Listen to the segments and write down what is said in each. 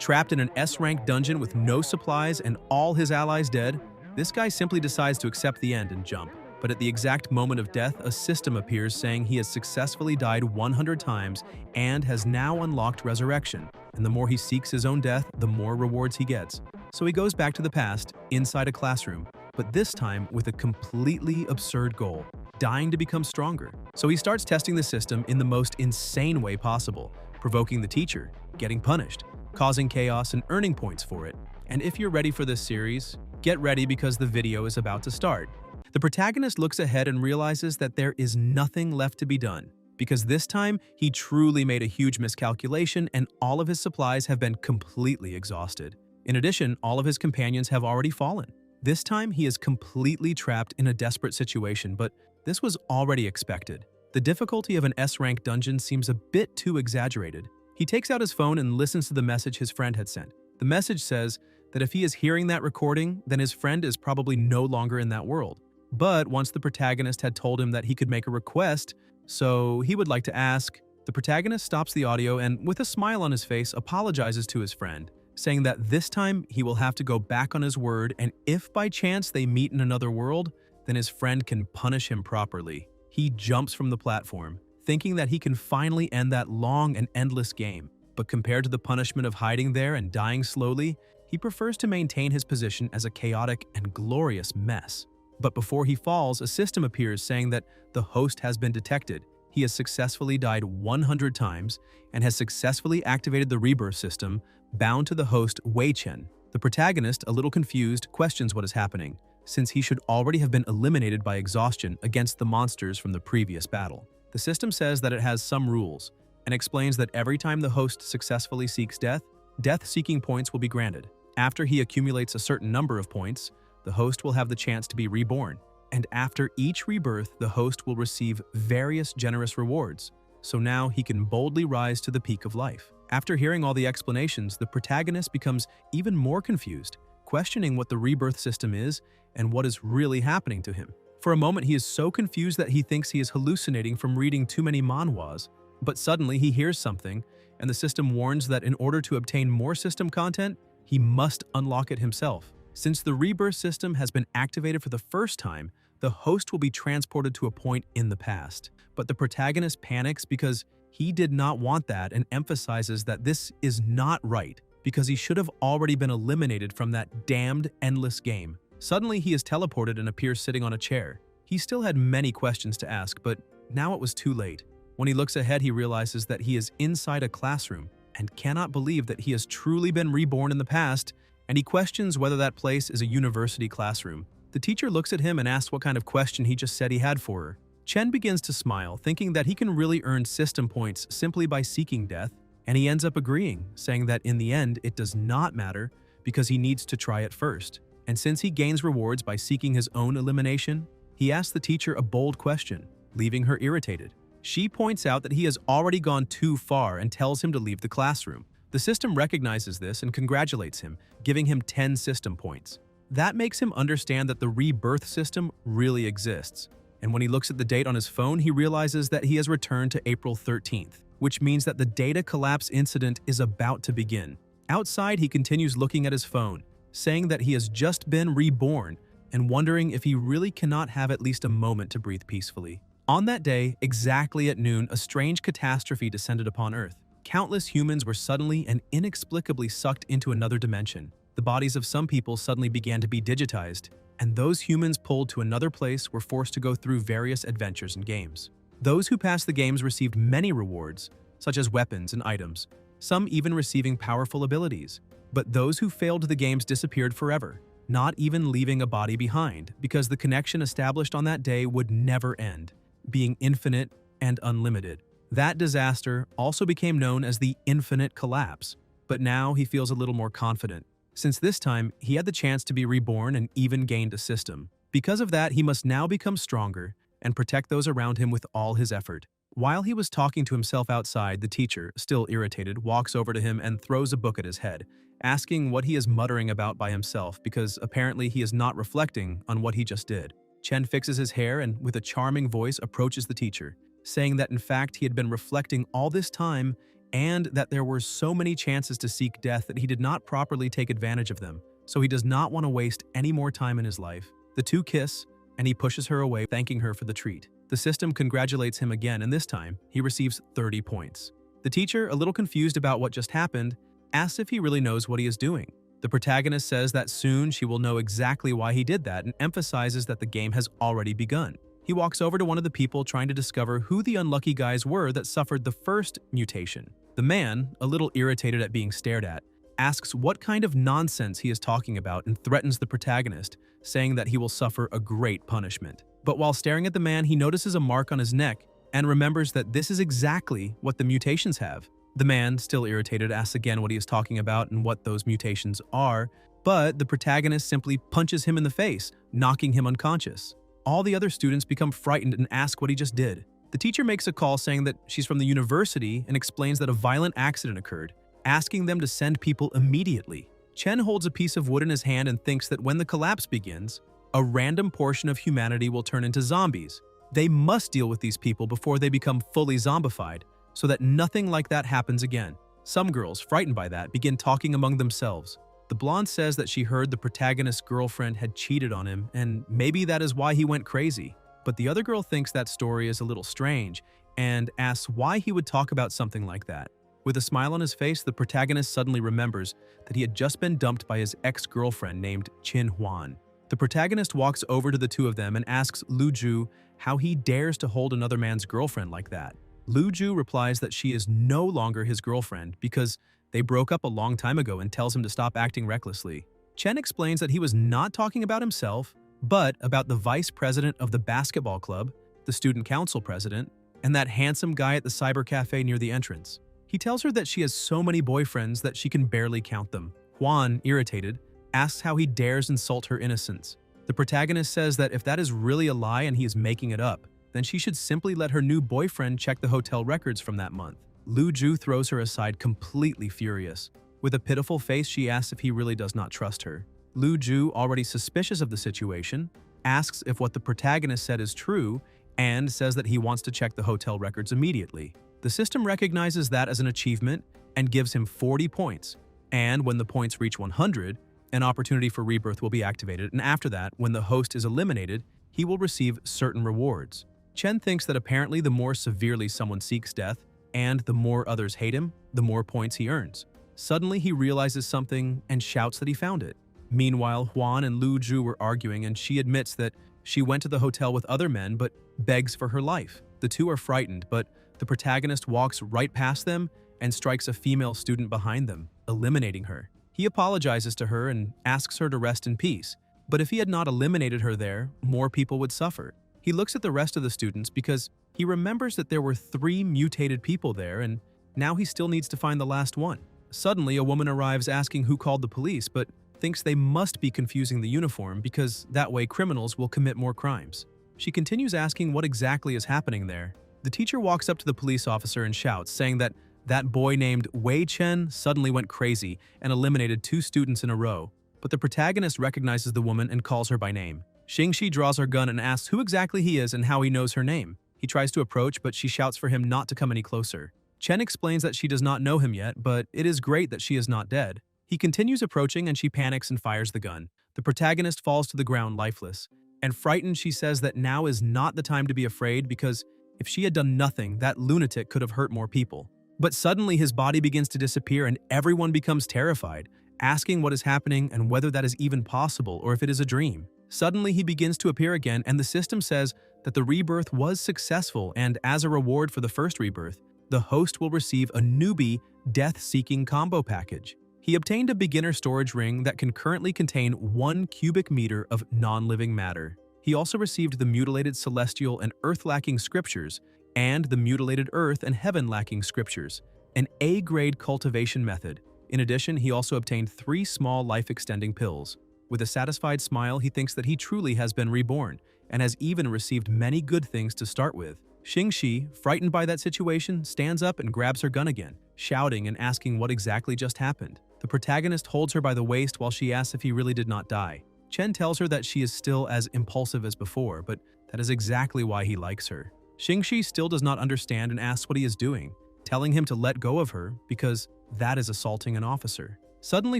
Trapped in an S-rank dungeon with no supplies and all his allies dead, this guy simply decides to accept the end and jump. But at the exact moment of death, a system appears saying he has successfully died 100 times and has now unlocked resurrection. And the more he seeks his own death, the more rewards he gets. So he goes back to the past, inside a classroom, but this time with a completely absurd goal: dying to become stronger. So he starts testing the system in the most insane way possible, provoking the teacher, getting punished, causing chaos and earning points for it. And if you're ready for this series, get ready because the video is about to start. The protagonist looks ahead and realizes that there is nothing left to be done, because this time he truly made a huge miscalculation and all of his supplies have been completely exhausted. In addition, all of his companions have already fallen. This time he is completely trapped in a desperate situation, but this was already expected. The difficulty of an S-rank dungeon seems a bit too exaggerated. He takes out his phone and listens to the message his friend had sent. The message says that if he is hearing that recording, then his friend is probably no longer in that world. But once the protagonist had told him that he could make a request, so he would like to ask, the protagonist stops the audio and, with a smile on his face, apologizes to his friend, saying that this time he will have to go back on his word, and if by chance they meet in another world, then his friend can punish him properly. He jumps from the platform, thinking that he can finally end that long and endless game. But compared to the punishment of hiding there and dying slowly, he prefers to maintain his position as a chaotic and glorious mess. But before he falls, a system appears saying that the host has been detected. He has successfully died 100 times and has successfully activated the rebirth system bound to the host Wei Chen. The protagonist, a little confused, questions what is happening, since he should already have been eliminated by exhaustion against the monsters from the previous battle. The system says that it has some rules and explains that every time the host successfully seeks death, death-seeking points will be granted. After he accumulates a certain number of points, the host will have the chance to be reborn, and after each rebirth, the host will receive various generous rewards, so now he can boldly rise to the peak of life. After hearing all the explanations, the protagonist becomes even more confused, questioning what the rebirth system is and what is really happening to him. For a moment, he is so confused that he thinks he is hallucinating from reading too many manhwas, but suddenly he hears something, and the system warns that in order to obtain more system content, he must unlock it himself. Since the rebirth system has been activated for the first time, the host will be transported to a point in the past. But the protagonist panics because he did not want that and emphasizes that this is not right because he should have already been eliminated from that damned endless game. Suddenly, he is teleported and appears sitting on a chair. He still had many questions to ask, but now it was too late. When he looks ahead, he realizes that he is inside a classroom and cannot believe that he has truly been reborn in the past, and he questions whether that place is a university classroom. The teacher looks at him and asks what kind of question he just said he had for her. Chen begins to smile, thinking that he can really earn system points simply by seeking death, and he ends up agreeing, saying that in the end it does not matter because he needs to try it first. And since he gains rewards by seeking his own elimination, he asks the teacher a bold question, leaving her irritated. She points out that he has already gone too far and tells him to leave the classroom. The system recognizes this and congratulates him, giving him 10 system points. That makes him understand that the rebirth system really exists. And when he looks at the date on his phone, he realizes that he has returned to April 13th, which means that the data collapse incident is about to begin. Outside, he continues looking at his phone, saying that he has just been reborn and wondering if he really cannot have at least a moment to breathe peacefully. On that day, exactly at noon, a strange catastrophe descended upon Earth. Countless humans were suddenly and inexplicably sucked into another dimension. The bodies of some people suddenly began to be digitized, and those humans pulled to another place were forced to go through various adventures and games. Those who passed the games received many rewards, such as weapons and items, some even receiving powerful abilities. But those who failed the games disappeared forever, not even leaving a body behind, because the connection established on that day would never end, being infinite and unlimited. That disaster also became known as the Infinite Collapse, but now he feels a little more confident, since this time he had the chance to be reborn and even gained a system. Because of that, he must now become stronger and protect those around him with all his effort. While he was talking to himself outside, the teacher, still irritated, walks over to him and throws a book at his head, asking what he is muttering about by himself because apparently he is not reflecting on what he just did. Chen fixes his hair and, with a charming voice, approaches the teacher, saying that in fact he had been reflecting all this time and that there were so many chances to seek death that he did not properly take advantage of them, so he does not want to waste any more time in his life. The two kiss, and he pushes her away, thanking her for the treat. The system congratulates him again, and this time, he receives 30 points. The teacher, a little confused about what just happened, asks if he really knows what he is doing. The protagonist says that soon she will know exactly why he did that and emphasizes that the game has already begun. He walks over to one of the people trying to discover who the unlucky guys were that suffered the first mutation. The man, a little irritated at being stared at, asks what kind of nonsense he is talking about and threatens the protagonist, saying that he will suffer a great punishment. But while staring at the man, he notices a mark on his neck and remembers that this is exactly what the mutations have. The man, still irritated, asks again what he is talking about and what those mutations are, but the protagonist simply punches him in the face, knocking him unconscious. All the other students become frightened and ask what he just did. The teacher makes a call saying that she's from the university and explains that a violent accident occurred, asking them to send people immediately. Chen holds a piece of wood in his hand and thinks that when the collapse begins, a random portion of humanity will turn into zombies. They must deal with these people before they become fully zombified, so that nothing like that happens again. Some girls, frightened by that, begin talking among themselves. The blonde says that she heard the protagonist's girlfriend had cheated on him, and maybe that is why he went crazy. But the other girl thinks that story is a little strange, and asks why he would talk about something like that. With a smile on his face, the protagonist suddenly remembers that he had just been dumped by his ex-girlfriend named Qin Huan. The protagonist walks over to the two of them and asks Lu Ju how he dares to hold another man's girlfriend like that. Lu Ju replies that she is no longer his girlfriend because they broke up a long time ago and tells him to stop acting recklessly. Chen explains that he was not talking about himself, but about the vice president of the basketball club, the student council president, and that handsome guy at the cyber cafe near the entrance. He tells her that she has so many boyfriends that she can barely count them. Huan, irritated, asks how he dares insult her innocence. The protagonist says that if that is really a lie and he is making it up, then she should simply let her new boyfriend check the hotel records from that month. Lu Ju throws her aside, completely furious. With a pitiful face, she asks if he really does not trust her. Lu Ju, already suspicious of the situation, asks if what the protagonist said is true and says that he wants to check the hotel records immediately. The system recognizes that as an achievement and gives him 40 points. And when the points reach 100, an opportunity for rebirth will be activated, and after that, when the host is eliminated, he will receive certain rewards. Chen thinks that apparently the more severely someone seeks death, and the more others hate him, the more points he earns. Suddenly, he realizes something and shouts that he found it. Meanwhile, Huan and Lu Ju were arguing, and she admits that she went to the hotel with other men but begs for her life. The two are frightened, but the protagonist walks right past them and strikes a female student behind them, eliminating her. He apologizes to her and asks her to rest in peace, but if he had not eliminated her there, more people would suffer. He looks at the rest of the students because he remembers that there were 3 mutated people there, and now he still needs to find the last one. Suddenly, a woman arrives asking who called the police, but thinks they must be confusing the uniform because that way criminals will commit more crimes. She continues asking what exactly is happening there. The teacher walks up to the police officer and shouts, saying that boy named Wei Chen suddenly went crazy and eliminated 2 students in a row. But the protagonist recognizes the woman and calls her by name. Xingxi draws her gun and asks who exactly he is and how he knows her name. He tries to approach, but she shouts for him not to come any closer. Chen explains that she does not know him yet, but it is great that she is not dead. He continues approaching and she panics and fires the gun. The protagonist falls to the ground lifeless. And frightened, she says that now is not the time to be afraid because if she had done nothing, that lunatic could have hurt more people. But suddenly his body begins to disappear and everyone becomes terrified, asking what is happening and whether that is even possible or if it is a dream. Suddenly he begins to appear again and the system says that the rebirth was successful, and as a reward for the first rebirth, the host will receive a newbie death-seeking combo package. He obtained a beginner storage ring that can currently contain 1 cubic meter of non-living matter. He also received the mutilated celestial and earth-lacking scriptures and the mutilated earth and heaven-lacking scriptures, an A-grade cultivation method. In addition, he also obtained 3 small life-extending pills. With a satisfied smile, he thinks that he truly has been reborn and has even received many good things to start with. Xingxi, frightened by that situation, stands up and grabs her gun again, shouting and asking what exactly just happened. The protagonist holds her by the waist while she asks if he really did not die. Chen tells her that she is still as impulsive as before, but that is exactly why he likes her. Xingxi still does not understand and asks what he is doing, telling him to let go of her because that is assaulting an officer. Suddenly,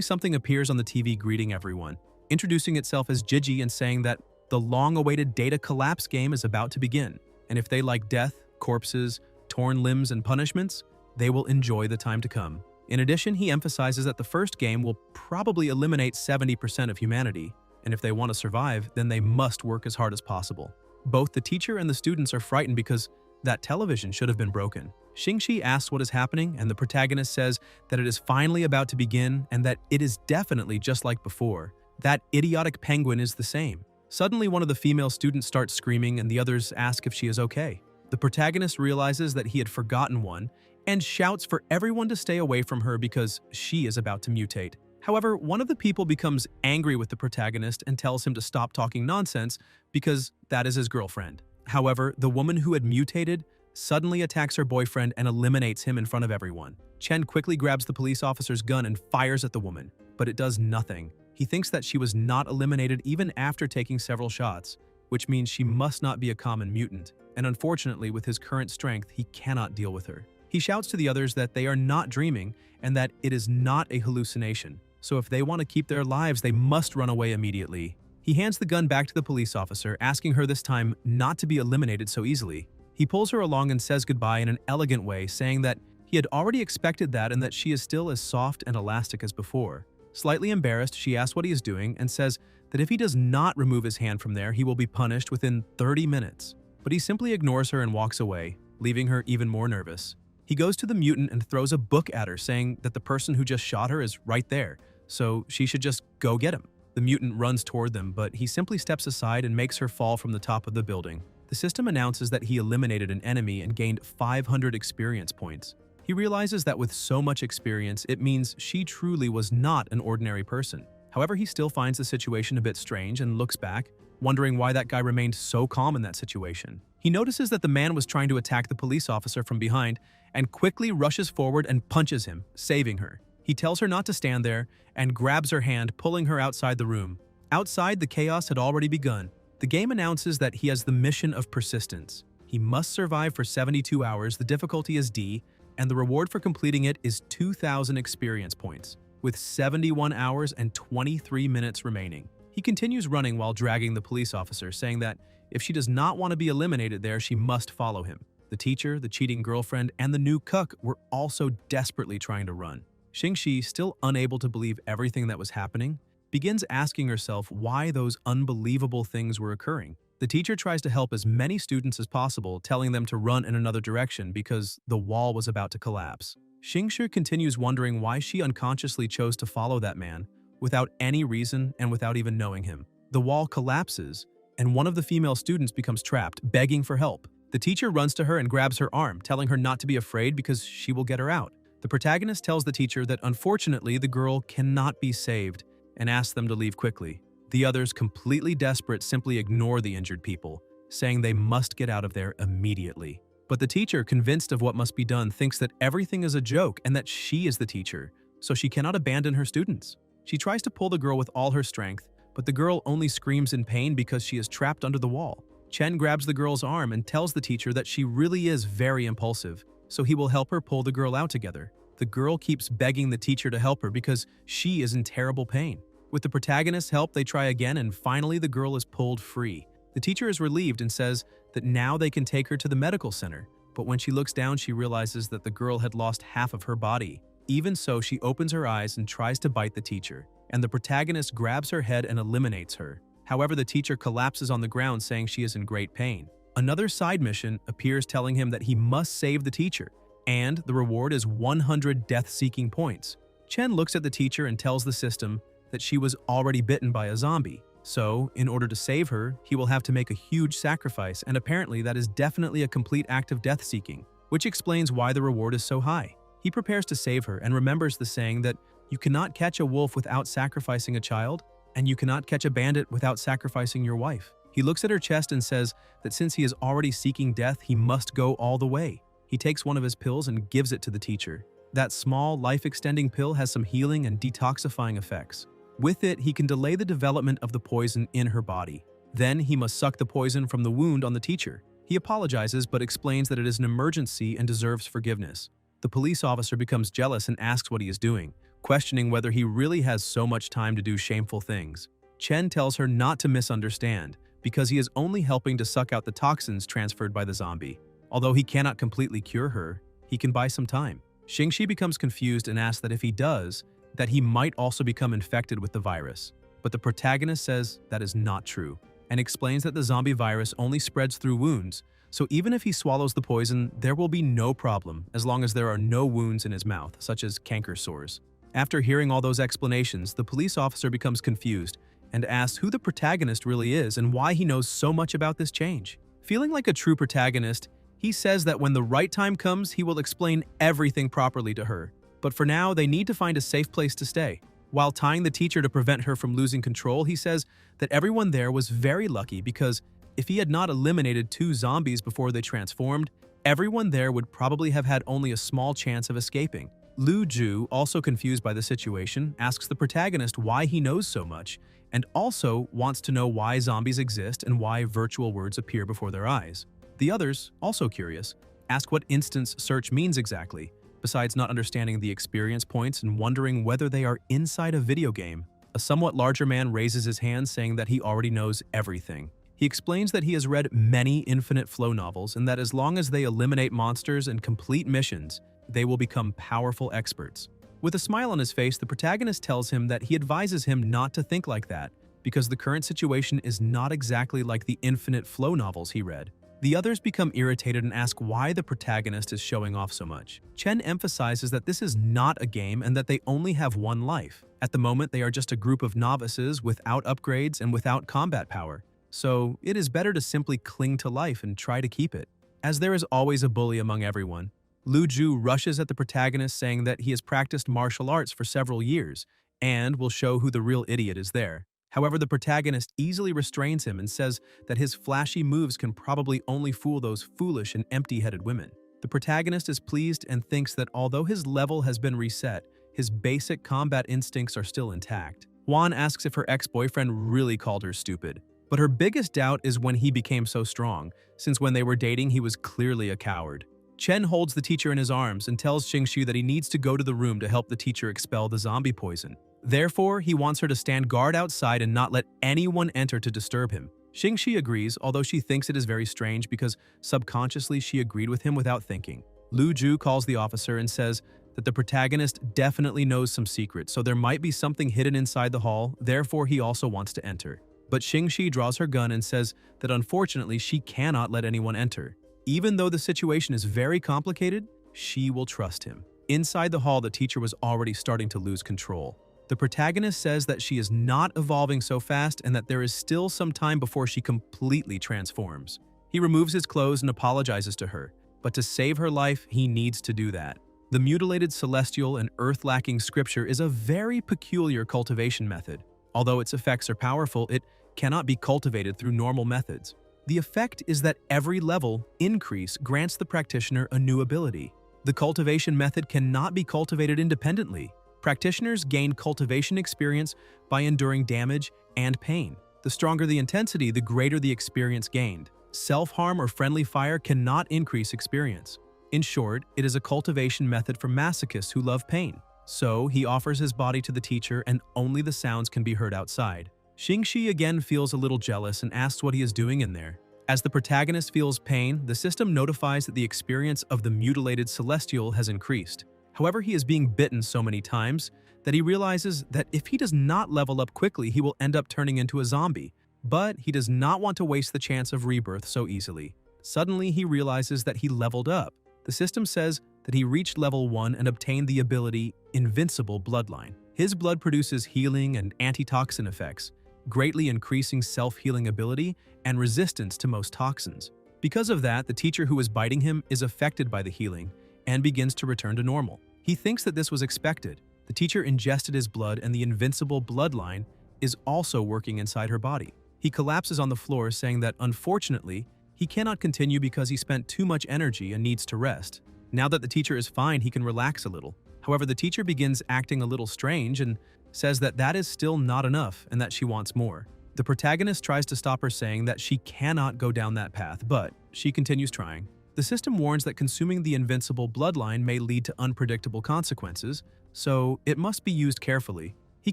something appears on the TV greeting everyone, introducing itself as Gigi and saying that the long-awaited data collapse game is about to begin, and if they like death, corpses, torn limbs, and punishments, they will enjoy the time to come. In addition, he emphasizes that the first game will probably eliminate 70% of humanity, and if they want to survive, then they must work as hard as possible. Both the teacher and the students are frightened because that television should have been broken. Xingxi asks what is happening, and the protagonist says that it is finally about to begin and that it is definitely just like before. That idiotic penguin is the same. Suddenly, one of the female students starts screaming and the others ask if she is okay. The protagonist realizes that he had forgotten one and shouts for everyone to stay away from her because she is about to mutate. However, one of the people becomes angry with the protagonist and tells him to stop talking nonsense because that is his girlfriend. However, the woman who had mutated suddenly attacks her boyfriend and eliminates him in front of everyone. Chen quickly grabs the police officer's gun and fires at the woman, but it does nothing. He thinks that she was not eliminated even after taking several shots, which means she must not be a common mutant, and unfortunately, with his current strength, he cannot deal with her. He shouts to the others that they are not dreaming and that it is not a hallucination, so if they want to keep their lives, they must run away immediately. He hands the gun back to the police officer, asking her this time not to be eliminated so easily. He pulls her along and says goodbye in an elegant way, saying that he had already expected that and that she is still as soft and elastic as before. Slightly embarrassed, she asks what he is doing and says that if he does not remove his hand from there, he will be punished within 30 minutes. But he simply ignores her and walks away, leaving her even more nervous. He goes to the mutant and throws a book at her, saying that the person who just shot her is right there, so she should just go get him. The mutant runs toward them, but he simply steps aside and makes her fall from the top of the building. The system announces that he eliminated an enemy and gained 500 experience points. He realizes that with so much experience, it means she truly was not an ordinary person. However, he still finds the situation a bit strange and looks back, wondering why that guy remained so calm in that situation. He notices that the man was trying to attack the police officer from behind and quickly rushes forward and punches him, saving her. He tells her not to stand there and grabs her hand, pulling her outside the room. Outside, the chaos had already begun. The game announces that he has the mission of persistence. He must survive for 72 hours, the difficulty is D, and the reward for completing it is 2,000 experience points, with 71 hours and 23 minutes remaining. He continues running while dragging the police officer, saying that if she does not want to be eliminated there, she must follow him. The teacher, the cheating girlfriend, and the new cuck were also desperately trying to run. Xingxi, still unable to believe everything that was happening, begins asking herself why those unbelievable things were occurring. The teacher tries to help as many students as possible, telling them to run in another direction because the wall was about to collapse. Xingxi continues wondering why she unconsciously chose to follow that man without any reason and without even knowing him. The wall collapses, and one of the female students becomes trapped, begging for help. The teacher runs to her and grabs her arm, telling her not to be afraid because she will get her out. The protagonist tells the teacher that unfortunately the girl cannot be saved and asks them to leave quickly. The others, completely desperate, simply ignore the injured people, saying they must get out of there immediately. But the teacher, convinced of what must be done, thinks that everything is a joke and that she is the teacher, so she cannot abandon her students. She tries to pull the girl with all her strength, but the girl only screams in pain because she is trapped under the wall. Chen grabs the girl's arm and tells the teacher that she really is very impulsive, so he will help her pull the girl out together. The girl keeps begging the teacher to help her because she is in terrible pain. With the protagonist's help, they try again, and finally the girl is pulled free. The teacher is relieved and says that now they can take her to the medical center, but when she looks down, she realizes that the girl had lost half of her body. Even so, she opens her eyes and tries to bite the teacher, and the protagonist grabs her head and eliminates her. However, the teacher collapses on the ground, saying she is in great pain. Another side mission appears, telling him that he must save the teacher, and the reward is 100 death-seeking points. Chen looks at the teacher and tells the system that she was already bitten by a zombie. So, in order to save her, he will have to make a huge sacrifice, and apparently that is definitely a complete act of death-seeking, which explains why the reward is so high. He prepares to save her and remembers the saying that you cannot catch a wolf without sacrificing a child, and you cannot catch a bandit without sacrificing your wife. He looks at her chest and says that since he is already seeking death, he must go all the way. He takes one of his pills and gives it to the teacher. That small, life-extending pill has some healing and detoxifying effects. With it, he can delay the development of the poison in her body. Then he must suck the poison from the wound on the teacher. He apologizes but explains that it is an emergency and deserves forgiveness. The police officer becomes jealous and asks what he is doing, questioning whether he really has so much time to do shameful things. Chen tells her not to misunderstand, because he is only helping to suck out the toxins transferred by the zombie. Although he cannot completely cure her, he can buy some time. Xingxi becomes confused and asks that if he does, that he might also become infected with the virus. But the protagonist says that is not true, and explains that the zombie virus only spreads through wounds, so even if he swallows the poison, there will be no problem as long as there are no wounds in his mouth, such as canker sores. After hearing all those explanations, the police officer becomes confused and asks who the protagonist really is and why he knows so much about this change. Feeling like a true protagonist, he says that when the right time comes, he will explain everything properly to her. But for now, they need to find a safe place to stay. While tying the teacher to prevent her from losing control, he says that everyone there was very lucky because if he had not eliminated 2 zombies before they transformed, everyone there would probably have had only a small chance of escaping. Lu Ju, also confused by the situation, asks the protagonist why he knows so much, and also wants to know why zombies exist and why virtual words appear before their eyes. The others, also curious, ask what instance search means exactly, besides not understanding the experience points and wondering whether they are inside a video game. A somewhat larger man raises his hand saying that he already knows everything. He explains that he has read many Infinite Flow novels and that as long as they eliminate monsters and complete missions, they will become powerful experts. With a smile on his face, the protagonist tells him that he advises him not to think like that because the current situation is not exactly like the Infinite Flow novels he read. The others become irritated and ask why the protagonist is showing off so much. Chen emphasizes that this is not a game and that they only have one life. At the moment, they are just a group of novices without upgrades and without combat power. So it is better to simply cling to life and try to keep it. As there is always a bully among everyone, Lu Ju rushes at the protagonist saying that he has practiced martial arts for several years and will show who the real idiot is there. However, the protagonist easily restrains him and says that his flashy moves can probably only fool those foolish and empty-headed women. The protagonist is pleased and thinks that although his level has been reset, his basic combat instincts are still intact. Juan asks if her ex-boyfriend really called her stupid. But her biggest doubt is when he became so strong, since when they were dating he was clearly a coward. Chen holds the teacher in his arms and tells Xingxi that he needs to go to the room to help the teacher expel the zombie poison. Therefore, he wants her to stand guard outside and not let anyone enter to disturb him. Xingxi agrees, although she thinks it is very strange because subconsciously she agreed with him without thinking. Lu Ju calls the officer and says that the protagonist definitely knows some secrets, so there might be something hidden inside the hall, therefore he also wants to enter. But Xingxi draws her gun and says that unfortunately she cannot let anyone enter. Even though the situation is very complicated, she will trust him. Inside the hall, the teacher was already starting to lose control. The protagonist says that she is not evolving so fast and that there is still some time before she completely transforms. He removes his clothes and apologizes to her, but to save her life, he needs to do that. The mutilated celestial and earth-lacking scripture is a very peculiar cultivation method. Although its effects are powerful, it cannot be cultivated through normal methods. The effect is that every level increase grants the practitioner a new ability. The cultivation method cannot be cultivated independently. Practitioners gain cultivation experience by enduring damage and pain. The stronger the intensity, the greater the experience gained. Self-harm or friendly fire cannot increase experience. In short, it is a cultivation method for masochists who love pain. So, he offers his body to the teacher and only the sounds can be heard outside. Xingxi again feels a little jealous and asks what he is doing in there. As the protagonist feels pain, the system notifies that the experience of the mutilated celestial has increased. However, he is being bitten so many times that he realizes that if he does not level up quickly, he will end up turning into a zombie. But he does not want to waste the chance of rebirth so easily. Suddenly, he realizes that he leveled up. The system says that he reached level 1 and obtained the ability Invincible Bloodline. His blood produces healing and antitoxin effects, greatly increasing self-healing ability and resistance to most toxins. Because of that, the teacher who is biting him is affected by the healing and begins to return to normal. He thinks that this was expected. The teacher ingested his blood and the Invincible Bloodline is also working inside her body. He collapses on the floor saying that unfortunately, he cannot continue because he spent too much energy and needs to rest. Now that the teacher is fine, he can relax a little. However, the teacher begins acting a little strange and says that that is still not enough and that she wants more. The protagonist tries to stop her saying that she cannot go down that path, but she continues trying. The system warns that consuming the invincible bloodline may lead to unpredictable consequences, so it must be used carefully. He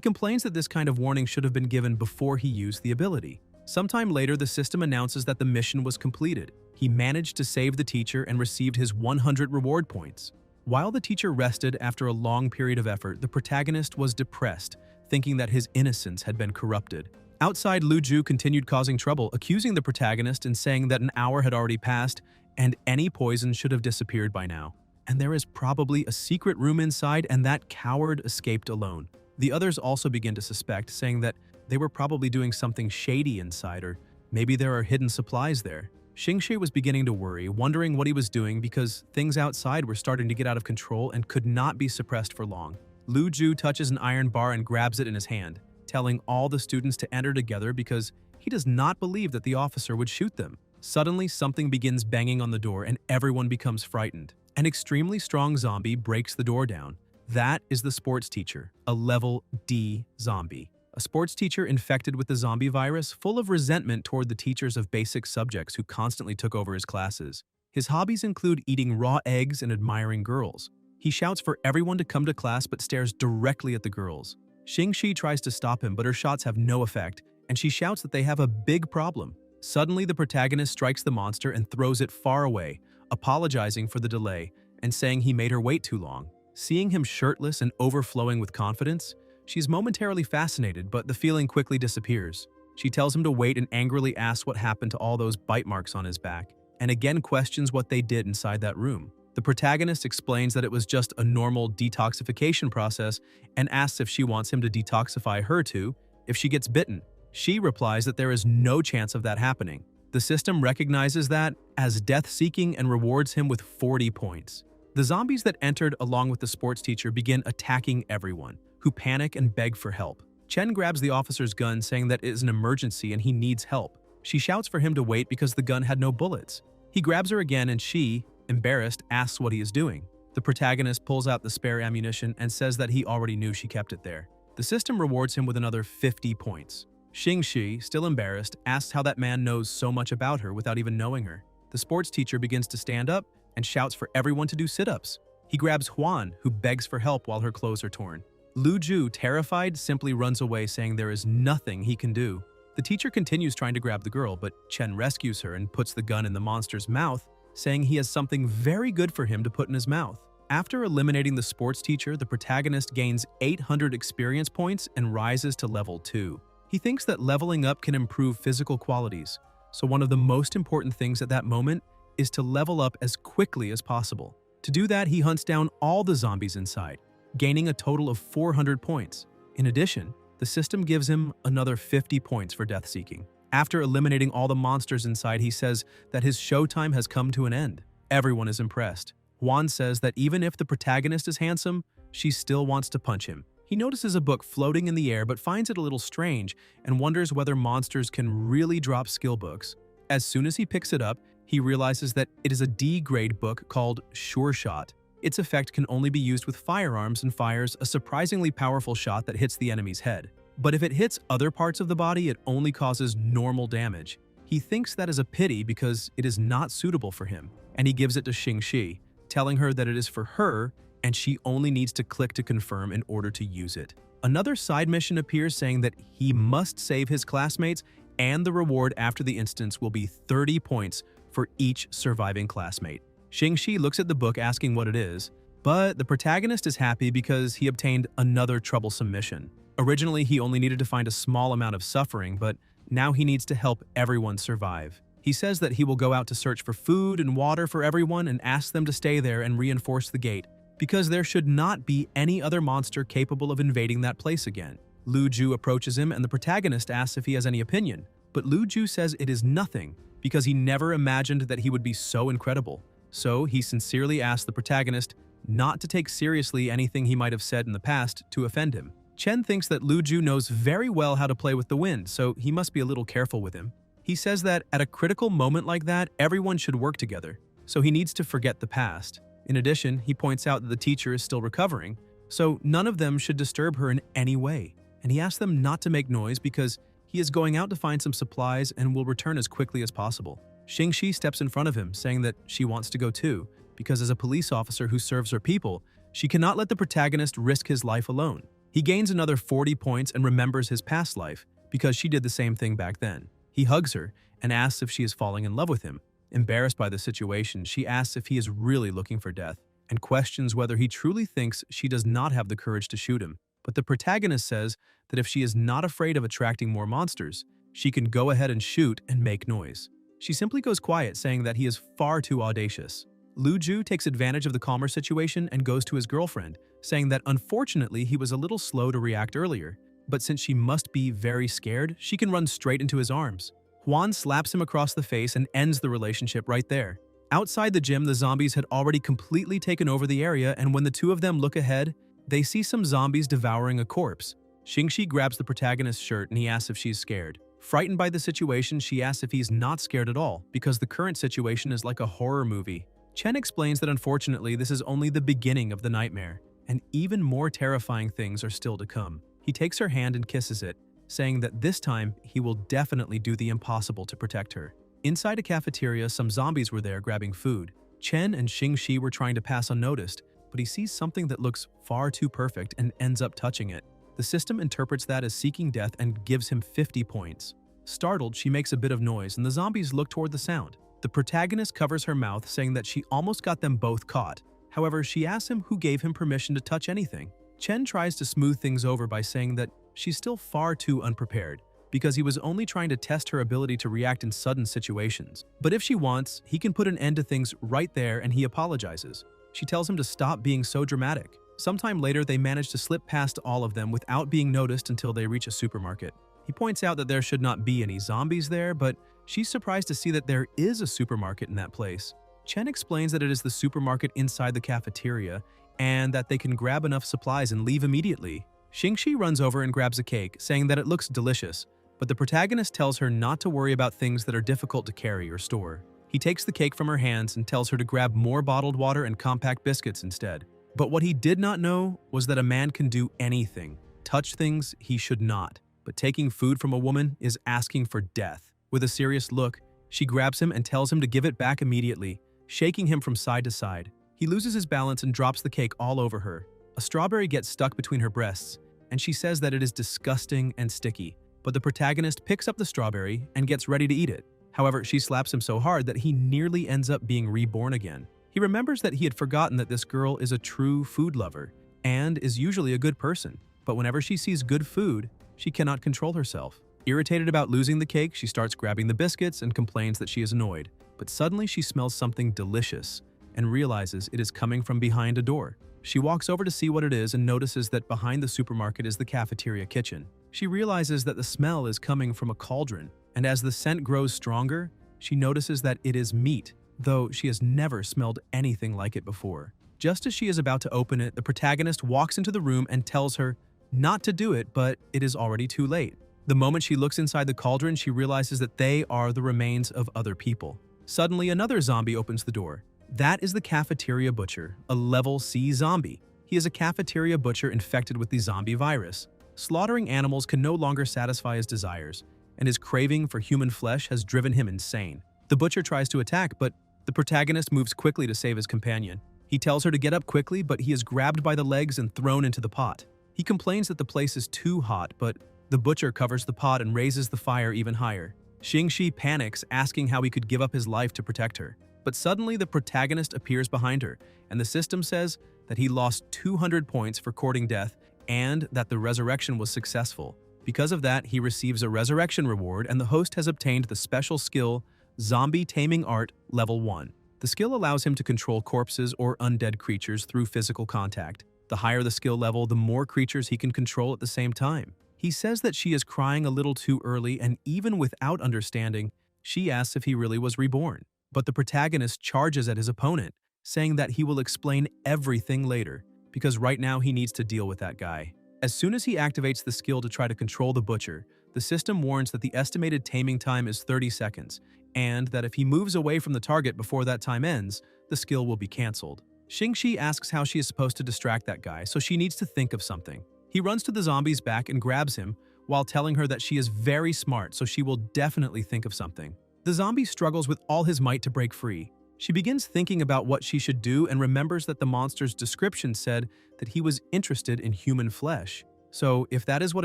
complains that this kind of warning should have been given before he used the ability. Sometime later, the system announces that the mission was completed. He managed to save the teacher and received his 100 reward points. While the teacher rested after a long period of effort, the protagonist was depressed, thinking that his innocence had been corrupted. Outside, Lu Ju continued causing trouble, accusing the protagonist and saying that an hour had already passed and any poison should have disappeared by now. And there is probably a secret room inside and that coward escaped alone. The others also begin to suspect, saying that they were probably doing something shady inside, or maybe there are hidden supplies there. Xingshi was beginning to worry, wondering what he was doing because things outside were starting to get out of control and could not be suppressed for long. Lu Ju touches an iron bar and grabs it in his hand, telling all the students to enter together because he does not believe that the officer would shoot them. Suddenly, something begins banging on the door and everyone becomes frightened. An extremely strong zombie breaks the door down. That is the sports teacher, a level D zombie. A sports teacher infected with the zombie virus, full of resentment toward the teachers of basic subjects who constantly took over his classes. His hobbies include eating raw eggs and admiring girls. He shouts for everyone to come to class but stares directly at the girls. Xingshi tries to stop him, but her shots have no effect, and she shouts that they have a big problem. Suddenly, the protagonist strikes the monster and throws it far away, apologizing for the delay and saying he made her wait too long. Seeing him shirtless and overflowing with confidence, she's momentarily fascinated, but the feeling quickly disappears. She tells him to wait and angrily asks what happened to all those bite marks on his back, and again questions what they did inside that room. The protagonist explains that it was just a normal detoxification process and asks if she wants him to detoxify her too if she gets bitten. She replies that there is no chance of that happening. The system recognizes that as death-seeking and rewards him with 40 points. The zombies that entered along with the sports teacher begin attacking everyone, who panic and beg for help. Chen grabs the officer's gun, saying that it is an emergency and he needs help. She shouts for him to wait because the gun had no bullets. He grabs her again and she, embarrassed, asks what he is doing. The protagonist pulls out the spare ammunition and says that he already knew she kept it there. The system rewards him with another 50 points. Xingshi, still embarrassed, asks how that man knows so much about her without even knowing her. The sports teacher begins to stand up and shouts for everyone to do sit-ups. He grabs Huan, who begs for help while her clothes are torn. Lu Ju, terrified, simply runs away, saying there is nothing he can do. The teacher continues trying to grab the girl, but Chen rescues her and puts the gun in the monster's mouth, saying he has something very good for him to put in his mouth. After eliminating the sports teacher, the protagonist gains 800 experience points and rises to level 2. He thinks that leveling up can improve physical qualities, so one of the most important things at that moment is to level up as quickly as possible. To do that, he hunts down all the zombies inside, gaining a total of 400 points. In addition, the system gives him another 50 points for death-seeking. After eliminating all the monsters inside, he says that his showtime has come to an end. Everyone is impressed. Juan says that even if the protagonist is handsome, she still wants to punch him. He notices a book floating in the air but finds it a little strange and wonders whether monsters can really drop skill books. As soon as he picks it up, he realizes that it is a D-grade book called Sure Shot. Its effect can only be used with firearms and fires a surprisingly powerful shot that hits the enemy's head. But if it hits other parts of the body, it only causes normal damage. He thinks that is a pity because it is not suitable for him, and he gives it to Xingshi, telling her that it is for her and she only needs to click to confirm in order to use it. Another side mission appears saying that he must save his classmates, and the reward after the instance will be 30 points for each surviving classmate. Xingshi looks at the book asking what it is, but the protagonist is happy because he obtained another troublesome mission. Originally, he only needed to find a small amount of suffering, but now he needs to help everyone survive. He says that he will go out to search for food and water for everyone and ask them to stay there and reinforce the gate, because there should not be any other monster capable of invading that place again. Lu Ju approaches him and the protagonist asks if he has any opinion, but Lu Ju says it is nothing because he never imagined that he would be so incredible. So he sincerely asks the protagonist not to take seriously anything he might have said in the past to offend him. Chen thinks that Lu Ju knows very well how to play with the wind, so he must be a little careful with him. He says that at a critical moment like that, everyone should work together, so he needs to forget the past. In addition, he points out that the teacher is still recovering, so none of them should disturb her in any way, and he asks them not to make noise because he is going out to find some supplies and will return as quickly as possible. Xingxi steps in front of him, saying that she wants to go too, because as a police officer who serves her people, she cannot let the protagonist risk his life alone. He gains another 40 points and remembers his past life, because she did the same thing back then. He hugs her and asks if she is falling in love with him. Embarrassed by the situation, she asks if he is really looking for death, and questions whether he truly thinks she does not have the courage to shoot him. But the protagonist says that if she is not afraid of attracting more monsters, she can go ahead and shoot and make noise. She simply goes quiet, saying that he is far too audacious. Lu Ju takes advantage of the calmer situation and goes to his girlfriend, saying that unfortunately he was a little slow to react earlier, but since she must be very scared, she can run straight into his arms. Juan slaps him across the face and ends the relationship right there. Outside the gym, the zombies had already completely taken over the area, and when the two of them look ahead, they see some zombies devouring a corpse. Xingxi grabs the protagonist's shirt and he asks if she's scared. Frightened by the situation, she asks if he's not scared at all, because the current situation is like a horror movie. Chen explains that unfortunately this is only the beginning of the nightmare, and even more terrifying things are still to come. He takes her hand and kisses it, saying that this time he will definitely do the impossible to protect her. Inside a cafeteria, some zombies were there grabbing food. Chen and Xingxi were trying to pass unnoticed, but he sees something that looks far too perfect and ends up touching it. The system interprets that as seeking death and gives him 50 points. Startled, she makes a bit of noise and the zombies look toward the sound. The protagonist covers her mouth, saying that she almost got them both caught. However, she asks him who gave him permission to touch anything. Chen tries to smooth things over by saying that she's still far too unprepared, because he was only trying to test her ability to react in sudden situations. But if she wants, he can put an end to things right there, and he apologizes. She tells him to stop being so dramatic. Sometime later, they manage to slip past all of them without being noticed until they reach a supermarket. He points out that there should not be any zombies there, but she's surprised to see that there is a supermarket in that place. Chen explains that it is the supermarket inside the cafeteria and that they can grab enough supplies and leave immediately. Xingxi runs over and grabs a cake, saying that it looks delicious, but the protagonist tells her not to worry about things that are difficult to carry or store. He takes the cake from her hands and tells her to grab more bottled water and compact biscuits instead. But what he did not know was that a man can do anything. Touch things he should not. But taking food from a woman is asking for death. With a serious look, she grabs him and tells him to give it back immediately, shaking him from side to side. He loses his balance and drops the cake all over her. A strawberry gets stuck between her breasts, and she says that it is disgusting and sticky. But the protagonist picks up the strawberry and gets ready to eat it. However, she slaps him so hard that he nearly ends up being reborn again. He remembers that he had forgotten that this girl is a true food lover and is usually a good person. But whenever she sees good food, she cannot control herself. Irritated about losing the cake, she starts grabbing the biscuits and complains that she is annoyed. But suddenly she smells something delicious and realizes it is coming from behind a door. She walks over to see what it is and notices that behind the supermarket is the cafeteria kitchen. She realizes that the smell is coming from a cauldron, and as the scent grows stronger, she notices that it is meat, though she has never smelled anything like it before. Just as she is about to open it, the protagonist walks into the room and tells her not to do it, but it is already too late. The moment she looks inside the cauldron, she realizes that they are the remains of other people. Suddenly, another zombie opens the door. That is the cafeteria butcher, a level C zombie. He is a cafeteria butcher infected with the zombie virus. Slaughtering animals can no longer satisfy his desires, and his craving for human flesh has driven him insane. The butcher tries to attack, but the protagonist moves quickly to save his companion. He tells her to get up quickly, but he is grabbed by the legs and thrown into the pot. He complains that the place is too hot, but the butcher covers the pot and raises the fire even higher. Xingxi panics, asking how he could give up his life to protect her. But suddenly the protagonist appears behind her, and the system says that he lost 200 points for courting death and that the resurrection was successful. Because of that, he receives a resurrection reward, and the host has obtained the special skill Zombie Taming Art Level 1. The skill allows him to control corpses or undead creatures through physical contact. The higher the skill level, the more creatures he can control at the same time. He says that she is crying a little too early, and even without understanding, she asks if he really was reborn. But the protagonist charges at his opponent, saying that he will explain everything later, because right now he needs to deal with that guy. As soon as he activates the skill to try to control the butcher, the system warns that the estimated taming time is 30 seconds, and that if he moves away from the target before that time ends, the skill will be cancelled. Xingxi asks how she is supposed to distract that guy, so she needs to think of something. He runs to the zombie's back and grabs him, while telling her that she is very smart, so she will definitely think of something. The zombie struggles with all his might to break free. She begins thinking about what she should do and remembers that the monster's description said that he was interested in human flesh. So if that is what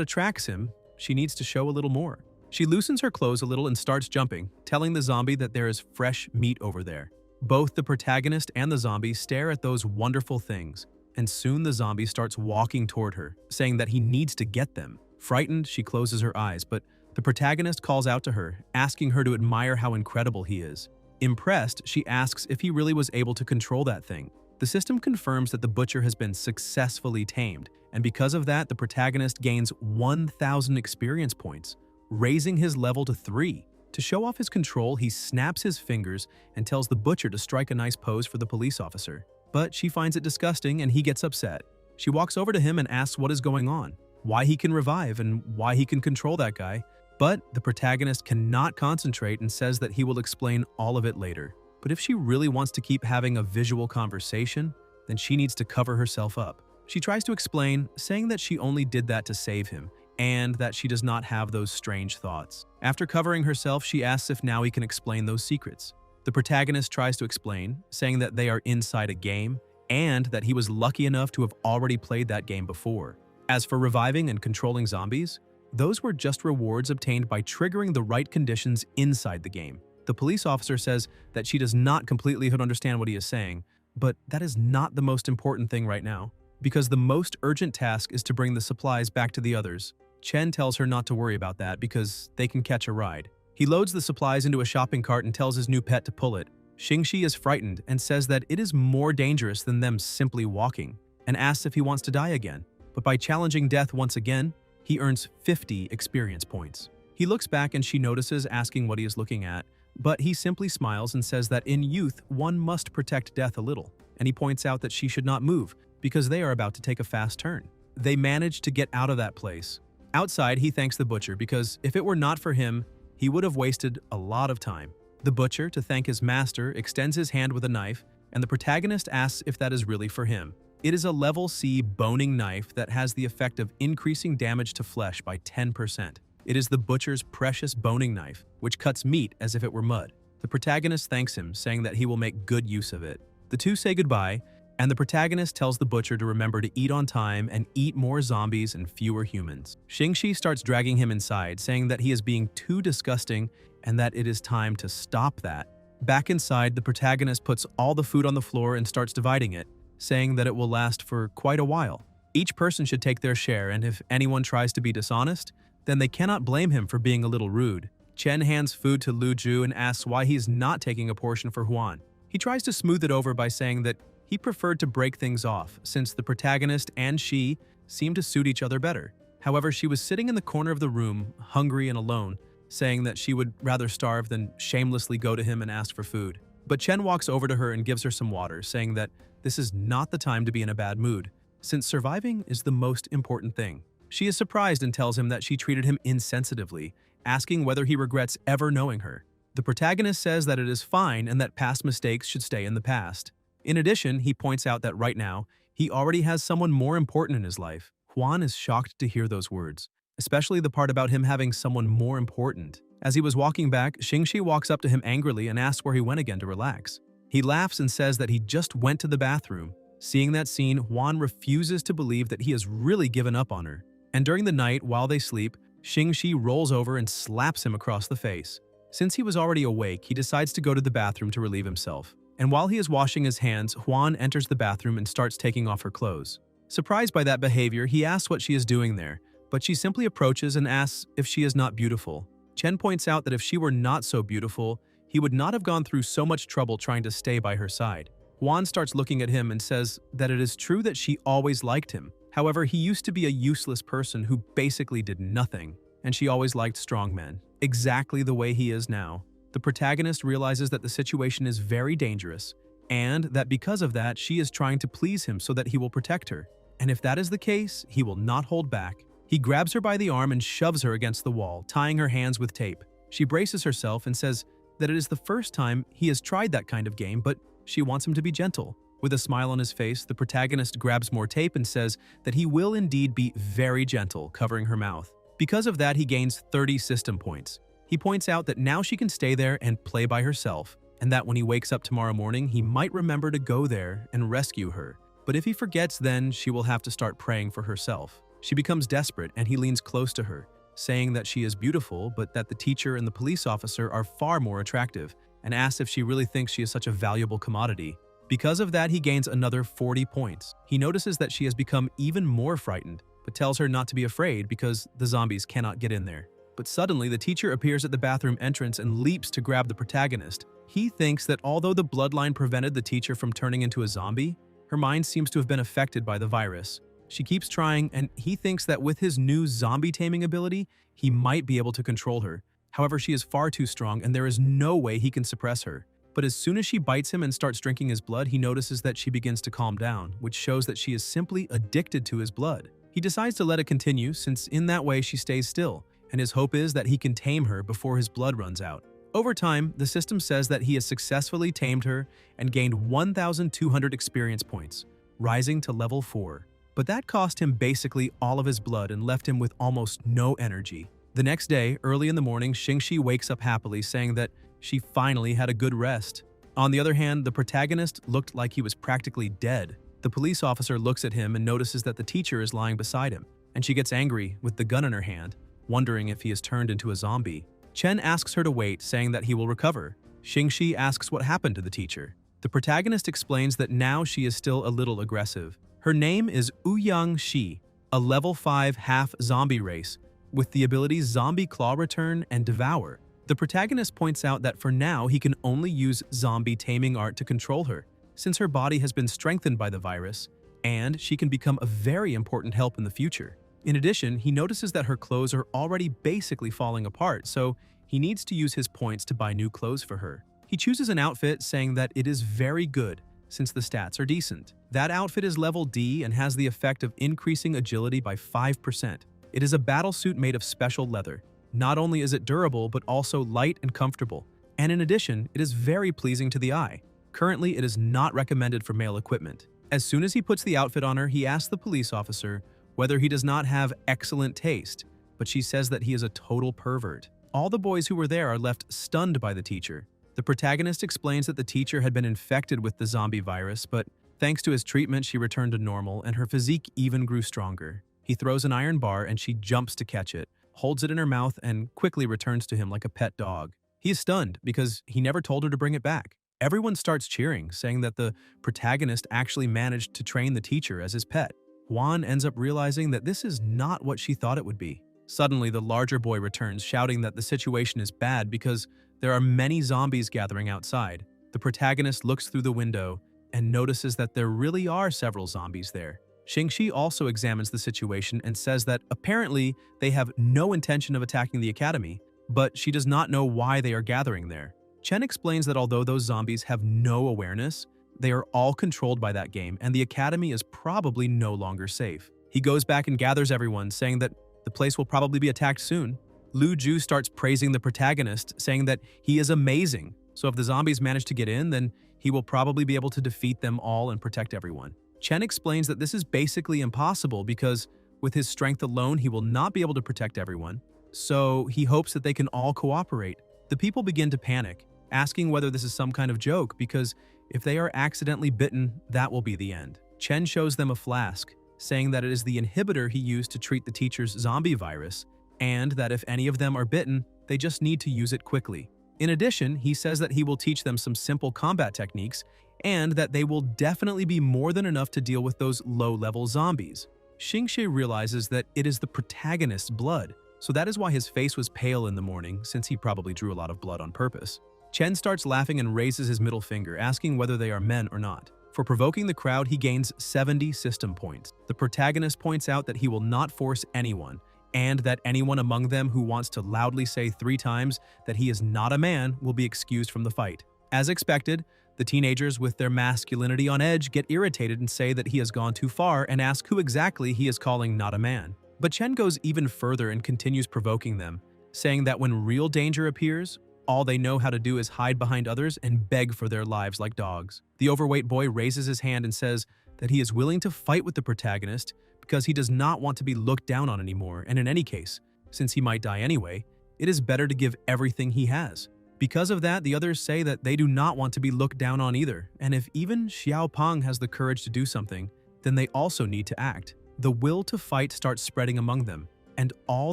attracts him, she needs to show a little more. She loosens her clothes a little and starts jumping, telling the zombie that there is fresh meat over there. Both the protagonist and the zombie stare at those wonderful things, and soon the zombie starts walking toward her, saying that he needs to get them. Frightened, she closes her eyes, but the protagonist calls out to her, asking her to admire how incredible he is. Impressed, she asks if he really was able to control that thing. The system confirms that the butcher has been successfully tamed, and because of that, the protagonist gains 1,000 experience points, raising his level to 3. To show off his control, he snaps his fingers and tells the butcher to strike a nice pose for the police officer. But she finds it disgusting and he gets upset. She walks over to him and asks what is going on, why he can revive, and why he can control that guy. But the protagonist cannot concentrate and says that he will explain all of it later. But if she really wants to keep having a visual conversation, then she needs to cover herself up. She tries to explain, saying that she only did that to save him, and that she does not have those strange thoughts. After covering herself, she asks if now he can explain those secrets. The protagonist tries to explain, saying that they are inside a game, and that he was lucky enough to have already played that game before. As for reviving and controlling zombies, those were just rewards obtained by triggering the right conditions inside the game. The police officer says that she does not completely understand what he is saying, but that is not the most important thing right now, because the most urgent task is to bring the supplies back to the others. Chen tells her not to worry about that because they can catch a ride. He loads the supplies into a shopping cart and tells his new pet to pull it. Xingxi is frightened and says that it is more dangerous than them simply walking, and asks if he wants to die again. But by challenging death once again, he earns 50 experience points. He looks back and she notices, asking what he is looking at, but he simply smiles and says that in youth, one must protect death a little, and he points out that she should not move because they are about to take a fast turn. They manage to get out of that place. Outside, he thanks the butcher because if it were not for him, he would have wasted a lot of time. The butcher, to thank his master, extends his hand with a knife, and the protagonist asks if that is really for him. It is a level C boning knife that has the effect of increasing damage to flesh by 10%. It is the butcher's precious boning knife, which cuts meat as if it were mud. The protagonist thanks him, saying that he will make good use of it. The two say goodbye, and the protagonist tells the butcher to remember to eat on time and eat more zombies and fewer humans. Xingxi starts dragging him inside, saying that he is being too disgusting and that it is time to stop that. Back inside, the protagonist puts all the food on the floor and starts dividing it, saying that it will last for quite a while. Each person should take their share, and if anyone tries to be dishonest, then they cannot blame him for being a little rude. Chen hands food to Lu Ju and asks why he is not taking a portion for Huan. He tries to smooth it over by saying that he preferred to break things off, since the protagonist and she seemed to suit each other better. However, she was sitting in the corner of the room, hungry and alone, saying that she would rather starve than shamelessly go to him and ask for food. But Chen walks over to her and gives her some water, saying that this is not the time to be in a bad mood, since surviving is the most important thing. She is surprised and tells him that she treated him insensitively, asking whether he regrets ever knowing her. The protagonist says that it is fine and that past mistakes should stay in the past. In addition, he points out that right now, he already has someone more important in his life. Huan is shocked to hear those words, especially the part about him having someone more important. As he was walking back, Xingxi walks up to him angrily and asks where he went again to relax. He laughs and says that he just went to the bathroom. Seeing that scene, Huan refuses to believe that he has really given up on her. And during the night, while they sleep, Xingxi rolls over and slaps him across the face. Since he was already awake, he decides to go to the bathroom to relieve himself. And while he is washing his hands, Huan enters the bathroom and starts taking off her clothes. Surprised by that behavior, he asks what she is doing there, but she simply approaches and asks if she is not beautiful. Chen points out that if she were not so beautiful, he would not have gone through so much trouble trying to stay by her side. Huan starts looking at him and says that it is true that she always liked him. However, he used to be a useless person who basically did nothing, and she always liked strong men, exactly the way he is now. The protagonist realizes that the situation is very dangerous, and that because of that, she is trying to please him so that he will protect her. And if that is the case, he will not hold back. He grabs her by the arm and shoves her against the wall, tying her hands with tape. She braces herself and says that it is the first time he has tried that kind of game, but she wants him to be gentle. With a smile on his face, the protagonist grabs more tape and says that he will indeed be very gentle, covering her mouth. Because of that, he gains 30 system points. He points out that now she can stay there and play by herself, and that when he wakes up tomorrow morning, he might remember to go there and rescue her. But if he forgets, then she will have to start praying for herself. She becomes desperate and he leans close to her, saying that she is beautiful, but that the teacher and the police officer are far more attractive, and asks if she really thinks she is such a valuable commodity. Because of that, he gains another 40 points. He notices that she has become even more frightened, but tells her not to be afraid because the zombies cannot get in there. But suddenly, the teacher appears at the bathroom entrance and leaps to grab the protagonist. He thinks that although the bloodline prevented the teacher from turning into a zombie, her mind seems to have been affected by the virus. She keeps trying, and he thinks that with his new zombie taming ability, he might be able to control her. However, she is far too strong and there is no way he can suppress her. But as soon as she bites him and starts drinking his blood, he notices that she begins to calm down, which shows that she is simply addicted to his blood. He decides to let it continue, since in that way she stays still, and his hope is that he can tame her before his blood runs out. Over time, the system says that he has successfully tamed her and gained 1,200 experience points, rising to level 4. But that cost him basically all of his blood and left him with almost no energy. The next day, early in the morning, Xingxi wakes up happily, saying that she finally had a good rest. On the other hand, the protagonist looked like he was practically dead. The police officer looks at him and notices that the teacher is lying beside him, and she gets angry with the gun in her hand, wondering if he has turned into a zombie. Chen asks her to wait, saying that he will recover. Xingxi asks what happened to the teacher. The protagonist explains that now she is still a little aggressive. Her name is Ouyang Shi, a level 5 half-zombie race, with the abilities Zombie Claw Return and Devour. The protagonist points out that for now he can only use zombie taming art to control her, since her body has been strengthened by the virus, and she can become a very important help in the future. In addition, he notices that her clothes are already basically falling apart, so he needs to use his points to buy new clothes for her. He chooses an outfit saying that it is very good, since the stats are decent. That outfit is level D and has the effect of increasing agility by 5%. It is a battlesuit made of special leather. Not only is it durable, but also light and comfortable. And in addition, it is very pleasing to the eye. Currently, it is not recommended for male equipment. As soon as he puts the outfit on her, he asks the police officer whether he does not have excellent taste, but she says that he is a total pervert. All the boys who were there are left stunned by the teacher. The protagonist explains that the teacher had been infected with the zombie virus, but thanks to his treatment, she returned to normal and her physique even grew stronger. He throws an iron bar and she jumps to catch it, holds it in her mouth, and quickly returns to him like a pet dog. He is stunned because he never told her to bring it back. Everyone starts cheering, saying that the protagonist actually managed to train the teacher as his pet. Juan ends up realizing that this is not what she thought it would be. Suddenly, the larger boy returns, shouting that the situation is bad because there are many zombies gathering outside. The protagonist looks through the window and notices that there really are several zombies there. Xingxi also examines the situation and says that apparently they have no intention of attacking the academy, but she does not know why they are gathering there. Chen explains that although those zombies have no awareness, they are all controlled by that game and the academy is probably no longer safe. He goes back and gathers everyone, saying that the place will probably be attacked soon. Lu Ju starts praising the protagonist, saying that he is amazing, so if the zombies manage to get in, then he will probably be able to defeat them all and protect everyone. Chen explains that this is basically impossible because with his strength alone, he will not be able to protect everyone, so he hopes that they can all cooperate. The people begin to panic, asking whether this is some kind of joke because if they are accidentally bitten, that will be the end. Chen shows them a flask, saying that it is the inhibitor he used to treat the teacher's zombie virus, and that if any of them are bitten, they just need to use it quickly. In addition, he says that he will teach them some simple combat techniques and that they will definitely be more than enough to deal with those low-level zombies. Xingxi realizes that it is the protagonist's blood, so that is why his face was pale in the morning, since he probably drew a lot of blood on purpose. Chen starts laughing and raises his middle finger, asking whether they are men or not. For provoking the crowd, he gains 70 system points. The protagonist points out that he will not force anyone, and that anyone among them who wants to loudly say 3 times that he is not a man will be excused from the fight. As expected, the teenagers with their masculinity on edge get irritated and say that he has gone too far and ask who exactly he is calling not a man. But Chen goes even further and continues provoking them, saying that when real danger appears, all they know how to do is hide behind others and beg for their lives like dogs. The overweight boy raises his hand and says that he is willing to fight with the protagonist because he does not want to be looked down on anymore, and in any case, since he might die anyway, it is better to give everything he has. Because of that, the others say that they do not want to be looked down on either, and if even Xiao Peng has the courage to do something, then they also need to act. The will to fight starts spreading among them, and all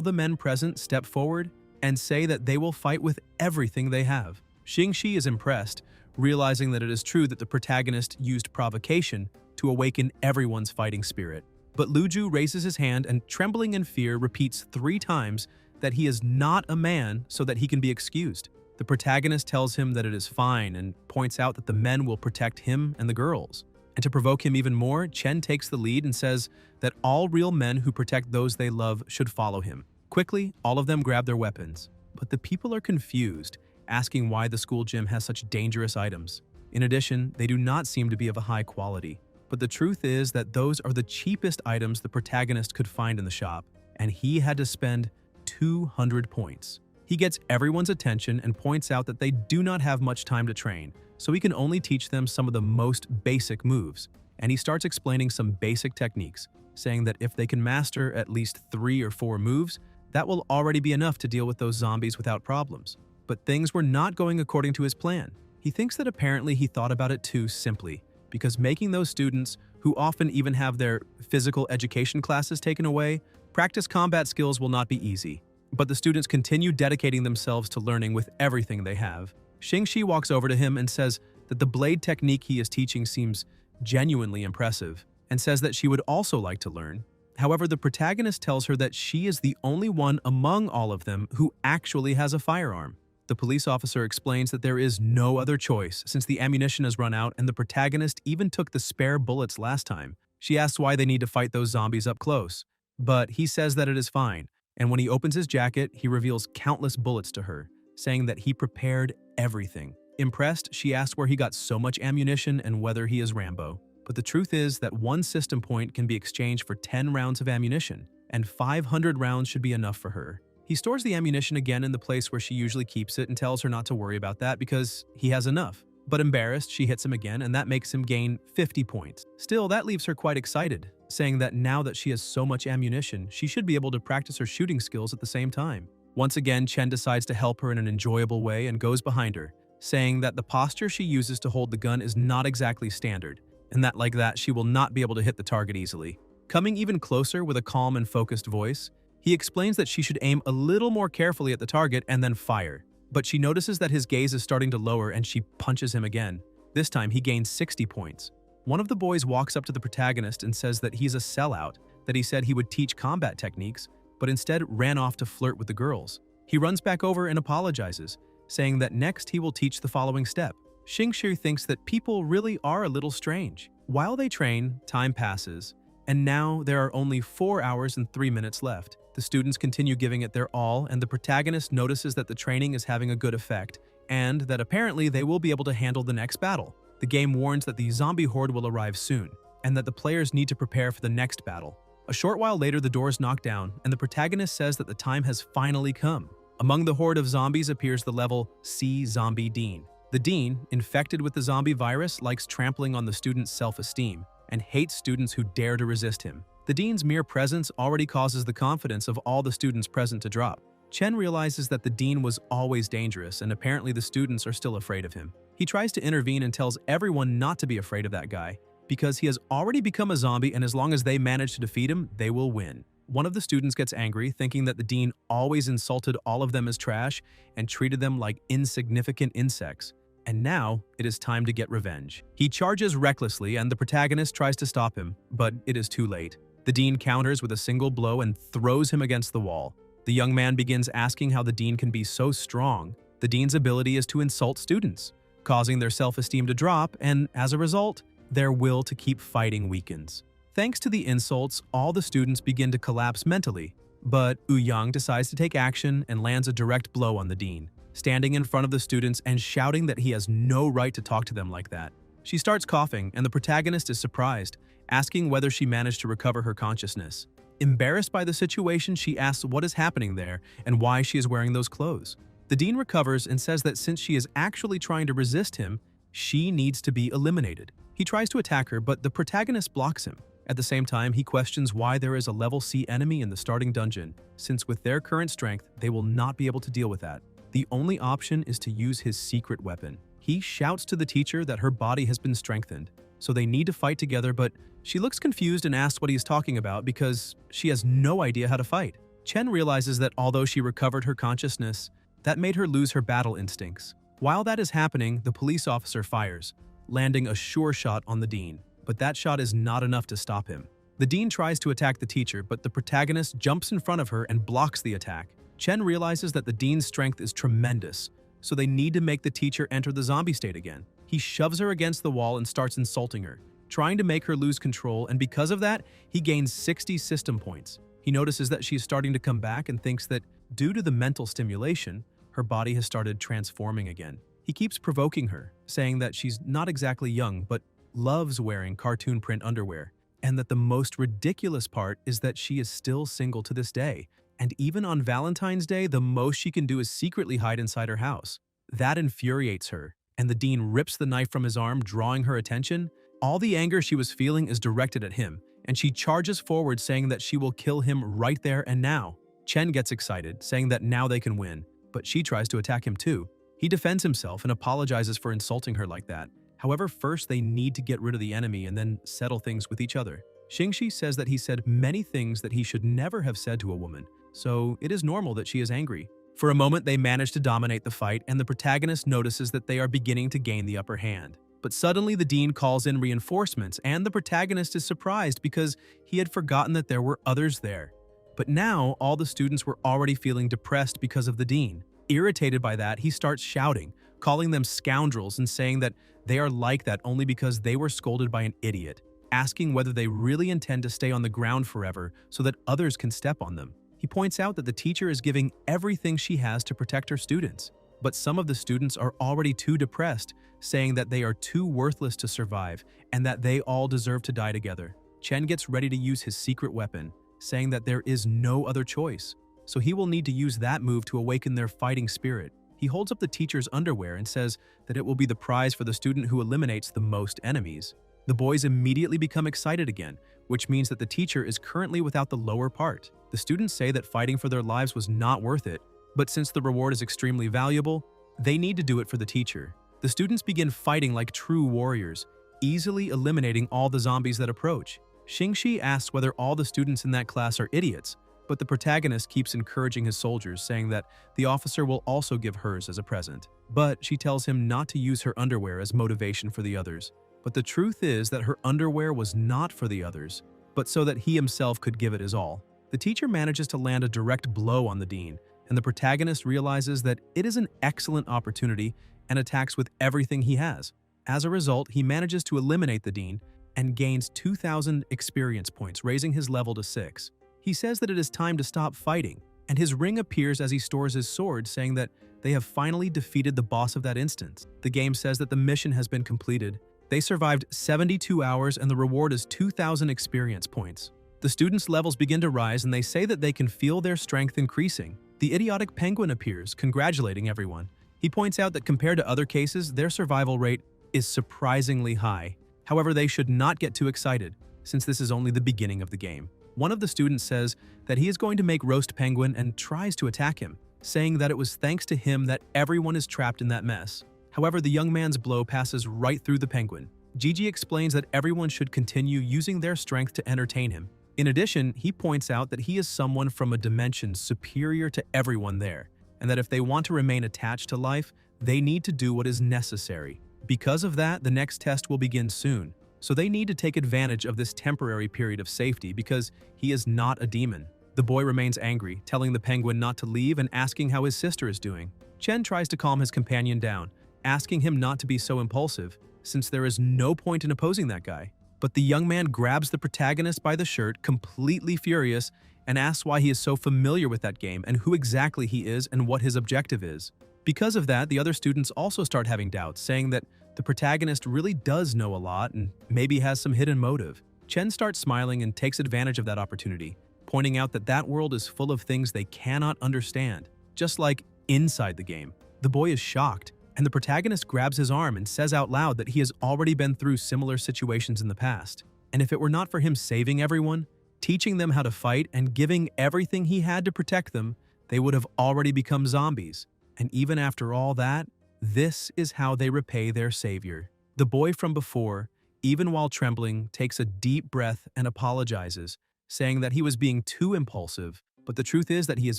the men present step forward and say that they will fight with everything they have. Xingxi is impressed, realizing that it is true that the protagonist used provocation to awaken everyone's fighting spirit. But Luju raises his hand and, trembling in fear, repeats 3 times that he is not a man so that he can be excused. The protagonist tells him that it is fine and points out that the men will protect him and the girls. And to provoke him even more, Chen takes the lead and says that all real men who protect those they love should follow him. Quickly, all of them grab their weapons, but the people are confused, asking why the school gym has such dangerous items. In addition, they do not seem to be of a high quality. But the truth is that those are the cheapest items the protagonist could find in the shop, and he had to spend 200 points. He gets everyone's attention and points out that they do not have much time to train, so he can only teach them some of the most basic moves. And he starts explaining some basic techniques, saying that if they can master at least 3 or 4 moves, that will already be enough to deal with those zombies without problems. But things were not going according to his plan. He thinks that apparently he thought about it too simply, because making those students, who often even have their physical education classes taken away, practice combat skills will not be easy. But the students continue dedicating themselves to learning with everything they have. Xingxi walks over to him and says that the blade technique he is teaching seems genuinely impressive, and says that she would also like to learn. However, the protagonist tells her that she is the only one among all of them who actually has a firearm. The police officer explains that there is no other choice since the ammunition has run out and the protagonist even took the spare bullets last time. She asks why they need to fight those zombies up close, but he says that it is fine, and when he opens his jacket, he reveals countless bullets to her, saying that he prepared everything. Impressed, she asks where he got so much ammunition and whether he is Rambo. But the truth is that 1 system point can be exchanged for 10 rounds of ammunition, and 500 rounds should be enough for her. He stores the ammunition again in the place where she usually keeps it and tells her not to worry about that because he has enough. But embarrassed, she hits him again, and that makes him gain 50 points. Still, that leaves her quite excited, saying that now that she has so much ammunition, she should be able to practice her shooting skills at the same time. Once again, Chen decides to help her in an enjoyable way and goes behind her, saying that the posture she uses to hold the gun is not exactly standard, and that like that she will not be able to hit the target easily. Coming even closer with a calm and focused voice, he explains that she should aim a little more carefully at the target and then fire. But she notices that his gaze is starting to lower and she punches him again. This time he gains 60 points. One of the boys walks up to the protagonist and says that he's a sellout, that he said he would teach combat techniques, but instead ran off to flirt with the girls. He runs back over and apologizes, saying that next he will teach the following step. Xingxi thinks that people really are a little strange. While they train, time passes, and now there are only 4 hours and 3 minutes left. The students continue giving it their all, and the protagonist notices that the training is having a good effect, and that apparently they will be able to handle the next battle. The game warns that the zombie horde will arrive soon, and that the players need to prepare for the next battle. A short while later, the doors knock down, and the protagonist says that the time has finally come. Among the horde of zombies appears the level C Zombie Dean. The Dean, infected with the zombie virus, likes trampling on the students' self-esteem, and hates students who dare to resist him. The Dean's mere presence already causes the confidence of all the students present to drop. Chen realizes that the Dean was always dangerous, and apparently the students are still afraid of him. He tries to intervene and tells everyone not to be afraid of that guy, because he has already become a zombie, and as long as they manage to defeat him, they will win. One of the students gets angry, thinking that the Dean always insulted all of them as trash and treated them like insignificant insects. And now, it is time to get revenge. He charges recklessly, and the protagonist tries to stop him, but it is too late. The Dean counters with a single blow and throws him against the wall. The young man begins asking how the Dean can be so strong. The Dean's ability is to insult students, causing their self-esteem to drop, and as a result, their will to keep fighting weakens. Thanks to the insults, all the students begin to collapse mentally, but Yang decides to take action and lands a direct blow on the Dean, standing in front of the students and shouting that he has no right to talk to them like that. She starts coughing, and the protagonist is surprised, asking whether she managed to recover her consciousness. Embarrassed by the situation, she asks what is happening there and why she is wearing those clothes. The Dean recovers and says that since she is actually trying to resist him, she needs to be eliminated. He tries to attack her, but the protagonist blocks him. At the same time, he questions why there is a level C enemy in the starting dungeon, since with their current strength, they will not be able to deal with that. The only option is to use his secret weapon. He shouts to the teacher that her body has been strengthened, so they need to fight together, but she looks confused and asks what he is talking about because she has no idea how to fight. Chen realizes that although she recovered her consciousness, that made her lose her battle instincts. While that is happening, the police officer fires, landing a sure shot on the dean, but that shot is not enough to stop him. The dean tries to attack the teacher, but the protagonist jumps in front of her and blocks the attack. Chen realizes that the dean's strength is tremendous, so they need to make the teacher enter the zombie state again. He shoves her against the wall and starts insulting her, trying to make her lose control, and because of that, he gains 60 system points. He notices that she is starting to come back and thinks that, due to the mental stimulation, her body has started transforming again. He keeps provoking her, saying that she's not exactly young, but loves wearing cartoon print underwear, and that the most ridiculous part is that she is still single to this day, and even on Valentine's Day, the most she can do is secretly hide inside her house. That infuriates her, and the dean rips the knife from his arm, drawing her attention. All the anger she was feeling is directed at him, and she charges forward saying that she will kill him right there and now. Chen gets excited, saying that now they can win, but she tries to attack him too. He defends himself and apologizes for insulting her like that. However, first they need to get rid of the enemy and then settle things with each other. Xingxi says that he said many things that he should never have said to a woman, so it is normal that she is angry. For a moment, they manage to dominate the fight, and the protagonist notices that they are beginning to gain the upper hand. But suddenly the dean calls in reinforcements, and the protagonist is surprised because he had forgotten that there were others there. But now, all the students were already feeling depressed because of the dean. Irritated by that, he starts shouting, calling them scoundrels and saying that they are like that only because they were scolded by an idiot, asking whether they really intend to stay on the ground forever so that others can step on them. He points out that the teacher is giving everything she has to protect her students, but some of the students are already too depressed, saying that they are too worthless to survive and that they all deserve to die together. Chen gets ready to use his secret weapon, saying that there is no other choice, so he will need to use that move to awaken their fighting spirit. He holds up the teacher's underwear and says that it will be the prize for the student who eliminates the most enemies. The boys immediately become excited again, which means that the teacher is currently without the lower part. The students say that fighting for their lives was not worth it, but since the reward is extremely valuable, they need to do it for the teacher. The students begin fighting like true warriors, easily eliminating all the zombies that approach. Xingxi asks whether all the students in that class are idiots, but the protagonist keeps encouraging his soldiers, saying that the officer will also give hers as a present. But she tells him not to use her underwear as motivation for the others. But the truth is that her underwear was not for the others, but so that he himself could give it his all. The teacher manages to land a direct blow on the dean, and the protagonist realizes that it is an excellent opportunity and attacks with everything he has. As a result, he manages to eliminate the dean and gains 2,000 experience points, raising his level to 6. He says that it is time to stop fighting, and his ring appears as he stores his sword, saying that they have finally defeated the boss of that instance. The game says that the mission has been completed. They survived 72 hours and the reward is 2,000 experience points. The students' levels begin to rise and they say that they can feel their strength increasing. The idiotic penguin appears, congratulating everyone. He points out that compared to other cases, their survival rate is surprisingly high. However, they should not get too excited, since this is only the beginning of the game. One of the students says that he is going to make Roast Penguin and tries to attack him, saying that it was thanks to him that everyone is trapped in that mess. However, the young man's blow passes right through the penguin. Gigi explains that everyone should continue using their strength to entertain him. In addition, he points out that he is someone from a dimension superior to everyone there, and that if they want to remain attached to life, they need to do what is necessary. Because of that, the next test will begin soon, so they need to take advantage of this temporary period of safety because he is not a demon. The boy remains angry, telling the penguin not to leave and asking how his sister is doing. Chen tries to calm his companion down, asking him not to be so impulsive, since there is no point in opposing that guy. But the young man grabs the protagonist by the shirt, completely furious, and asks why he is so familiar with that game and who exactly he is and what his objective is. Because of that, the other students also start having doubts, saying that the protagonist really does know a lot and maybe has some hidden motive. Chen starts smiling and takes advantage of that opportunity, pointing out that that world is full of things they cannot understand, just like inside the game. The boy is shocked, and the protagonist grabs his arm and says out loud that he has already been through similar situations in the past. And if it were not for him saving everyone, teaching them how to fight, and giving everything he had to protect them, they would have already become zombies. And even after all that, this is how they repay their savior. The boy from before, even while trembling, takes a deep breath and apologizes, saying that he was being too impulsive, but the truth is that he is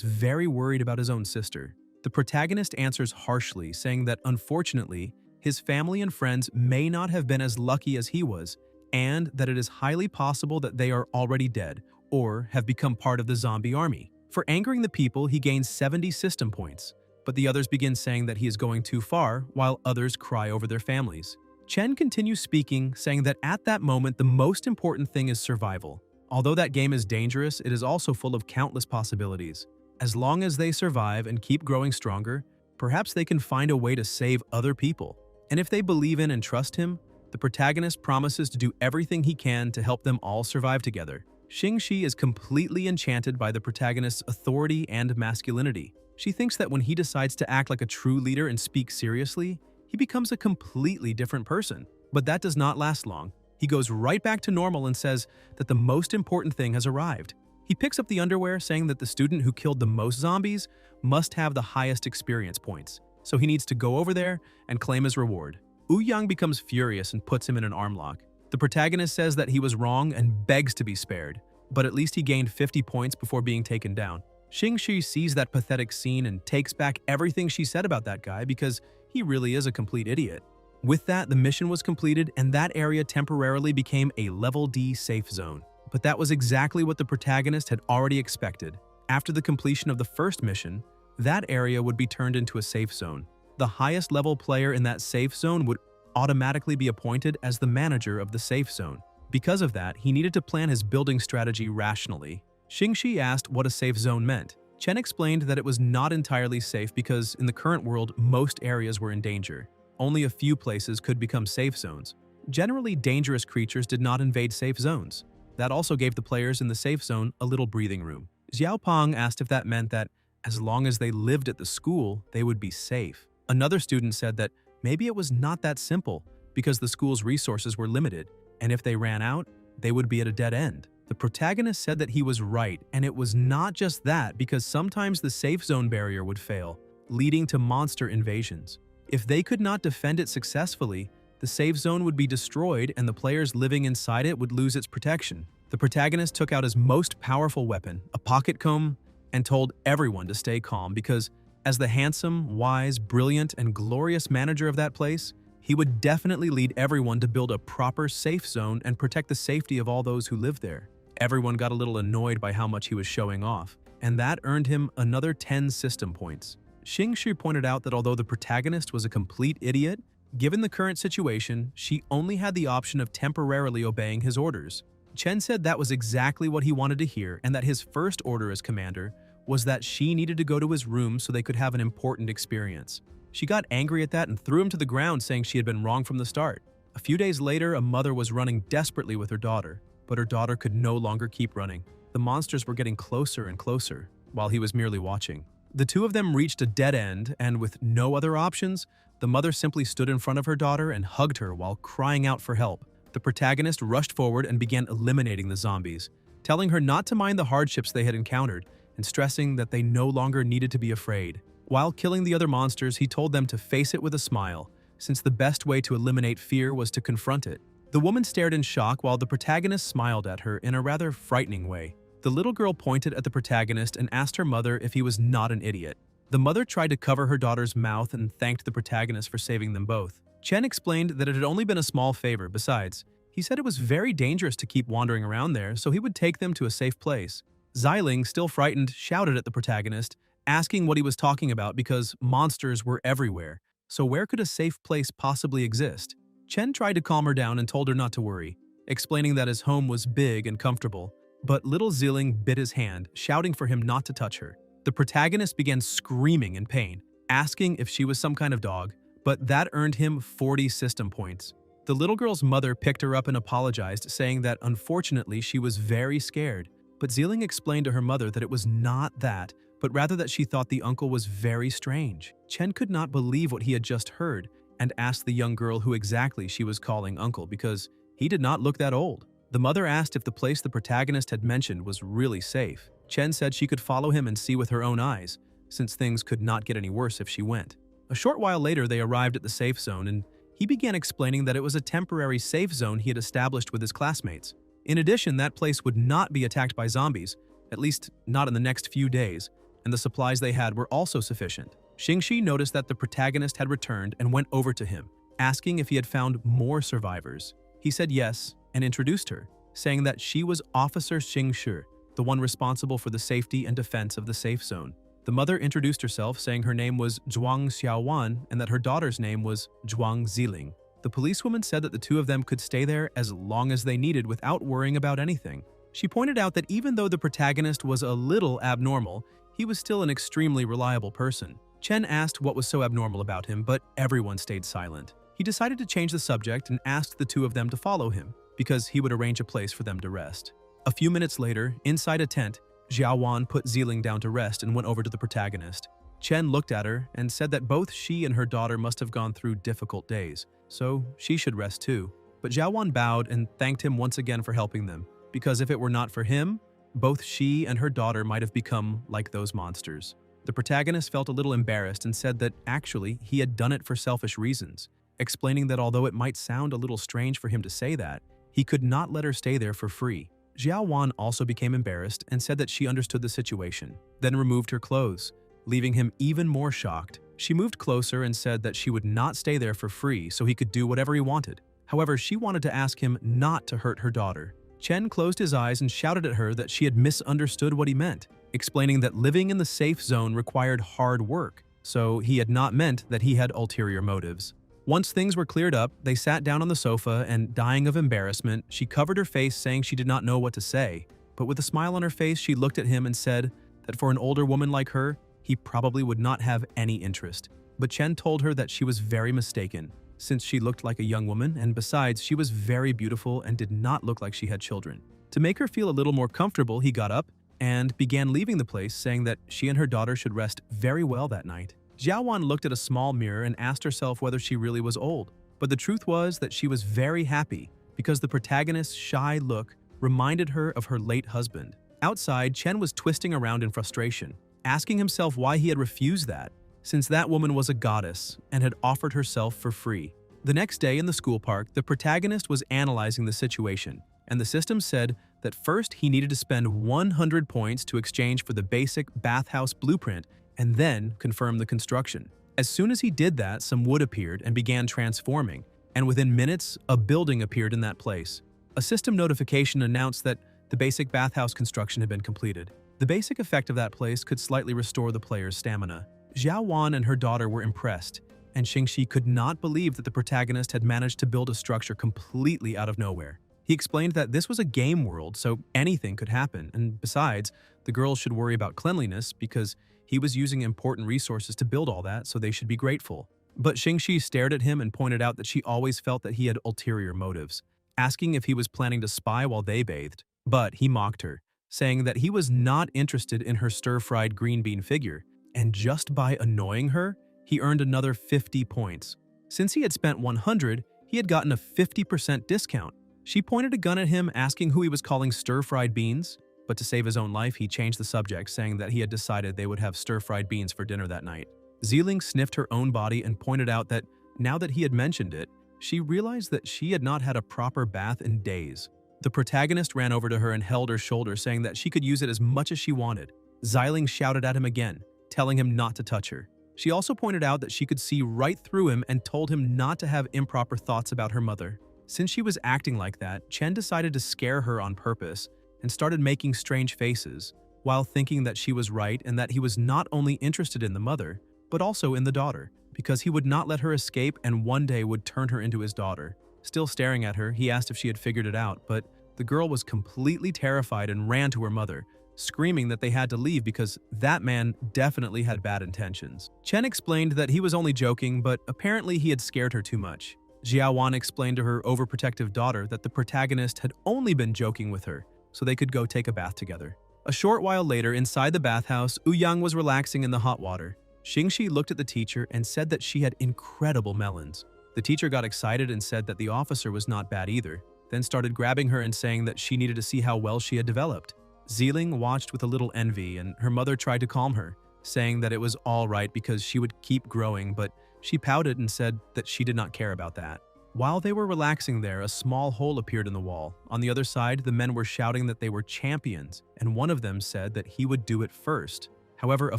very worried about his own sister. The protagonist answers harshly, saying that unfortunately, his family and friends may not have been as lucky as he was, and that it is highly possible that they are already dead or have become part of the zombie army. For angering the people, he gains 70 system points, but the others begin saying that he is going too far, while others cry over their families. Chen continues speaking, saying that at that moment the most important thing is survival. Although that game is dangerous, it is also full of countless possibilities. As long as they survive and keep growing stronger, perhaps they can find a way to save other people. And if they believe in and trust him, the protagonist promises to do everything he can to help them all survive together. Xingxi is completely enchanted by the protagonist's authority and masculinity. She thinks that when he decides to act like a true leader and speak seriously, he becomes a completely different person. But that does not last long. He goes right back to normal and says that the most important thing has arrived. He picks up the underwear, saying that the student who killed the most zombies must have the highest experience points, so he needs to go over there and claim his reward. Yang becomes furious and puts him in an arm lock. The protagonist says that he was wrong and begs to be spared, but at least he gained 50 points before being taken down. Xingxi sees that pathetic scene and takes back everything she said about that guy because he really is a complete idiot. With that, the mission was completed and that area temporarily became a level D safe zone. But that was exactly what the protagonist had already expected. After the completion of the first mission, that area would be turned into a safe zone. The highest level player in that safe zone would automatically be appointed as the manager of the safe zone. Because of that, he needed to plan his building strategy rationally. Xingxi asked what a safe zone meant. Chen explained that it was not entirely safe because in the current world, most areas were in danger. Only a few places could become safe zones. Generally, dangerous creatures did not invade safe zones. That also gave the players in the safe zone a little breathing room. Xiaopeng asked if that meant that as long as they lived at the school, they would be safe. Another student said that maybe it was not that simple because the school's resources were limited, and if they ran out, they would be at a dead end. The protagonist said that he was right, and it was not just that because sometimes the safe zone barrier would fail, leading to monster invasions. If they could not defend it successfully, the safe zone would be destroyed and the players living inside it would lose its protection. The protagonist took out his most powerful weapon, a pocket comb, and told everyone to stay calm because as the handsome, wise, brilliant, and glorious manager of that place, he would definitely lead everyone to build a proper safe zone and protect the safety of all those who live there. Everyone got a little annoyed by how much he was showing off, and that earned him another 10 system points. Xingxi pointed out that although the protagonist was a complete idiot, given the current situation, she only had the option of temporarily obeying his orders. Chen said that was exactly what he wanted to hear and that his first order as commander was that she needed to go to his room so they could have an important experience. She got angry at that and threw him to the ground, saying she had been wrong from the start. A few days later, a mother was running desperately with her daughter, but her daughter could no longer keep running. The monsters were getting closer and closer, while he was merely watching. The two of them reached a dead end, and with no other options, the mother simply stood in front of her daughter and hugged her while crying out for help. The protagonist rushed forward and began eliminating the zombies, telling her not to mind the hardships they had encountered and stressing that they no longer needed to be afraid. While killing the other monsters, he told them to face it with a smile, since the best way to eliminate fear was to confront it. The woman stared in shock while the protagonist smiled at her in a rather frightening way. The little girl pointed at the protagonist and asked her mother if he was not an idiot. The mother tried to cover her daughter's mouth and thanked the protagonist for saving them both. Chen explained that it had only been a small favor. Besides, he said it was very dangerous to keep wandering around there, so he would take them to a safe place. Xiling, still frightened, shouted at the protagonist, asking what he was talking about because monsters were everywhere. So where could a safe place possibly exist? Chen tried to calm her down and told her not to worry, explaining that his home was big and comfortable. But little Xiling bit his hand, shouting for him not to touch her. The protagonist began screaming in pain, asking if she was some kind of dog, but that earned him 40 system points. The little girl's mother picked her up and apologized, saying that unfortunately she was very scared. But Xiling explained to her mother that it was not that, but rather that she thought the uncle was very strange. Chen could not believe what he had just heard and asked the young girl who exactly she was calling uncle because he did not look that old. The mother asked if the place the protagonist had mentioned was really safe. Chen said she could follow him and see with her own eyes, since things could not get any worse if she went. A short while later, they arrived at the safe zone, and he began explaining that it was a temporary safe zone he had established with his classmates. In addition, that place would not be attacked by zombies, at least not in the next few days, and the supplies they had were also sufficient. Xingxi noticed that the protagonist had returned and went over to him, asking if he had found more survivors. He said yes and introduced her, saying that she was Officer Xingshi, the one responsible for the safety and defense of the safe zone. The mother introduced herself, saying her name was Zhuang Xiaowan and that her daughter's name was Zhuang Ziling. The policewoman said that the two of them could stay there as long as they needed without worrying about anything. She pointed out that even though the protagonist was a little abnormal, he was still an extremely reliable person. Chen asked what was so abnormal about him, but everyone stayed silent. He decided to change the subject and asked the two of them to follow him, because he would arrange a place for them to rest. A few minutes later, inside a tent, Xiaowan put Ziling down to rest and went over to the protagonist. Chen looked at her and said that both she and her daughter must have gone through difficult days, so she should rest too. But Xiaowan bowed and thanked him once again for helping them, because if it were not for him, both she and her daughter might have become like those monsters. The protagonist felt a little embarrassed and said that actually he had done it for selfish reasons, explaining that although it might sound a little strange for him to say that, he could not let her stay there for free. Xiaowan also became embarrassed and said that she understood the situation, then removed her clothes, leaving him even more shocked. She moved closer and said that she would not stay there for free so he could do whatever he wanted. However, she wanted to ask him not to hurt her daughter. Chen closed his eyes and shouted at her that she had misunderstood what he meant, explaining that living in the safe zone required hard work, so he had not meant that he had ulterior motives. Once things were cleared up, they sat down on the sofa and, dying of embarrassment, she covered her face saying she did not know what to say. But with a smile on her face, she looked at him and said that for an older woman like her, he probably would not have any interest. But Chen told her that she was very mistaken, since she looked like a young woman, and besides, she was very beautiful and did not look like she had children. To make her feel a little more comfortable, he got up and began leaving the place, saying that she and her daughter should rest very well that night. Xiaowan looked at a small mirror and asked herself whether she really was old, but the truth was that she was very happy because the protagonist's shy look reminded her of her late husband. Outside, Chen was twisting around in frustration, asking himself why he had refused that, since that woman was a goddess and had offered herself for free. The next day in the school park, the protagonist was analyzing the situation, and the system said that first he needed to spend 100 points to exchange for the basic bathhouse blueprint and then confirm the construction. As soon as he did that, some wood appeared and began transforming, and within minutes, a building appeared in that place. A system notification announced that the basic bathhouse construction had been completed. The basic effect of that place could slightly restore the player's stamina. Xiaowan and her daughter were impressed, and Xingxi could not believe that the protagonist had managed to build a structure completely out of nowhere. He explained that this was a game world, so anything could happen, and besides, the girls should worry about cleanliness because he was using important resources to build all that, so they should be grateful. But Xingxi stared at him and pointed out that she always felt that he had ulterior motives, asking if he was planning to spy while they bathed. But he mocked her, saying that he was not interested in her stir-fried green bean figure, and just by annoying her, he earned another 50 points. Since he had spent 100, he had gotten a 50% discount. She pointed a gun at him, asking who he was calling stir-fried beans, but to save his own life, he changed the subject, saying that he had decided they would have stir-fried beans for dinner that night. Ziling sniffed her own body and pointed out that, now that he had mentioned it, she realized that she had not had a proper bath in days. The protagonist ran over to her and held her shoulder, saying that she could use it as much as she wanted. Ziling shouted at him again, telling him not to touch her. She also pointed out that she could see right through him and told him not to have improper thoughts about her mother. Since she was acting like that, Chen decided to scare her on purpose and started making strange faces, while thinking that she was right and that he was not only interested in the mother, but also in the daughter, because he would not let her escape and one day would turn her into his daughter. Still staring at her, he asked if she had figured it out, but the girl was completely terrified and ran to her mother, screaming that they had to leave because that man definitely had bad intentions. Chen explained that he was only joking, but apparently he had scared her too much. Xiaowan explained to her overprotective daughter that the protagonist had only been joking with her, so they could go take a bath together. A short while later, inside the bathhouse, Ouyang was relaxing in the hot water. Xingxi looked at the teacher and said that she had incredible melons. The teacher got excited and said that the officer was not bad either. then started grabbing her and saying that she needed to see how well she had developed. Zealing watched with a little envy, and her mother tried to calm her, saying that it was all right because she would keep growing, but she pouted and said that she did not care about that. While they were relaxing there, a small hole appeared in the wall. On the other side, the men were shouting that they were champions, and one of them said that he would do it first. However, a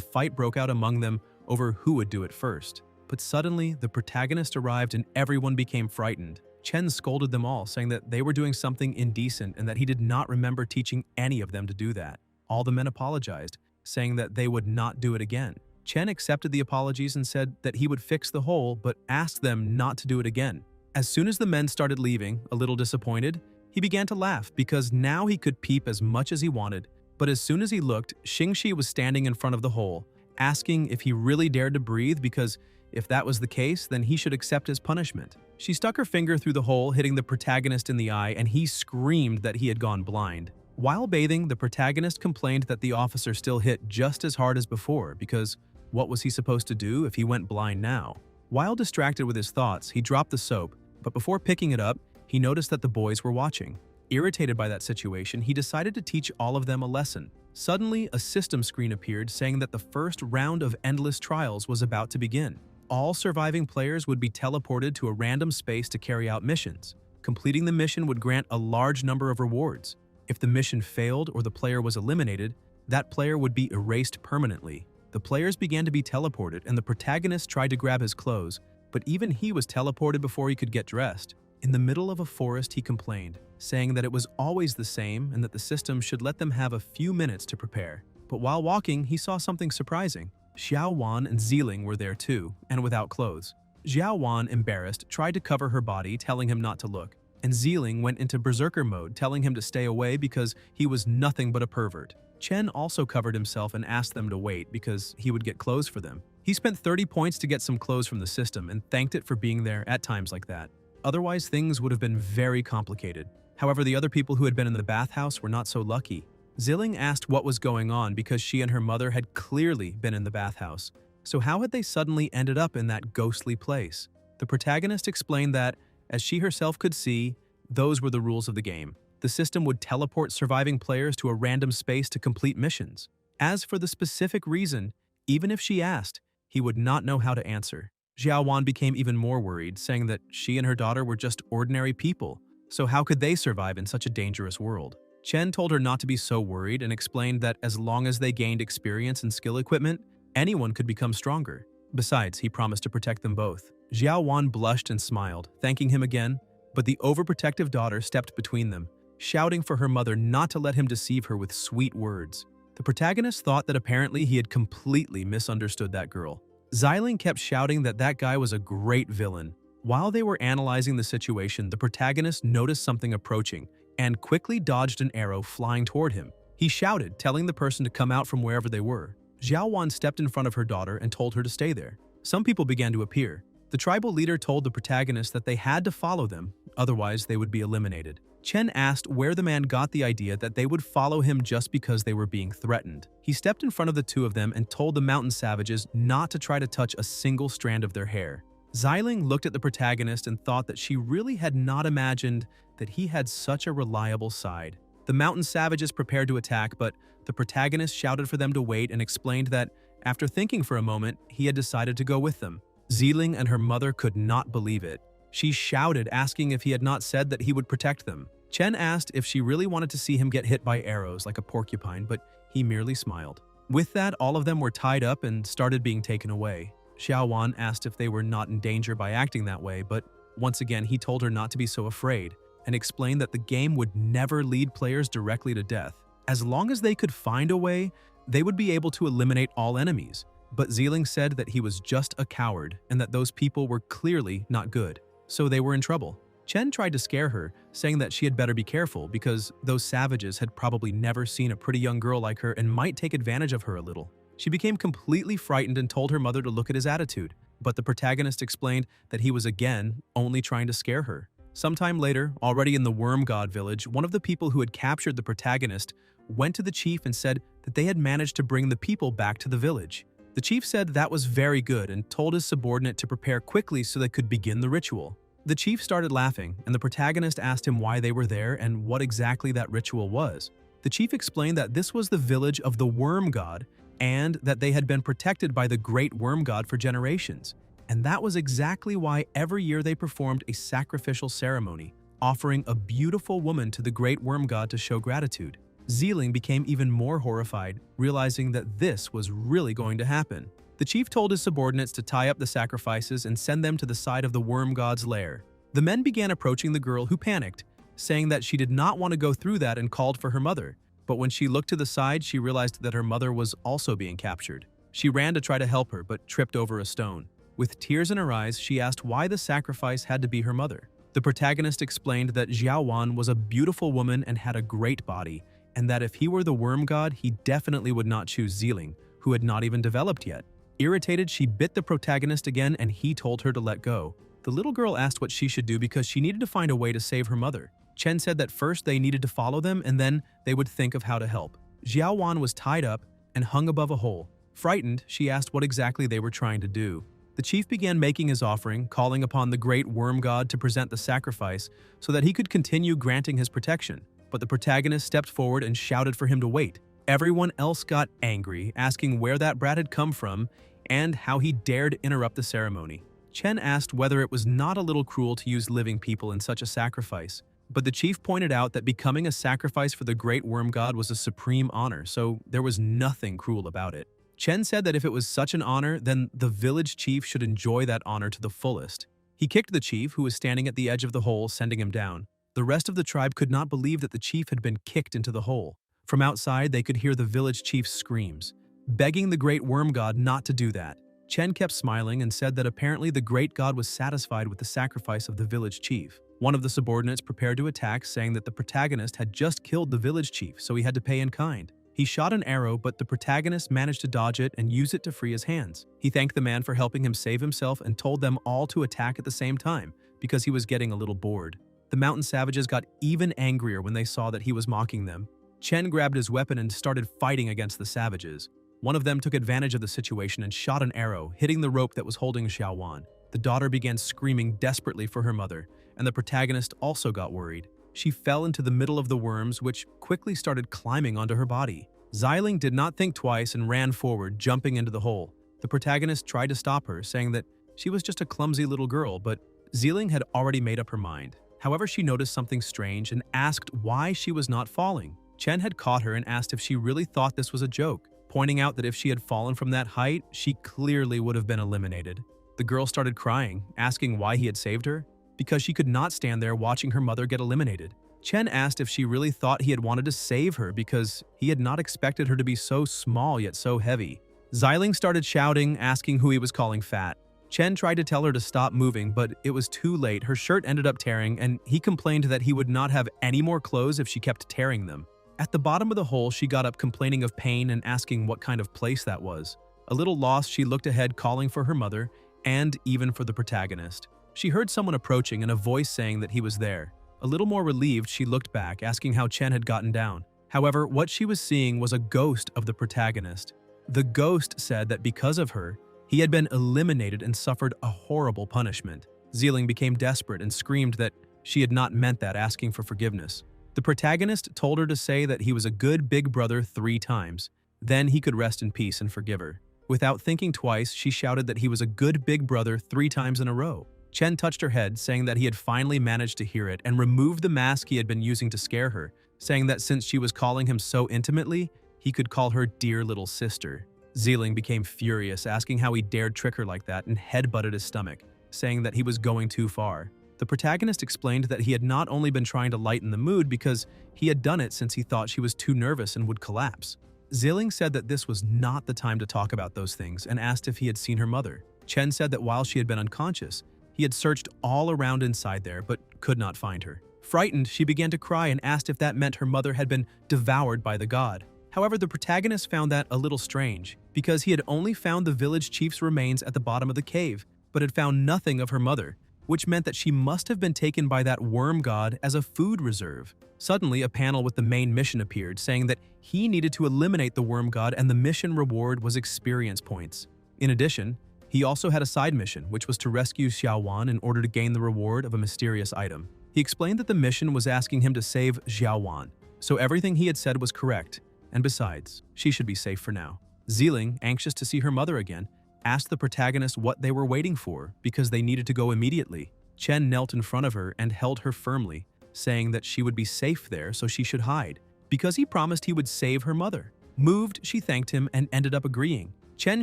fight broke out among them over who would do it first. But suddenly, the protagonist arrived and everyone became frightened. Chen scolded them all, saying that they were doing something indecent and that he did not remember teaching any of them to do that. All the men apologized, saying that they would not do it again. Chen accepted the apologies and said that he would fix the hole, but asked them not to do it again. As soon as the men started leaving, a little disappointed, he began to laugh because now he could peep as much as he wanted. But as soon as he looked, Xingxi was standing in front of the hole, asking if he really dared to breathe because if that was the case, then he should accept his punishment. She stuck her finger through the hole, hitting the protagonist in the eye, and he screamed that he had gone blind. While bathing, the protagonist complained that the officer still hit just as hard as before because what was he supposed to do if he went blind now? While distracted with his thoughts, he dropped the soap, but before picking it up, he noticed that the boys were watching. Irritated by that situation, he decided to teach all of them a lesson. Suddenly, a system screen appeared saying that the first round of endless trials was about to begin. All surviving players would be teleported to a random space to carry out missions. Completing the mission would grant a large number of rewards. If the mission failed or the player was eliminated, that player would be erased permanently. The players began to be teleported, and the protagonist tried to grab his clothes, but even he was teleported before he could get dressed. In the middle of a forest, he complained, saying that it was always the same and that the system should let them have a few minutes to prepare. But while walking, he saw something surprising. Xiao Wan and Zealing were there too, and without clothes. Xiao Wan, embarrassed, tried to cover her body, telling him not to look, and Zealing went into berserker mode, telling him to stay away because he was nothing but a pervert. Chen also covered himself and asked them to wait because he would get clothes for them. He spent 30 points to get some clothes from the system and thanked it for being there at times like that. Otherwise, things would have been very complicated. However, the other people who had been in the bathhouse were not so lucky. Zealing asked what was going on because she and her mother had clearly been in the bathhouse. So how had they suddenly ended up in that ghostly place? The protagonist explained that, as she herself could see, those were the rules of the game. The system would teleport surviving players to a random space to complete missions. As for the specific reason, even if she asked, he would not know how to answer. Xiao Wan became even more worried, saying that she and her daughter were just ordinary people, so how could they survive in such a dangerous world? Chen told her not to be so worried and explained that as long as they gained experience and skill equipment, anyone could become stronger. Besides, he promised to protect them both. Xiao Wan blushed and smiled, thanking him again, but the overprotective daughter stepped between them, shouting for her mother not to let him deceive her with sweet words. The protagonist thought that apparently he had completely misunderstood that girl. Xiling kept shouting that that guy was a great villain. While they were analyzing the situation, the protagonist noticed something approaching and quickly dodged an arrow flying toward him. He shouted, telling the person to come out from wherever they were. Xiao Wan stepped in front of her daughter and told her to stay there. Some people began to appear. The tribal leader told the protagonist that they had to follow them, otherwise they would be eliminated. Chen asked where the man got the idea that they would follow him just because they were being threatened. He stepped in front of the two of them and told the mountain savages not to try to touch a single strand of their hair. Xiling looked at the protagonist and thought that she really had not imagined that he had such a reliable side. The mountain savages prepared to attack, but the protagonist shouted for them to wait and explained that, after thinking for a moment, he had decided to go with them. Zealing and her mother could not believe it. She shouted, asking if he had not said that he would protect them. Chen asked if she really wanted to see him get hit by arrows like a porcupine, but he merely smiled. With that, all of them were tied up and started being taken away. Xiao Wan asked if they were not in danger by acting that way, but once again he told her not to be so afraid and explained that the game would never lead players directly to death. As long as they could find a way, they would be able to eliminate all enemies. But Zealing said that he was just a coward and that those people were clearly not good, so they were in trouble. Chen tried to scare her, saying that she had better be careful because those savages had probably never seen a pretty young girl like her and might take advantage of her a little. She became completely frightened and told her mother to look at his attitude, but the protagonist explained that he was again only trying to scare her. Sometime later, already in the Worm God village, one of the people who had captured the protagonist went to the chief and said that they had managed to bring the people back to the village. The chief said that was very good and told his subordinate to prepare quickly so they could begin the ritual. The chief started laughing, and the protagonist asked him why they were there and what exactly that ritual was. The chief explained that this was the village of the worm god and that they had been protected by the great worm god for generations. And that was exactly why every year they performed a sacrificial ceremony, offering a beautiful woman to the great worm god to show gratitude. Zealing became even more horrified, realizing that this was really going to happen. The chief told his subordinates to tie up the sacrifices and send them to the side of the worm god's lair. The men began approaching the girl, who panicked, saying that she did not want to go through that and called for her mother. But when she looked to the side, she realized that her mother was also being captured. She ran to try to help her, but tripped over a stone. With tears in her eyes, she asked why the sacrifice had to be her mother. The protagonist explained that Xiaowan was a beautiful woman and had a great body, and that if he were the worm god, he definitely would not choose Zealing, who had not even developed yet. Irritated, she bit the protagonist again, and he told her to let go. The little girl asked what she should do because she needed to find a way to save her mother. Chen said that first they needed to follow them and then they would think of how to help. Xiaowan was tied up and hung above a hole. Frightened, she asked what exactly they were trying to do. The chief began making his offering, calling upon the great worm god to present the sacrifice so that he could continue granting his protection. But the protagonist stepped forward and shouted for him to wait. Everyone else got angry, asking where that brat had come from and how he dared interrupt the ceremony. Chen asked whether it was not a little cruel to use living people in such a sacrifice, but the chief pointed out that becoming a sacrifice for the great worm god was a supreme honor, so there was nothing cruel about it. Chen said that if it was such an honor, then the village chief should enjoy that honor to the fullest. He kicked the chief, who was standing at the edge of the hole, sending him down. The rest of the tribe could not believe that the chief had been kicked into the hole. From outside, they could hear the village chief's screams, begging the great worm god not to do that. Chen kept smiling and said that apparently the great god was satisfied with the sacrifice of the village chief. One of the subordinates prepared to attack, saying that the protagonist had just killed the village chief, so he had to pay in kind. He shot an arrow, but the protagonist managed to dodge it and use it to free his hands. He thanked the man for helping him save himself and told them all to attack at the same time, because he was getting a little bored. The mountain savages got even angrier when they saw that he was mocking them. Chen grabbed his weapon and started fighting against the savages. One of them took advantage of the situation and shot an arrow, hitting the rope that was holding Xiaowan. The daughter began screaming desperately for her mother, and the protagonist also got worried. She fell into the middle of the worms, which quickly started climbing onto her body. Zealing did not think twice and ran forward, jumping into the hole. The protagonist tried to stop her, saying that she was just a clumsy little girl, but Zealing had already made up her mind. However, she noticed something strange and asked why she was not falling. Chen had caught her and asked if she really thought this was a joke, pointing out that if she had fallen from that height, she clearly would have been eliminated. The girl started crying, asking why he had saved her, because she could not stand there watching her mother get eliminated. Chen asked if she really thought he had wanted to save her because he had not expected her to be so small yet so heavy. Zealing started shouting, asking who he was calling fat. Chen tried to tell her to stop moving, but it was too late. Her shirt ended up tearing, and he complained that he would not have any more clothes if she kept tearing them. At the bottom of the hole, she got up complaining of pain and asking what kind of place that was. A little lost, she looked ahead, calling for her mother and even for the protagonist. She heard someone approaching and a voice saying that he was there. A little more relieved, she looked back, asking how Chen had gotten down. However, what she was seeing was a ghost of the protagonist. The ghost said that because of her, he had been eliminated and suffered a horrible punishment. Zealing became desperate and screamed that she had not meant that, asking for forgiveness. The protagonist told her to say that he was a good big brother 3 times. Then he could rest in peace and forgive her. Without thinking twice, she shouted that he was a good big brother 3 times in a row. Chen touched her head, saying that he had finally managed to hear it and removed the mask he had been using to scare her, saying that since she was calling him so intimately, he could call her dear little sister. Zealing became furious, asking how he dared trick her like that, and headbutted his stomach, saying that he was going too far. The protagonist explained that he had not only been trying to lighten the mood because he had done it since he thought she was too nervous and would collapse. Zealing said that this was not the time to talk about those things and asked if he had seen her mother. Chen said that while she had been unconscious, he had searched all around inside there but could not find her. Frightened, she began to cry and asked if that meant her mother had been devoured by the god. However, the protagonist found that a little strange, because he had only found the village chief's remains at the bottom of the cave, but had found nothing of her mother, which meant that she must have been taken by that worm god as a food reserve. Suddenly, a panel with the main mission appeared, saying that he needed to eliminate the worm god and the mission reward was experience points. In addition, He also had a side mission, which was to rescue Xiaowan in order to gain the reward of a mysterious item. He explained that the mission was asking him to save Xiaowan, so everything he had said was correct, and besides, she should be safe for now. Ziling, anxious to see her mother again, asked the protagonist what they were waiting for because they needed to go immediately. Chen knelt in front of her and held her firmly, saying that she would be safe there so she should hide, because he promised he would save her mother. Moved, she thanked him and ended up agreeing. Chen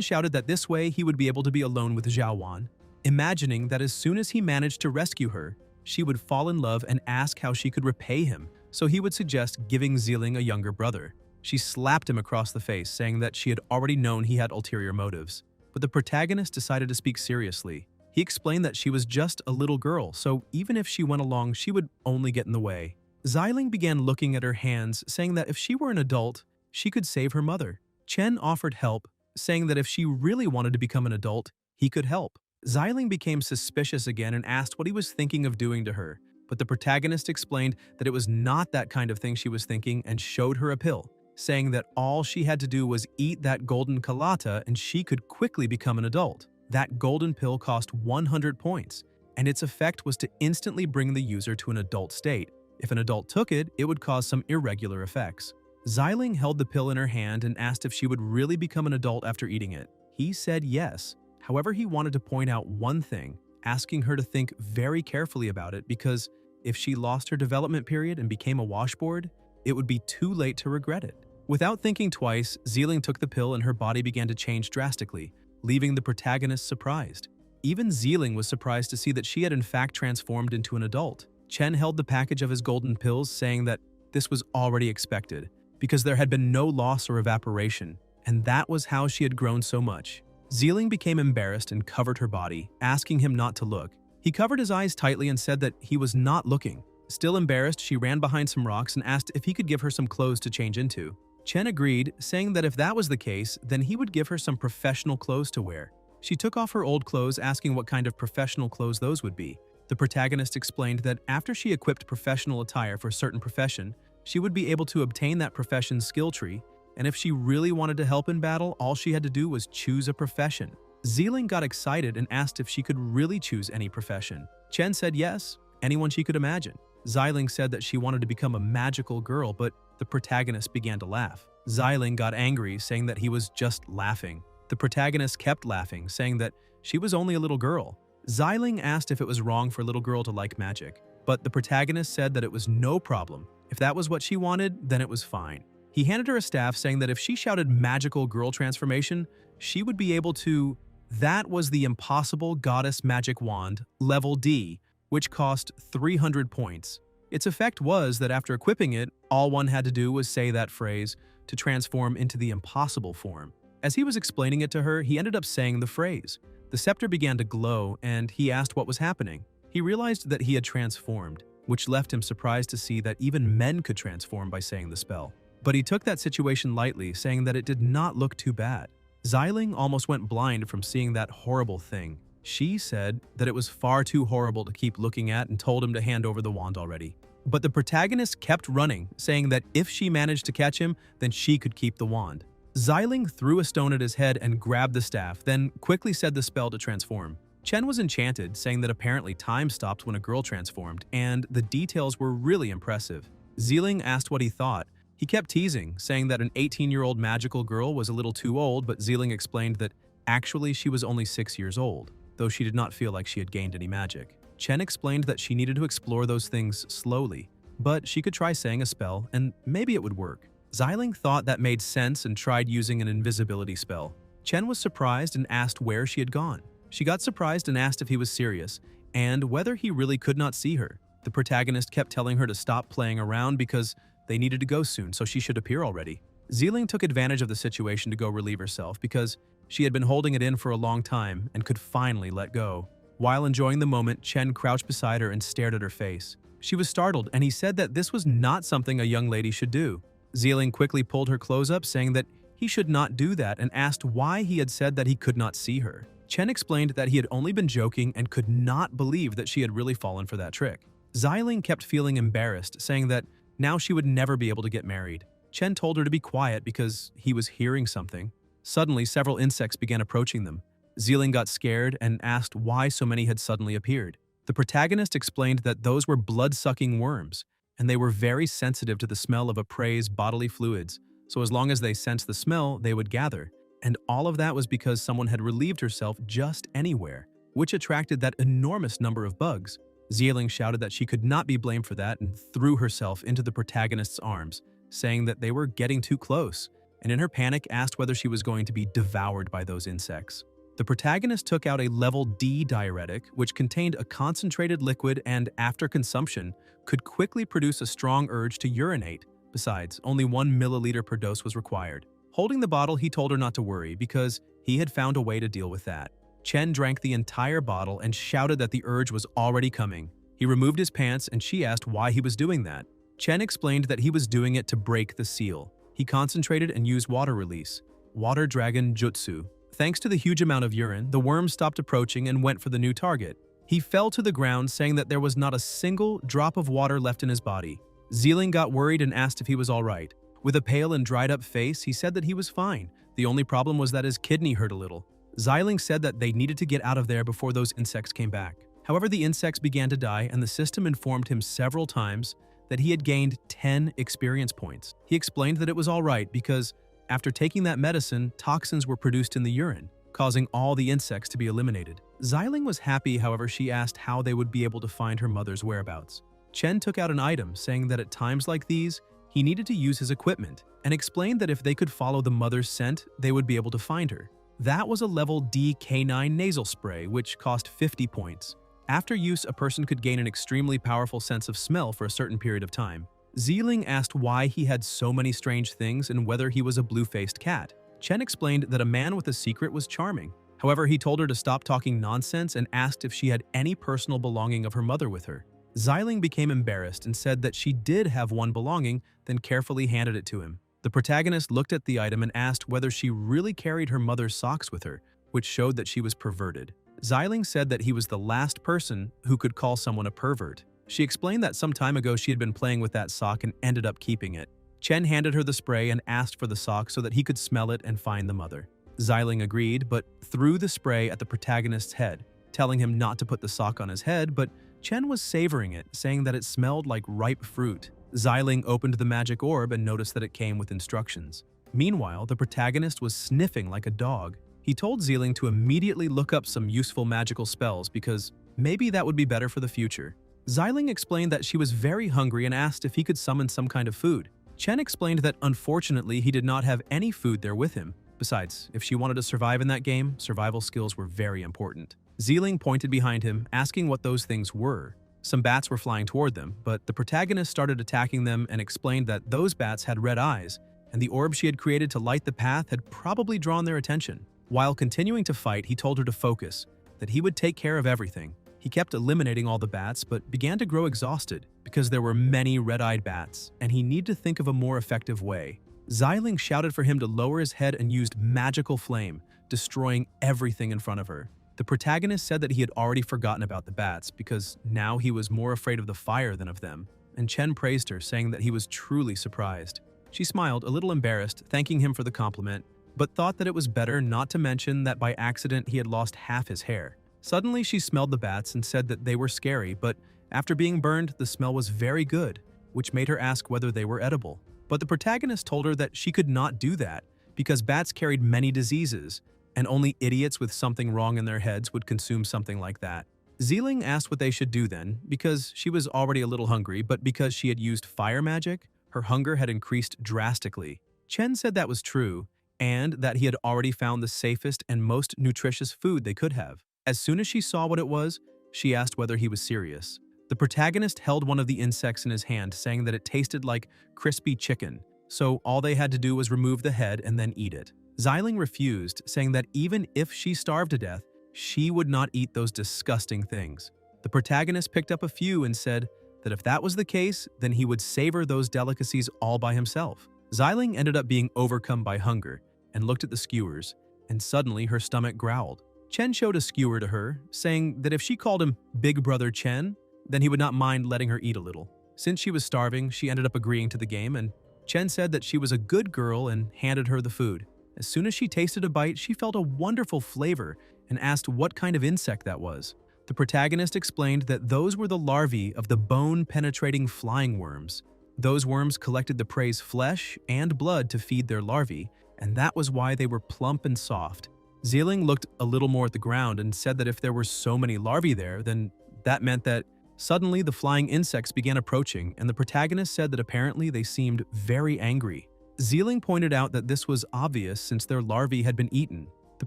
shouted that this way he would be able to be alone with Xiaowan, imagining that as soon as he managed to rescue her, she would fall in love and ask how she could repay him, so he would suggest giving Ziling a younger brother. She slapped him across the face, saying that she had already known he had ulterior motives. But the protagonist decided to speak seriously. He explained that she was just a little girl, so even if she went along, she would only get in the way. Ziling began looking at her hands, saying that if she were an adult, she could save her mother. Chen offered help, saying that if she really wanted to become an adult, he could help. Ziling became suspicious again and asked what he was thinking of doing to her, but the protagonist explained that it was not that kind of thing she was thinking and showed her a pill, saying that all she had to do was eat that golden kalata and she could quickly become an adult. That golden pill cost 100 points, and its effect was to instantly bring the user to an adult state. If an adult took it, it would cause some irregular effects. Ziling held the pill in her hand and asked if she would really become an adult after eating it. He said yes. However, he wanted to point out one thing, asking her to think very carefully about it because if she lost her development period and became a washboard, it would be too late to regret it. Without thinking twice, Ziling took the pill and her body began to change drastically, leaving the protagonist surprised. Even Ziling was surprised to see that she had in fact transformed into an adult. Chen held the package of his golden pills, saying that this was already expected, because there had been no loss or evaporation, and that was how she had grown so much. Ziling became embarrassed and covered her body, asking him not to look. He covered his eyes tightly and said that he was not looking. Still embarrassed, she ran behind some rocks and asked if he could give her some clothes to change into. Chen agreed, saying that if that was the case, then he would give her some professional clothes to wear. She took off her old clothes, asking what kind of professional clothes those would be. The protagonist explained that after she equipped professional attire for a certain profession, she would be able to obtain that profession's skill tree, and if she really wanted to help in battle, all she had to do was choose a profession. Ziling got excited and asked if she could really choose any profession. Chen said yes, anyone she could imagine. Ziling said that she wanted to become a magical girl, but the protagonist began to laugh. Ziling got angry, saying that he was just laughing. The protagonist kept laughing, saying that she was only a little girl. Ziling asked if it was wrong for a little girl to like magic, but the protagonist said that it was no problem. If that was what she wanted, then it was fine. He handed her a staff, saying that if she shouted magical girl transformation, she would be able to. That was the impossible goddess magic wand, level D, which cost 300 points. Its effect was that after equipping it, all one had to do was say that phrase to transform into the impossible form. As he was explaining it to her, he ended up saying the phrase. The scepter began to glow, and he asked what was happening. He realized that he had transformed, which left him surprised to see that even men could transform by saying the spell. But he took that situation lightly, saying that it did not look too bad. Ziling almost went blind from seeing that horrible thing. She said that it was far too horrible to keep looking at and told him to hand over the wand already. But the protagonist kept running, saying that if she managed to catch him, then she could keep the wand. Ziling threw a stone at his head and grabbed the staff, then quickly said the spell to transform. Chen was enchanted, saying that apparently time stopped when a girl transformed, and the details were really impressive. Ziling asked what he thought. He kept teasing, saying that an 18-year-old magical girl was a little too old, but Ziling explained that actually she was only 6 years old, though she did not feel like she had gained any magic. Chen explained that she needed to explore those things slowly, but she could try saying a spell and maybe it would work. Ziling thought that made sense and tried using an invisibility spell. Chen was surprised and asked where she had gone. She got surprised and asked if he was serious, and whether he really could not see her. The protagonist kept telling her to stop playing around because they needed to go soon, so she should appear already. Ziling took advantage of the situation to go relieve herself because she had been holding it in for a long time and could finally let go. While enjoying the moment, Chen crouched beside her and stared at her face. She was startled, and he said that this was not something a young lady should do. Ziling quickly pulled her clothes up, saying that he should not do that, and asked why he had said that he could not see her. Chen explained that he had only been joking and could not believe that she had really fallen for that trick. Ziling kept feeling embarrassed, saying that now she would never be able to get married. Chen told her to be quiet because he was hearing something. Suddenly, several insects began approaching them. Zealing got scared and asked why so many had suddenly appeared. The protagonist explained that those were blood-sucking worms, and they were very sensitive to the smell of a prey's bodily fluids, so as long as they sensed the smell, they would gather. And all of that was because someone had relieved herself just anywhere, which attracted that enormous number of bugs. Zealing shouted that she could not be blamed for that and threw herself into the protagonist's arms, saying that they were getting too close, and in her panic asked whether she was going to be devoured by those insects. The protagonist took out a level D diuretic, which contained a concentrated liquid and, after consumption, could quickly produce a strong urge to urinate. Besides, only 1 milliliter per dose was required. Holding the bottle, he told her not to worry because he had found a way to deal with that. Chen drank the entire bottle and shouted that the urge was already coming. He removed his pants and she asked why he was doing that. Chen explained that he was doing it to break the seal. He concentrated and used water release, water dragon jutsu. Thanks to the huge amount of urine, the worm stopped approaching and went for the new target. He fell to the ground, saying that there was not a single drop of water left in his body. Zealing got worried and asked if he was all right. With a pale and dried-up face, he said that he was fine. The only problem was that his kidney hurt a little. Zealing said that they needed to get out of there before those insects came back. However, the insects began to die, and the system informed him several times that he had gained 10 experience points. He explained that it was all right because after taking that medicine, toxins were produced in the urine, causing all the insects to be eliminated. Zealing was happy, however, she asked how they would be able to find her mother's whereabouts. Chen took out an item, saying that at times like these, he needed to use his equipment, and explained that if they could follow the mother's scent, they would be able to find her. That was a level D K9 nasal spray, which cost 50 points. After use, a person could gain an extremely powerful sense of smell for a certain period of time. Zealing asked why he had so many strange things and whether he was a blue-faced cat. Chen explained that a man with a secret was charming. However, he told her to stop talking nonsense and asked if she had any personal belonging of her mother with her. Zealing became embarrassed and said that she did have one belonging, then carefully handed it to him. The protagonist looked at the item and asked whether she really carried her mother's socks with her, which showed that she was perverted. Zealing said that he was the last person who could call someone a pervert. She explained that some time ago she had been playing with that sock and ended up keeping it. Chen handed her the spray and asked for the sock so that he could smell it and find the mother. Zealing agreed, but threw the spray at the protagonist's head, telling him not to put the sock on his head, but Chen was savoring it, saying that it smelled like ripe fruit. Zealing opened the magic orb and noticed that it came with instructions. Meanwhile, the protagonist was sniffing like a dog. He told Zealing to immediately look up some useful magical spells because maybe that would be better for the future. Zealing explained that she was very hungry and asked if he could summon some kind of food. Chen explained that unfortunately he did not have any food there with him. Besides, if she wanted to survive in that game, survival skills were very important. Zealing pointed behind him, asking what those things were. Some bats were flying toward them, but the protagonist started attacking them and explained that those bats had red eyes, and the orb she had created to light the path had probably drawn their attention. While continuing to fight, he told her to focus, that he would take care of everything. He kept eliminating all the bats, but began to grow exhausted because there were many red-eyed bats, and he needed to think of a more effective way. Zealing shouted for him to lower his head and used magical flame, destroying everything in front of her. The protagonist said that he had already forgotten about the bats because now he was more afraid of the fire than of them, and Chen praised her, saying that he was truly surprised. She smiled, a little embarrassed, thanking him for the compliment, but thought that it was better not to mention that by accident he had lost half his hair. Suddenly she smelled the bats and said that they were scary, but after being burned, the smell was very good, which made her ask whether they were edible. But the protagonist told her that she could not do that because bats carried many diseases, and only idiots with something wrong in their heads would consume something like that. Zealing asked what they should do then, because she was already a little hungry, but because she had used fire magic, her hunger had increased drastically. Chen said that was true, and that he had already found the safest and most nutritious food they could have. As soon as she saw what it was, she asked whether he was serious. The protagonist held one of the insects in his hand, saying that it tasted like crispy chicken, so all they had to do was remove the head and then eat it. Zealing refused, saying that even if she starved to death, she would not eat those disgusting things. The protagonist picked up a few and said that if that was the case, then he would savor those delicacies all by himself. Zealing ended up being overcome by hunger and looked at the skewers, and suddenly her stomach growled. Chen showed a skewer to her, saying that if she called him Big Brother Chen, then he would not mind letting her eat a little. Since she was starving, she ended up agreeing to the game, and Chen said that she was a good girl and handed her the food. As soon as she tasted a bite, she felt a wonderful flavor and asked what kind of insect that was. The protagonist explained that those were the larvae of the bone-penetrating flying worms. Those worms collected the prey's flesh and blood to feed their larvae, and that was why they were plump and soft. Zealing looked a little more at the ground and said that if there were so many larvae there, then that meant that suddenly the flying insects began approaching, and the protagonist said that apparently they seemed very angry. Zealing pointed out that this was obvious since their larvae had been eaten. The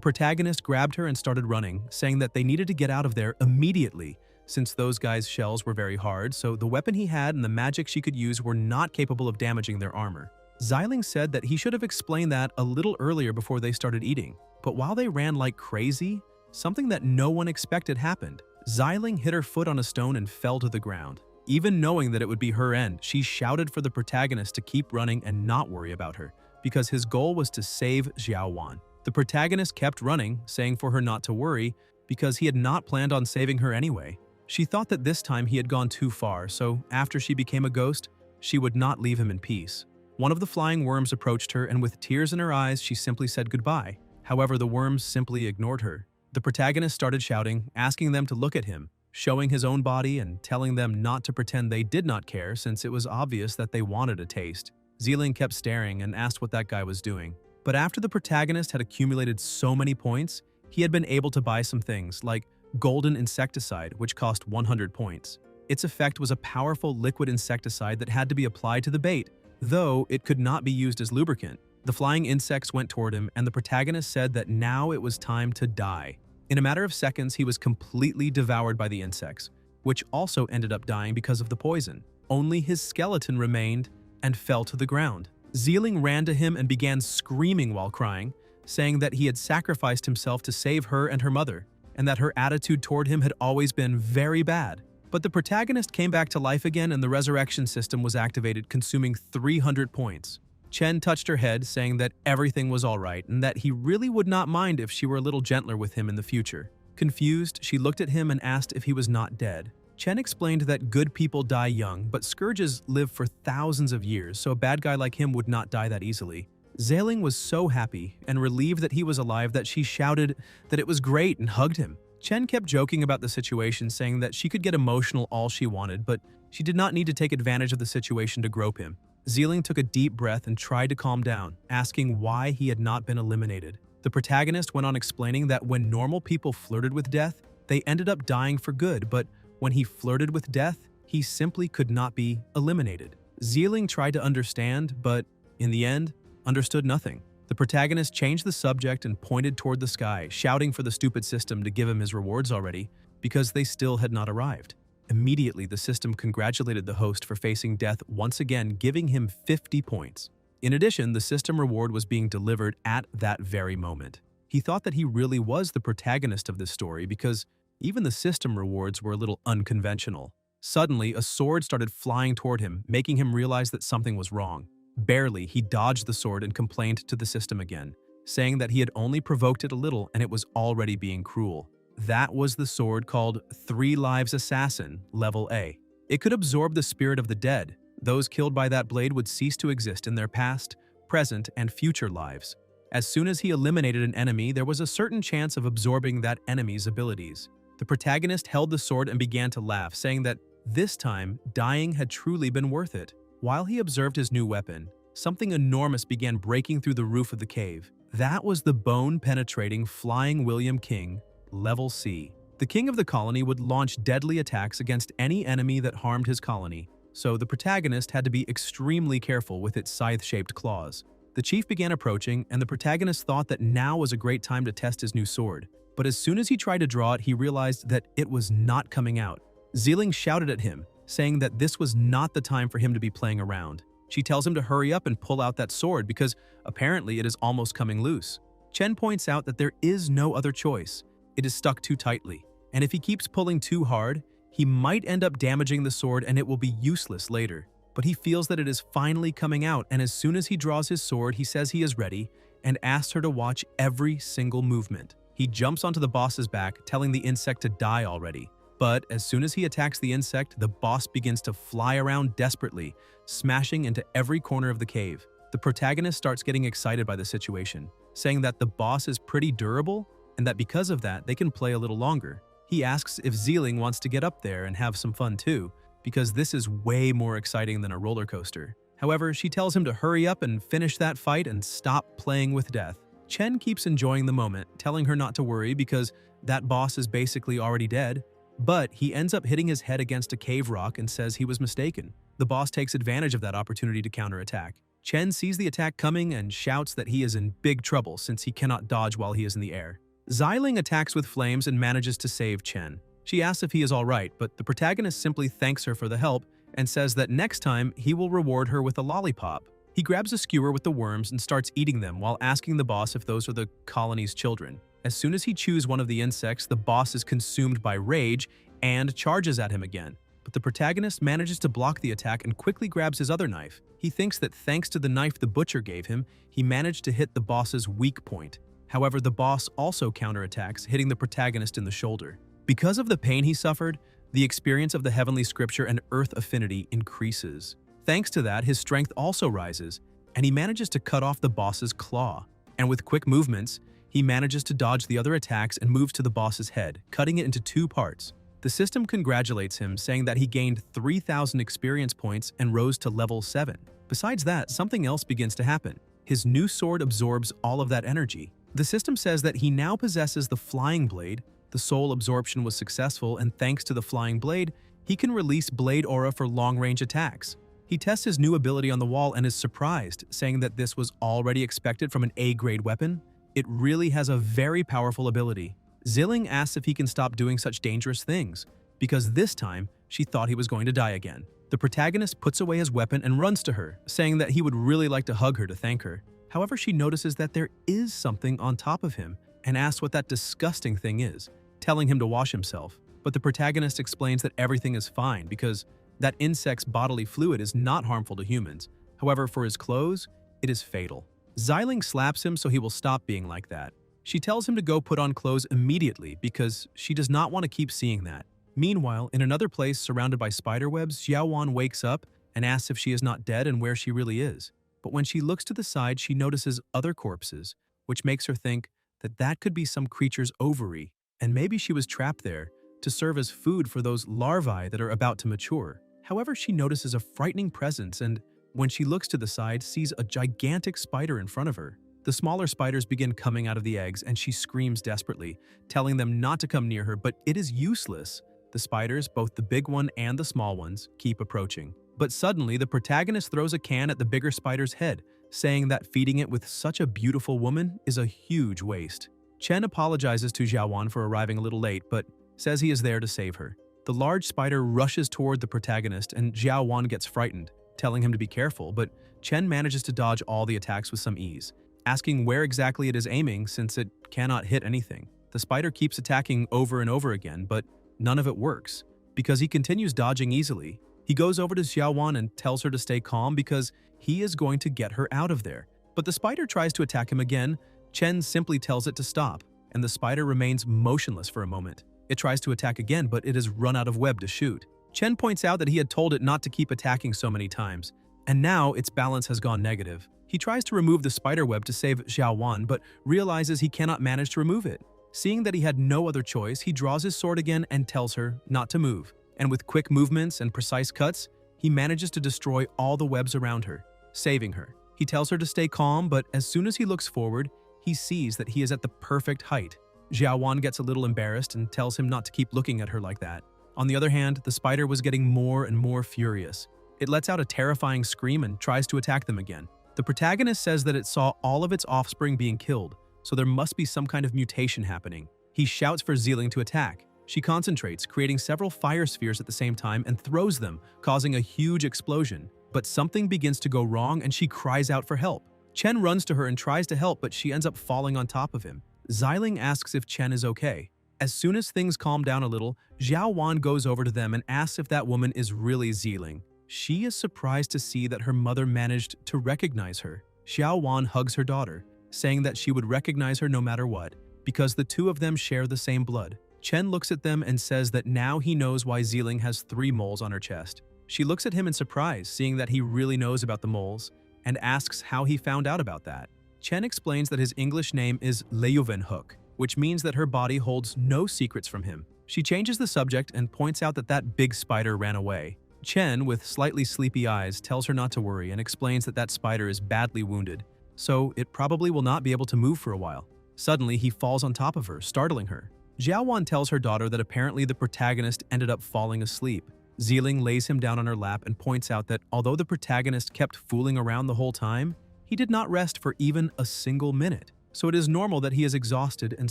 protagonist grabbed her and started running, saying that they needed to get out of there immediately, since those guys' shells were very hard, so the weapon he had and the magic she could use were not capable of damaging their armor. Xiling said that he should have explained that a little earlier before they started eating, but while they ran like crazy, something that no one expected happened. Xiling hit her foot on a stone and fell to the ground. Even knowing that it would be her end, she shouted for the protagonist to keep running and not worry about her, because his goal was to save Xiaowan. The protagonist kept running, saying for her not to worry, because he had not planned on saving her anyway. She thought that this time he had gone too far, so after she became a ghost, she would not leave him in peace. One of the flying worms approached her, and with tears in her eyes, she simply said goodbye. However, the worms simply ignored her. The protagonist started shouting, asking them to look at him, showing his own body and telling them not to pretend they did not care since it was obvious that they wanted a taste. Xiling kept staring and asked what that guy was doing. But after the protagonist had accumulated so many points, he had been able to buy some things, like golden insecticide, which cost 100 points. Its effect was a powerful liquid insecticide that had to be applied to the bait, though it could not be used as lubricant. The flying insects went toward him, and the protagonist said that now it was time to die. In a matter of seconds, he was completely devoured by the insects, which also ended up dying because of the poison. Only his skeleton remained and fell to the ground. Xiling ran to him and began screaming while crying, saying that he had sacrificed himself to save her and her mother, and that her attitude toward him had always been very bad. But the protagonist came back to life again, and the resurrection system was activated, consuming 300 points. Chen touched her head, saying that everything was all right and that he really would not mind if she were a little gentler with him in the future. Confused, she looked at him and asked if he was not dead. Chen explained that good people die young, but scourges live for thousands of years, so a bad guy like him would not die that easily. Xiling was so happy and relieved that he was alive that she shouted that it was great and hugged him. Chen kept joking about the situation, saying that she could get emotional all she wanted, but she did not need to take advantage of the situation to grope him. Xiling took a deep breath and tried to calm down, asking why he had not been eliminated. The protagonist went on explaining that when normal people flirted with death, they ended up dying for good, but when he flirted with death, he simply could not be eliminated. Xiling tried to understand, but in the end, understood nothing. The protagonist changed the subject and pointed toward the sky, shouting for the stupid system to give him his rewards already, because they still had not arrived. Immediately, the system congratulated the host for facing death once again, giving him 50 points. In addition, the system reward was being delivered at that very moment. He thought that he really was the protagonist of this story because even the system rewards were a little unconventional. Suddenly, a sword started flying toward him, making him realize that something was wrong. Barely, he dodged the sword and complained to the system again, saying that he had only provoked it a little and it was already being cruel. That was the sword called 3 Lives Assassin, Level A. It could absorb the spirit of the dead. Those killed by that blade would cease to exist in their past, present, and future lives. As soon as he eliminated an enemy, there was a certain chance of absorbing that enemy's abilities. The protagonist held the sword and began to laugh, saying that this time, dying had truly been worth it. While he observed his new weapon, something enormous began breaking through the roof of the cave. That was the bone-penetrating Flying William King, Level C. The king of the colony would launch deadly attacks against any enemy that harmed his colony, so the protagonist had to be extremely careful with its scythe-shaped claws. The chief began approaching, and the protagonist thought that now was a great time to test his new sword. But as soon as he tried to draw it, he realized that it was not coming out. Xiling shouted at him, saying that this was not the time for him to be playing around. She tells him to hurry up and pull out that sword because apparently it is almost coming loose. Chen points out that there is no other choice. It is stuck too tightly, and if he keeps pulling too hard, he might end up damaging the sword and it will be useless later. But he feels that it is finally coming out, and as soon as he draws his sword, he says he is ready and asks her to watch every single movement. He jumps onto the boss's back, telling the insect to die already. But as soon as he attacks the insect, the boss begins to fly around desperately, smashing into every corner of the cave. The protagonist starts getting excited by the situation, saying that the boss is pretty durable and that because of that, they can play a little longer. He asks if Zealing wants to get up there and have some fun too, because this is way more exciting than a roller coaster. However, she tells him to hurry up and finish that fight and stop playing with death. Chen keeps enjoying the moment, telling her not to worry because that boss is basically already dead. But he ends up hitting his head against a cave rock and says he was mistaken. The boss takes advantage of that opportunity to counterattack. Chen sees the attack coming and shouts that he is in big trouble since he cannot dodge while he is in the air. Zealing attacks with flames and manages to save Chen. She asks if he is alright, but the protagonist simply thanks her for the help and says that next time he will reward her with a lollipop. He grabs a skewer with the worms and starts eating them while asking the boss if those are the colony's children. As soon as he chews one of the insects, the boss is consumed by rage and charges at him again. But the protagonist manages to block the attack and quickly grabs his other knife. He thinks that thanks to the knife the butcher gave him, he managed to hit the boss's weak point. However, the boss also counterattacks, hitting the protagonist in the shoulder. Because of the pain he suffered, the experience of the heavenly scripture and earth affinity increases. Thanks to that, his strength also rises, and he manages to cut off the boss's claw. And with quick movements, he manages to dodge the other attacks and moves to the boss's head, cutting it into 2 parts. The system congratulates him, saying that he gained 3,000 experience points and rose to level 7. Besides that, something else begins to happen. His new sword absorbs all of that energy. The system says that he now possesses the flying blade. The soul absorption was successful, and thanks to the flying blade, he can release blade aura for long-range attacks. He tests his new ability on the wall and is surprised, saying that this was already expected from an A-grade weapon. It really has a very powerful ability. Zealing asks if he can stop doing such dangerous things, because this time, she thought he was going to die again. The protagonist puts away his weapon and runs to her, saying that he would really like to hug her to thank her. However, she notices that there is something on top of him and asks what that disgusting thing is, telling him to wash himself. But the protagonist explains that everything is fine because that insect's bodily fluid is not harmful to humans. However, for his clothes, it is fatal. Zealing slaps him so he will stop being like that. She tells him to go put on clothes immediately because she does not want to keep seeing that. Meanwhile, in another place surrounded by spiderwebs, Xiaowan wakes up and asks if she is not dead and where she really is. But when she looks to the side, she notices other corpses, which makes her think that that could be some creature's ovary, and maybe she was trapped there to serve as food for those larvae that are about to mature. However, she notices a frightening presence and, when she looks to the side, sees a gigantic spider in front of her. The smaller spiders begin coming out of the eggs and she screams desperately, telling them not to come near her, but it is useless. The spiders, both the big one and the small ones, keep approaching. But suddenly, the protagonist throws a can at the bigger spider's head, saying that feeding it with such a beautiful woman is a huge waste. Chen apologizes to Xiaowan for arriving a little late, but says he is there to save her. The large spider rushes toward the protagonist and Xiaowan gets frightened, telling him to be careful, but Chen manages to dodge all the attacks with some ease, asking where exactly it is aiming since it cannot hit anything. The spider keeps attacking over and over again, but none of it works. Because he continues dodging easily, he goes over to Xiaowan and tells her to stay calm because he is going to get her out of there. But the spider tries to attack him again. Chen simply tells it to stop, and the spider remains motionless for a moment. It tries to attack again, but it has run out of web to shoot. Chen points out that he had told it not to keep attacking so many times, and now its balance has gone negative. He tries to remove the spider web to save Xiaowan, but realizes he cannot manage to remove it. Seeing that he had no other choice, he draws his sword again and tells her not to move. And with quick movements and precise cuts, he manages to destroy all the webs around her, saving her. He tells her to stay calm, but as soon as he looks forward, he sees that he is at the perfect height. Xiaowan gets a little embarrassed and tells him not to keep looking at her like that. On the other hand, the spider was getting more and more furious. It lets out a terrifying scream and tries to attack them again. The protagonist says that it saw all of its offspring being killed, so there must be some kind of mutation happening. He shouts for Zealing to attack. She concentrates, creating several fire spheres at the same time and throws them, causing a huge explosion. But something begins to go wrong and she cries out for help. Chen runs to her and tries to help, but she ends up falling on top of him. Zealing asks if Chen is okay. As soon as things calm down a little, Xiaowan goes over to them and asks if that woman is really Zealing. She is surprised to see that her mother managed to recognize her. Xiaowan hugs her daughter, saying that she would recognize her no matter what, because the two of them share the same blood. Chen looks at them and says that now he knows why Zealing has 3 moles on her chest. She looks at him in surprise, seeing that he really knows about the moles, and asks how he found out about that. Chen explains that his English name is Leuvenhoek, which means that her body holds no secrets from him. She changes the subject and points out that that big spider ran away. Chen, with slightly sleepy eyes, tells her not to worry and explains that that spider is badly wounded, so it probably will not be able to move for a while. Suddenly, he falls on top of her, startling her. Xiaowan tells her daughter that apparently the protagonist ended up falling asleep. Ziling lays him down on her lap and points out that although the protagonist kept fooling around the whole time, he did not rest for even a single minute, so it is normal that he is exhausted and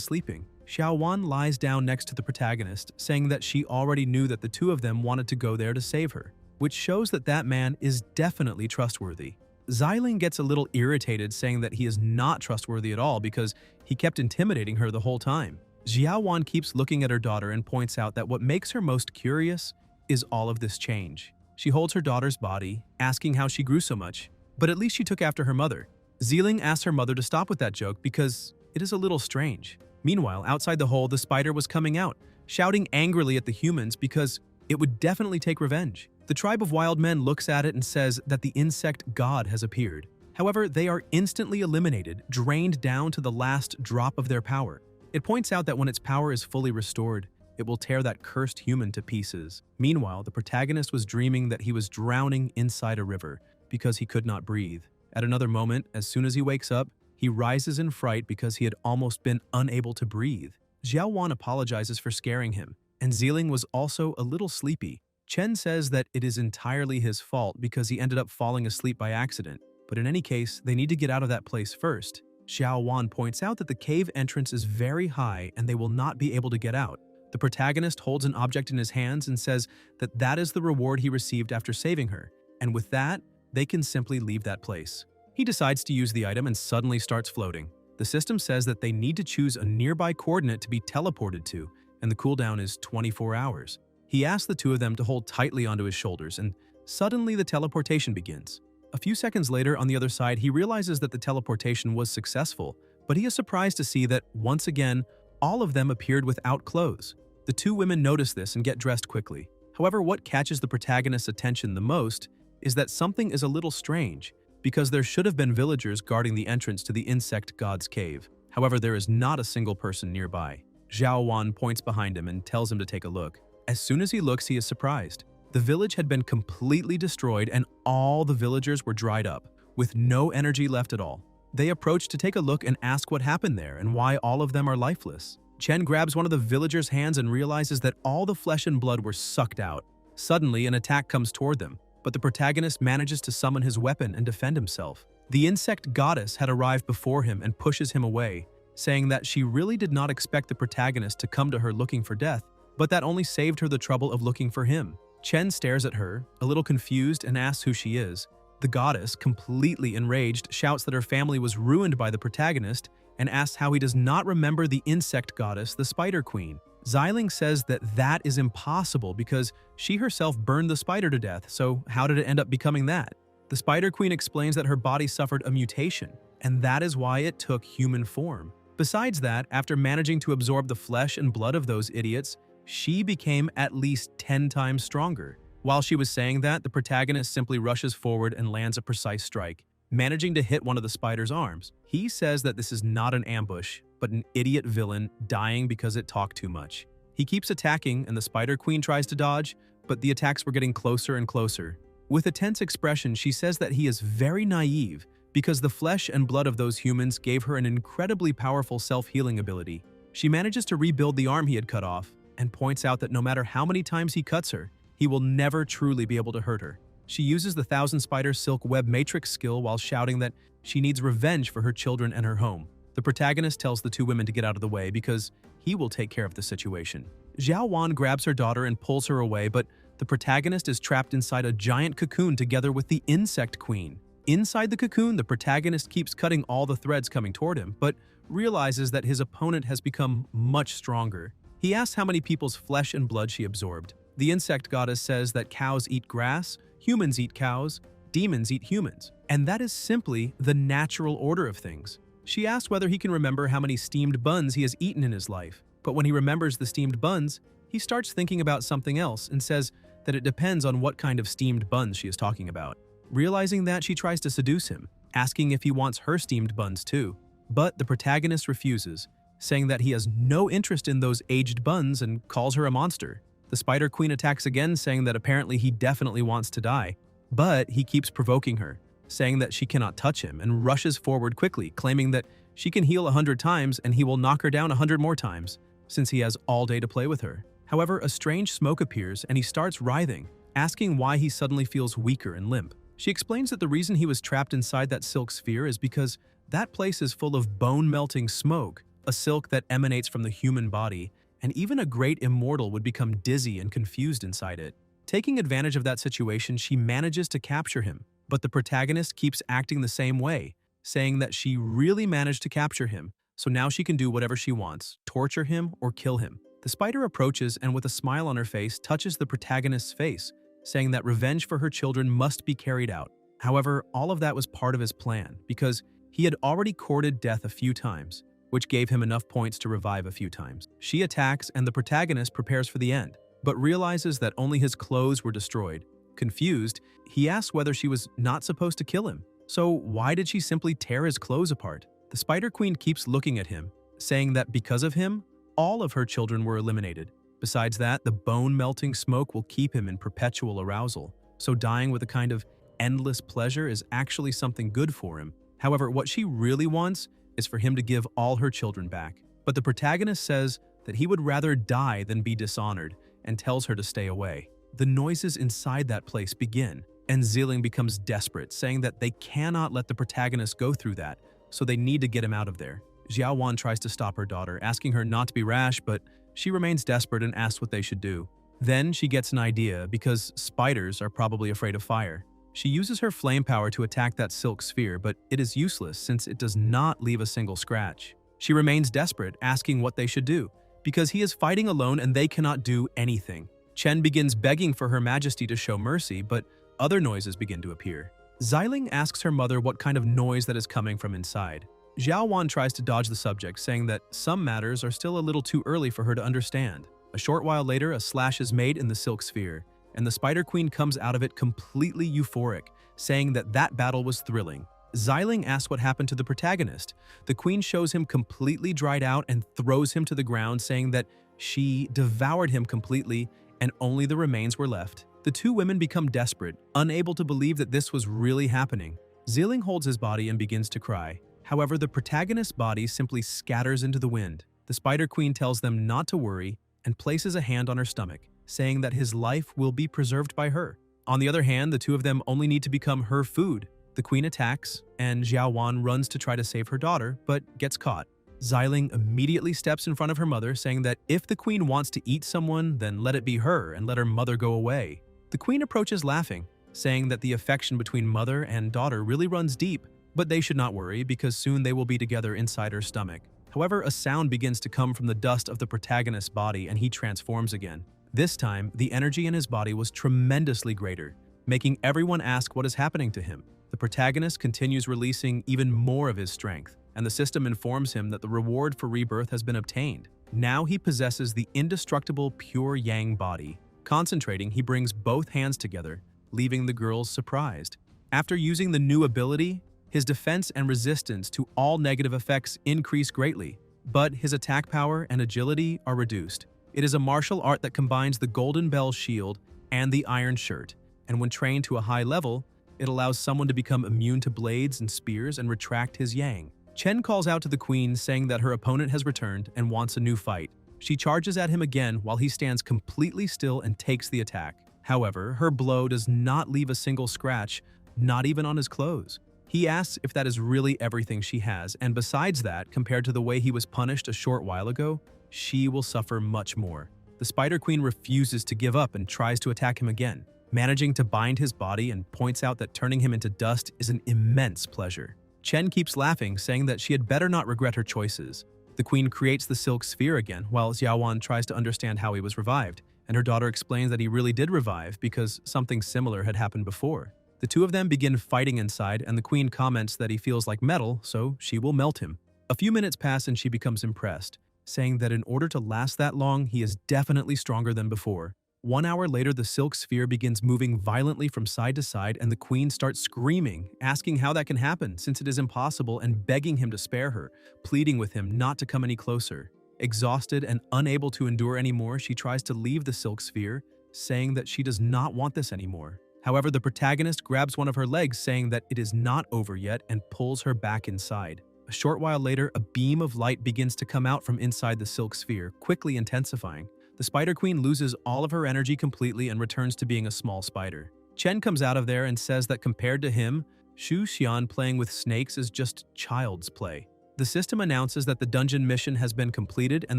sleeping. Xiaowan lies down next to the protagonist, saying that she already knew that the two of them wanted to go there to save her, which shows that that man is definitely trustworthy. Ziling gets a little irritated, saying that he is not trustworthy at all because he kept intimidating her the whole time. Xiaowan keeps looking at her daughter and points out that what makes her most curious is all of this change. She holds her daughter's body, asking how she grew so much, but at least she took after her mother. Ziling asks her mother to stop with that joke because it is a little strange. Meanwhile, outside the hole, the spider was coming out, shouting angrily at the humans because it would definitely take revenge. The tribe of wild men looks at it and says that the insect god has appeared. However, they are instantly eliminated, drained down to the last drop of their power. It points out that when its power is fully restored, it will tear that cursed human to pieces. Meanwhile, the protagonist was dreaming that he was drowning inside a river because he could not breathe. At another moment, as soon as he wakes up, he rises in fright because he had almost been unable to breathe. Xiaowan apologizes for scaring him, and Ziling was also a little sleepy. Chen says that it is entirely his fault because he ended up falling asleep by accident, but in any case, they need to get out of that place first. Xiaowan points out that the cave entrance is very high and they will not be able to get out. The protagonist holds an object in his hands and says that that is the reward he received after saving her, and with that, they can simply leave that place. He decides to use the item and suddenly starts floating. The system says that they need to choose a nearby coordinate to be teleported to, and the cooldown is 24 hours. He asks the two of them to hold tightly onto his shoulders, and suddenly the teleportation begins. A few seconds later, on the other side, he realizes that the teleportation was successful, but he is surprised to see that, once again, all of them appeared without clothes. The two women notice this and get dressed quickly. However, what catches the protagonist's attention the most is that something is a little strange, because there should have been villagers guarding the entrance to the insect god's cave. However, there is not a single person nearby. Xiaowan points behind him and tells him to take a look. As soon as he looks, he is surprised. The village had been completely destroyed and all the villagers were dried up, with no energy left at all. They approach to take a look and ask what happened there and why all of them are lifeless. Chen grabs one of the villagers' hands and realizes that all the flesh and blood were sucked out. Suddenly, an attack comes toward them, but the protagonist manages to summon his weapon and defend himself. The insect goddess had arrived before him and pushes him away, saying that she really did not expect the protagonist to come to her looking for death, but that only saved her the trouble of looking for him. Chen stares at her, a little confused, and asks who she is. The goddess, completely enraged, shouts that her family was ruined by the protagonist and asks how he does not remember the insect goddess, the Spider Queen. Ziling says that that is impossible because she herself burned the spider to death, so how did it end up becoming that? The Spider Queen explains that her body suffered a mutation, and that is why it took human form. Besides that, after managing to absorb the flesh and blood of those idiots, she became at least 10 times stronger. While she was saying that, the protagonist simply rushes forward and lands a precise strike, managing to hit one of the spider's arms. He says that this is not an ambush, but an idiot villain dying because it talked too much. He keeps attacking and the Spider Queen tries to dodge, but the attacks were getting closer and closer. With a tense expression, she says that he is very naive because the flesh and blood of those humans gave her an incredibly powerful self-healing ability. She manages to rebuild the arm he had cut off and points out that no matter how many times he cuts her, he will never truly be able to hurt her. She uses the Thousand Spider Silk Web Matrix skill while shouting that she needs revenge for her children and her home. The protagonist tells the two women to get out of the way because he will take care of the situation. Xiaowan grabs her daughter and pulls her away, but the protagonist is trapped inside a giant cocoon together with the Insect Queen. Inside the cocoon, the protagonist keeps cutting all the threads coming toward him, but realizes that his opponent has become much stronger. He asks how many people's flesh and blood she absorbed. The insect goddess says that cows eat grass, humans eat cows, demons eat humans, and that is simply the natural order of things. She asks whether he can remember how many steamed buns he has eaten in his life, but when he remembers the steamed buns, he starts thinking about something else and says that it depends on what kind of steamed buns she is talking about. Realizing that, she tries to seduce him, asking if he wants her steamed buns too. But the protagonist refuses, saying that he has no interest in those aged buns and calls her a monster. The Spider Queen attacks again, saying that apparently he definitely wants to die, but he keeps provoking her, saying that she cannot touch him, and rushes forward quickly, claiming that she can heal 100 times and he will knock her down 100 more times, since he has all day to play with her. However, a strange smoke appears and he starts writhing, asking why he suddenly feels weaker and limp. She explains that the reason he was trapped inside that silk sphere is because that place is full of bone-melting smoke, a silk that emanates from the human body, and even a great immortal would become dizzy and confused inside it. Taking advantage of that situation, she manages to capture him, but the protagonist keeps acting the same way, saying that she really managed to capture him, so now she can do whatever she wants, torture him or kill him. The spider approaches and with a smile on her face touches the protagonist's face, saying that revenge for her children must be carried out. However, all of that was part of his plan, because he had already courted death a few times, which gave him enough points to revive a few times. She attacks and the protagonist prepares for the end, but realizes that only his clothes were destroyed. Confused, he asks whether she was not supposed to kill him. So why did she simply tear his clothes apart? The Spider Queen keeps looking at him, saying that because of him, all of her children were eliminated. Besides that, the bone-melting smoke will keep him in perpetual arousal, so dying with a kind of endless pleasure is actually something good for him. However, what she really wants is for him to give all her children back. But the protagonist says that he would rather die than be dishonored and tells her to stay away. The noises inside that place begin, and Ziling becomes desperate, saying that they cannot let the protagonist go through that, so they need to get him out of there. Xiaowan tries to stop her daughter, asking her not to be rash, but she remains desperate and asks what they should do. Then she gets an idea, because spiders are probably afraid of fire. She uses her flame power to attack that silk sphere, but it is useless since it does not leave a single scratch. She remains desperate, asking what they should do, because he is fighting alone and they cannot do anything. Chen begins begging for Her Majesty to show mercy, but other noises begin to appear. Xiling asks her mother what kind of noise that is coming from inside. Xiaowan tries to dodge the subject, saying that some matters are still a little too early for her to understand. A short while later, a slash is made in the silk sphere, and the Spider Queen comes out of it completely euphoric, saying that that battle was thrilling. Xiling asks what happened to the protagonist. The queen shows him completely dried out and throws him to the ground, saying that she devoured him completely and only the remains were left. The two women become desperate, unable to believe that this was really happening. Xiling holds his body and begins to cry. However, the protagonist's body simply scatters into the wind. The Spider Queen tells them not to worry and places a hand on her stomach, saying that his life will be preserved by her. On the other hand, the two of them only need to become her food. The queen attacks, and Xiaowan runs to try to save her daughter, but gets caught. Xiling immediately steps in front of her mother, saying that if the queen wants to eat someone, then let it be her and let her mother go away. The queen approaches laughing, saying that the affection between mother and daughter really runs deep, but they should not worry because soon they will be together inside her stomach. However, a sound begins to come from the dust of the protagonist's body and he transforms again. This time, the energy in his body was tremendously greater, making everyone ask what is happening to him. The protagonist continues releasing even more of his strength, and the system informs him that the reward for rebirth has been obtained. Now he possesses the indestructible pure yang body. Concentrating, he brings both hands together, leaving the girls surprised. After using the new ability, his defense and resistance to all negative effects increase greatly, but his attack power and agility are reduced. It is a martial art that combines the Golden Bell shield and the Iron Shirt, and when trained to a high level, it allows someone to become immune to blades and spears and retract his yang. Chen calls out to the queen, saying that her opponent has returned and wants a new fight. She charges at him again while he stands completely still and takes the attack. However, her blow does not leave a single scratch, not even on his clothes. He asks if that is really everything she has, and besides that, compared to the way he was punished a short while ago, she will suffer much more. The Spider Queen refuses to give up and tries to attack him again, managing to bind his body and points out that turning him into dust is an immense pleasure. Chen keeps laughing, saying that she had better not regret her choices. The queen creates the silk sphere again, while Xiaowan tries to understand how he was revived, and her daughter explains that he really did revive because something similar had happened before. The two of them begin fighting inside, and the queen comments that he feels like metal, so she will melt him. A few minutes pass and she becomes impressed, saying that in order to last that long, he is definitely stronger than before. 1 hour later, the silk sphere begins moving violently from side to side, and the queen starts screaming, asking how that can happen since it is impossible, and begging him to spare her, pleading with him not to come any closer. Exhausted and unable to endure anymore, she tries to leave the silk sphere, saying that she does not want this anymore. However, the protagonist grabs one of her legs, saying that it is not over yet, and pulls her back inside. A short while later, a beam of light begins to come out from inside the silk sphere, quickly intensifying. The Spider Queen loses all of her energy completely and returns to being a small spider. Chen comes out of there and says that compared to him, Xu Xian playing with snakes is just child's play. The system announces that the dungeon mission has been completed and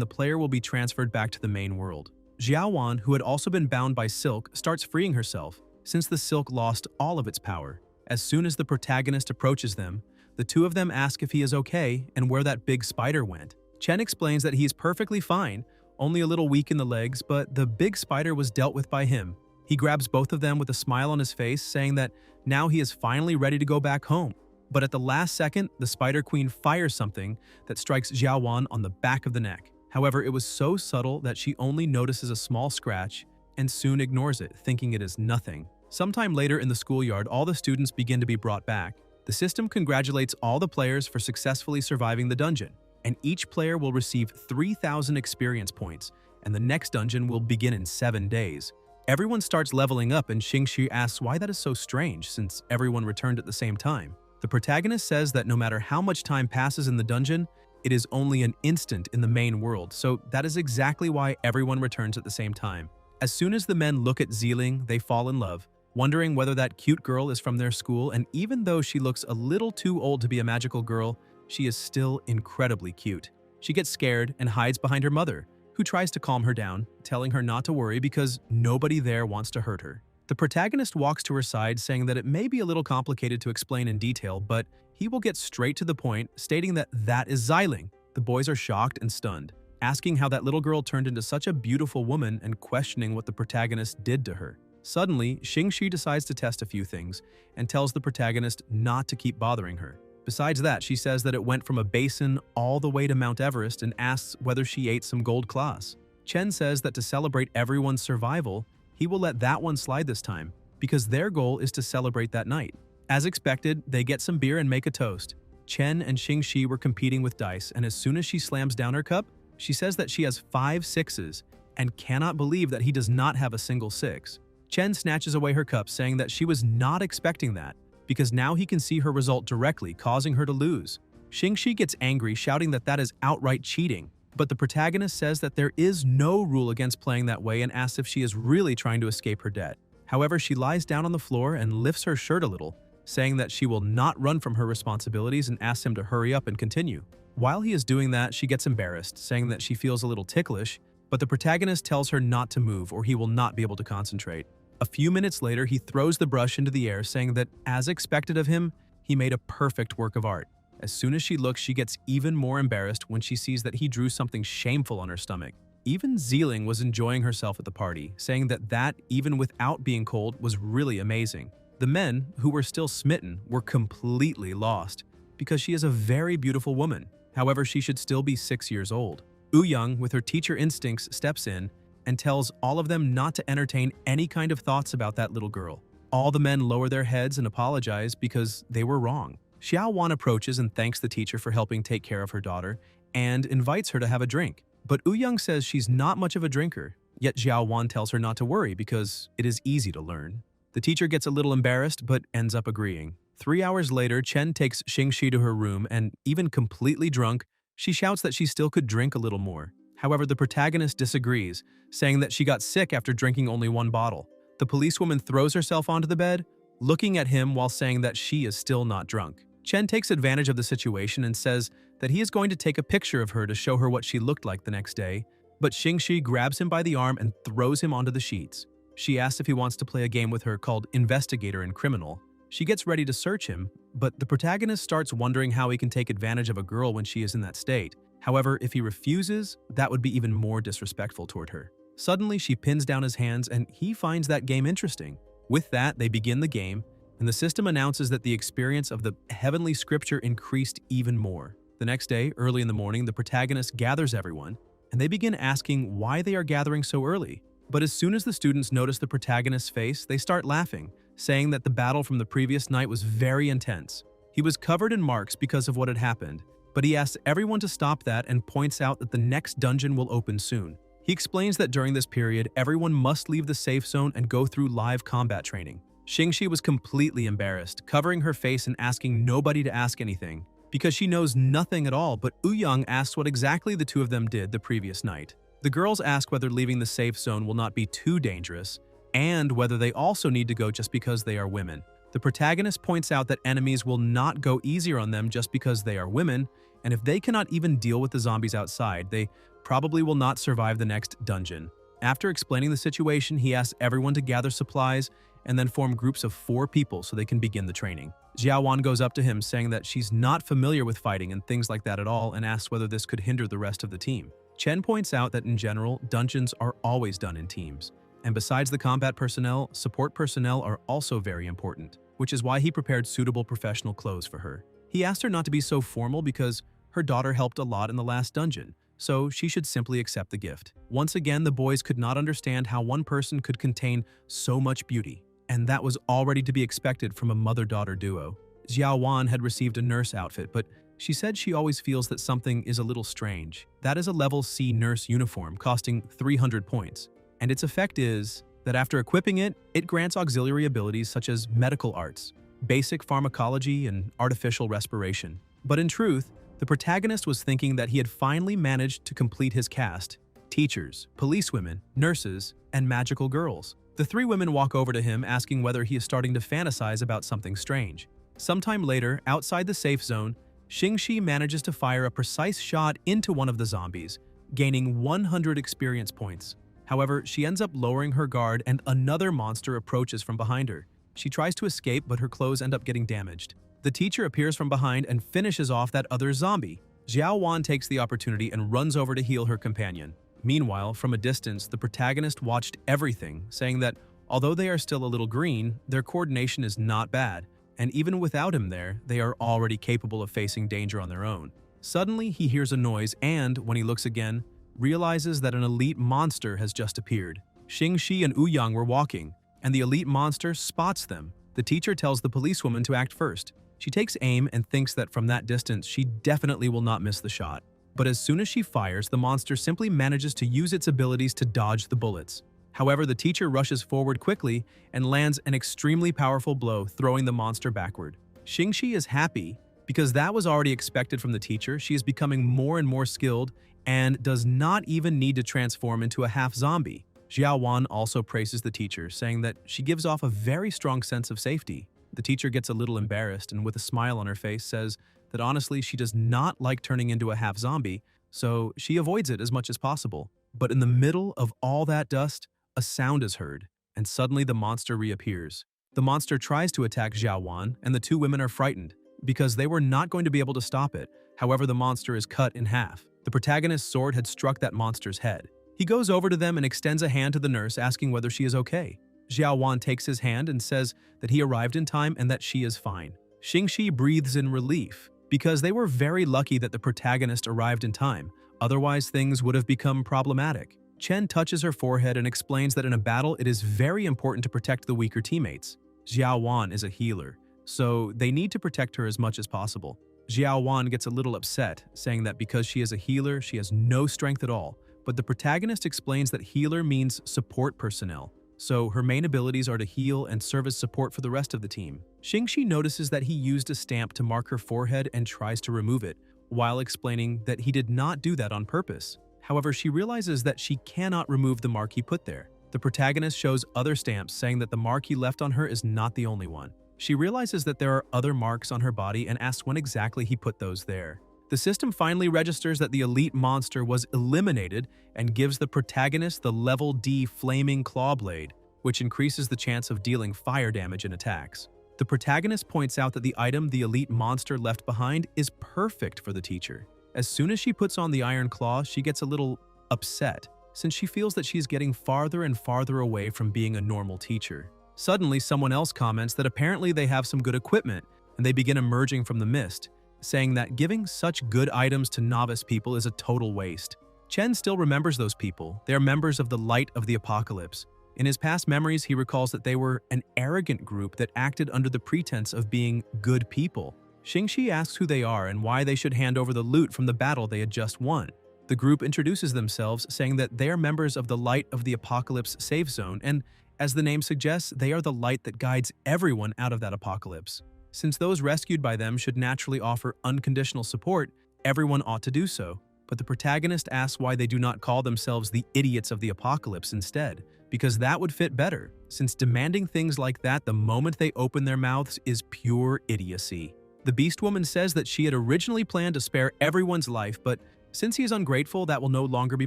the player will be transferred back to the main world. Xiaowan, who had also been bound by silk, starts freeing herself, since the silk lost all of its power. As soon as the protagonist approaches them, the two of them ask if he is okay and where that big spider went. Chen explains that he is perfectly fine, only a little weak in the legs, but the big spider was dealt with by him. He grabs both of them with a smile on his face, saying that now he is finally ready to go back home. But at the last second, the Spider Queen fires something that strikes Xiaowan on the back of the neck. However, it was so subtle that she only notices a small scratch and soon ignores it, thinking it is nothing. Sometime later in the schoolyard, all the students begin to be brought back. The system congratulates all the players for successfully surviving the dungeon, and each player will receive 3,000 experience points, and the next dungeon will begin in 7 days. Everyone starts leveling up, and Xingxi asks why that is so strange since everyone returned at the same time. The protagonist says that no matter how much time passes in the dungeon, it is only an instant in the main world, so that is exactly why everyone returns at the same time. As soon as the men look at Ziling, they fall in love, wondering whether that cute girl is from their school, and even though she looks a little too old to be a magical girl, she is still incredibly cute. She gets scared and hides behind her mother, who tries to calm her down, telling her not to worry because nobody there wants to hurt her. The protagonist walks to her side, saying that it may be a little complicated to explain in detail, but he will get straight to the point, stating that that is Xiling. The boys are shocked and stunned, asking how that little girl turned into such a beautiful woman and questioning what the protagonist did to her. Suddenly, Xingxi decides to test a few things and tells the protagonist not to keep bothering her. Besides that, she says that it went from a basin all the way to Mount Everest and asks whether she ate some gold claws. Chen says that to celebrate everyone's survival, he will let that one slide this time, because their goal is to celebrate that night. As expected, they get some beer and make a toast. Chen and Xingxi were competing with dice, and as soon as she slams down her cup, she says that she has 5 sixes and cannot believe that he does not have a single 6. Chen snatches away her cup, saying that she was not expecting that, because now he can see her result directly, causing her to lose. Xingxi gets angry, shouting that that is outright cheating, but the protagonist says that there is no rule against playing that way and asks if she is really trying to escape her debt. However, she lies down on the floor and lifts her shirt a little, saying that she will not run from her responsibilities and asks him to hurry up and continue. While he is doing that, she gets embarrassed, saying that she feels a little ticklish, but the protagonist tells her not to move or he will not be able to concentrate. A few minutes later, he throws the brush into the air, saying that, as expected of him, he made a perfect work of art. As soon as she looks, she gets even more embarrassed when she sees that he drew something shameful on her stomach. Even Ziling was enjoying herself at the party, saying that, even without being cold, was really amazing. The men, who were still smitten, were completely lost, because she is a very beautiful woman. However, she should still be 6 years old. Young, with her teacher instincts, steps in and tells all of them not to entertain any kind of thoughts about that little girl. All the men lower their heads and apologize because they were wrong. Xiaowan approaches and thanks the teacher for helping take care of her daughter and invites her to have a drink. But Young says she's not much of a drinker, yet Xiaowan tells her not to worry because it is easy to learn. The teacher gets a little embarrassed but ends up agreeing. 3 hours later, Chen takes Xingxi to her room and, even completely drunk, she shouts that she still could drink a little more. However, the protagonist disagrees, saying that she got sick after drinking only 1 bottle. The policewoman throws herself onto the bed, looking at him while saying that she is still not drunk. Chen takes advantage of the situation and says that he is going to take a picture of her to show her what she looked like the next day, but Xingxi grabs him by the arm and throws him onto the sheets. She asks if he wants to play a game with her called Investigator and Criminal. She gets ready to search him, but the protagonist starts wondering how he can take advantage of a girl when she is in that state. However, if he refuses, that would be even more disrespectful toward her. Suddenly, she pins down his hands and he finds that game interesting. With that, they begin the game, and the system announces that the experience of the heavenly scripture increased even more. The next day, early in the morning, the protagonist gathers everyone, and they begin asking why they are gathering so early. But as soon as the students notice the protagonist's face, they start laughing, saying that the battle from the previous night was very intense. He was covered in marks because of what had happened, but he asks everyone to stop that and points out that the next dungeon will open soon. He explains that during this period, everyone must leave the safe zone and go through live combat training. Xingxi was completely embarrassed, covering her face and asking nobody to ask anything, because she knows nothing at all, but Ouyang asks what exactly the two of them did the previous night. The girls ask whether leaving the safe zone will not be too dangerous, and whether they also need to go just because they are women. The protagonist points out that enemies will not go easier on them just because they are women, and if they cannot even deal with the zombies outside, they probably will not survive the next dungeon. After explaining the situation, he asks everyone to gather supplies and then form groups of 4 people so they can begin the training. Xiaowan goes up to him saying that she's not familiar with fighting and things like that at all and asks whether this could hinder the rest of the team. Chen points out that in general, dungeons are always done in teams. And besides the combat personnel, support personnel are also very important, which is why he prepared suitable professional clothes for her. He asked her not to be so formal because her daughter helped a lot in the last dungeon, so she should simply accept the gift. Once again, the boys could not understand how one person could contain so much beauty, and that was already to be expected from a mother-daughter duo. Xiaowan had received a nurse outfit, but she said she always feels that something is a little strange. That is a level C nurse uniform costing 300 points, and its effect is that after equipping it, it grants auxiliary abilities such as medical arts, basic pharmacology, and artificial respiration. But in truth, the protagonist was thinking that he had finally managed to complete his cast: teachers, policewomen, nurses, and magical girls. The 3 women walk over to him asking whether he is starting to fantasize about something strange. Sometime later, outside the safe zone, Xingxi manages to fire a precise shot into one of the zombies, gaining 100 experience points. However, she ends up lowering her guard and another monster approaches from behind her. She tries to escape, but her clothes end up getting damaged. The teacher appears from behind and finishes off that other zombie. Xiaowan takes the opportunity and runs over to heal her companion. Meanwhile, from a distance, the protagonist watched everything, saying that although they are still a little green, their coordination is not bad, and even without him there, they are already capable of facing danger on their own. Suddenly, he hears a noise and, when he looks again, realizes that an elite monster has just appeared. Xingxi and Ouyang were walking, and the elite monster spots them. The teacher tells the policewoman to act first. She takes aim and thinks that from that distance, she definitely will not miss the shot. But as soon as she fires, the monster simply manages to use its abilities to dodge the bullets. However, the teacher rushes forward quickly and lands an extremely powerful blow, throwing the monster backward. Xingxi is happy because that was already expected from the teacher. She is becoming more and more skilled and does not even need to transform into a half-zombie. Xiaowan also praises the teacher, saying that she gives off a very strong sense of safety. The teacher gets a little embarrassed and with a smile on her face says that honestly she does not like turning into a half-zombie, so she avoids it as much as possible. But in the middle of all that dust, a sound is heard, and suddenly the monster reappears. The monster tries to attack Xiaowan, and the 2 women are frightened because they were not going to be able to stop it. However, the monster is cut in half. The protagonist's sword had struck that monster's head. He goes over to them and extends a hand to the nurse, asking whether she is okay. Xiaowan takes his hand and says that he arrived in time and that she is fine. Xingxi breathes in relief because they were very lucky that the protagonist arrived in time, otherwise things would have become problematic. Chen touches her forehead and explains that in a battle it is very important to protect the weaker teammates. Xiaowan is a healer, so they need to protect her as much as possible. Xiaowan gets a little upset, saying that because she is a healer, she has no strength at all, but the protagonist explains that healer means support personnel, so her main abilities are to heal and serve as support for the rest of the team. Xingxi notices that he used a stamp to mark her forehead and tries to remove it, while explaining that he did not do that on purpose. However, she realizes that she cannot remove the mark he put there. The protagonist shows other stamps, saying that the mark he left on her is not the only one. She realizes that there are other marks on her body and asks when exactly he put those there. The system finally registers that the elite monster was eliminated and gives the protagonist the level D flaming claw blade, which increases the chance of dealing fire damage in attacks. The protagonist points out that the item the elite monster left behind is perfect for the teacher. As soon as she puts on the iron claw, she gets a little upset, since she feels that she's getting farther and farther away from being a normal teacher. Suddenly, someone else comments that apparently they have some good equipment, and they begin emerging from the mist, saying that giving such good items to novice people is a total waste. Chen still remembers those people. They are members of the Light of the Apocalypse. In his past memories, he recalls that they were an arrogant group that acted under the pretense of being good people. Xingxi asks who they are and why they should hand over the loot from the battle they had just won. The group introduces themselves, saying that they are members of the Light of the Apocalypse safe zone, and as the name suggests, they are the light that guides everyone out of that apocalypse. Since those rescued by them should naturally offer unconditional support, everyone ought to do so. But the protagonist asks why they do not call themselves the idiots of the apocalypse instead, because that would fit better, since demanding things like that the moment they open their mouths is pure idiocy. The Beast Woman says that she had originally planned to spare everyone's life, but since he is ungrateful, that will no longer be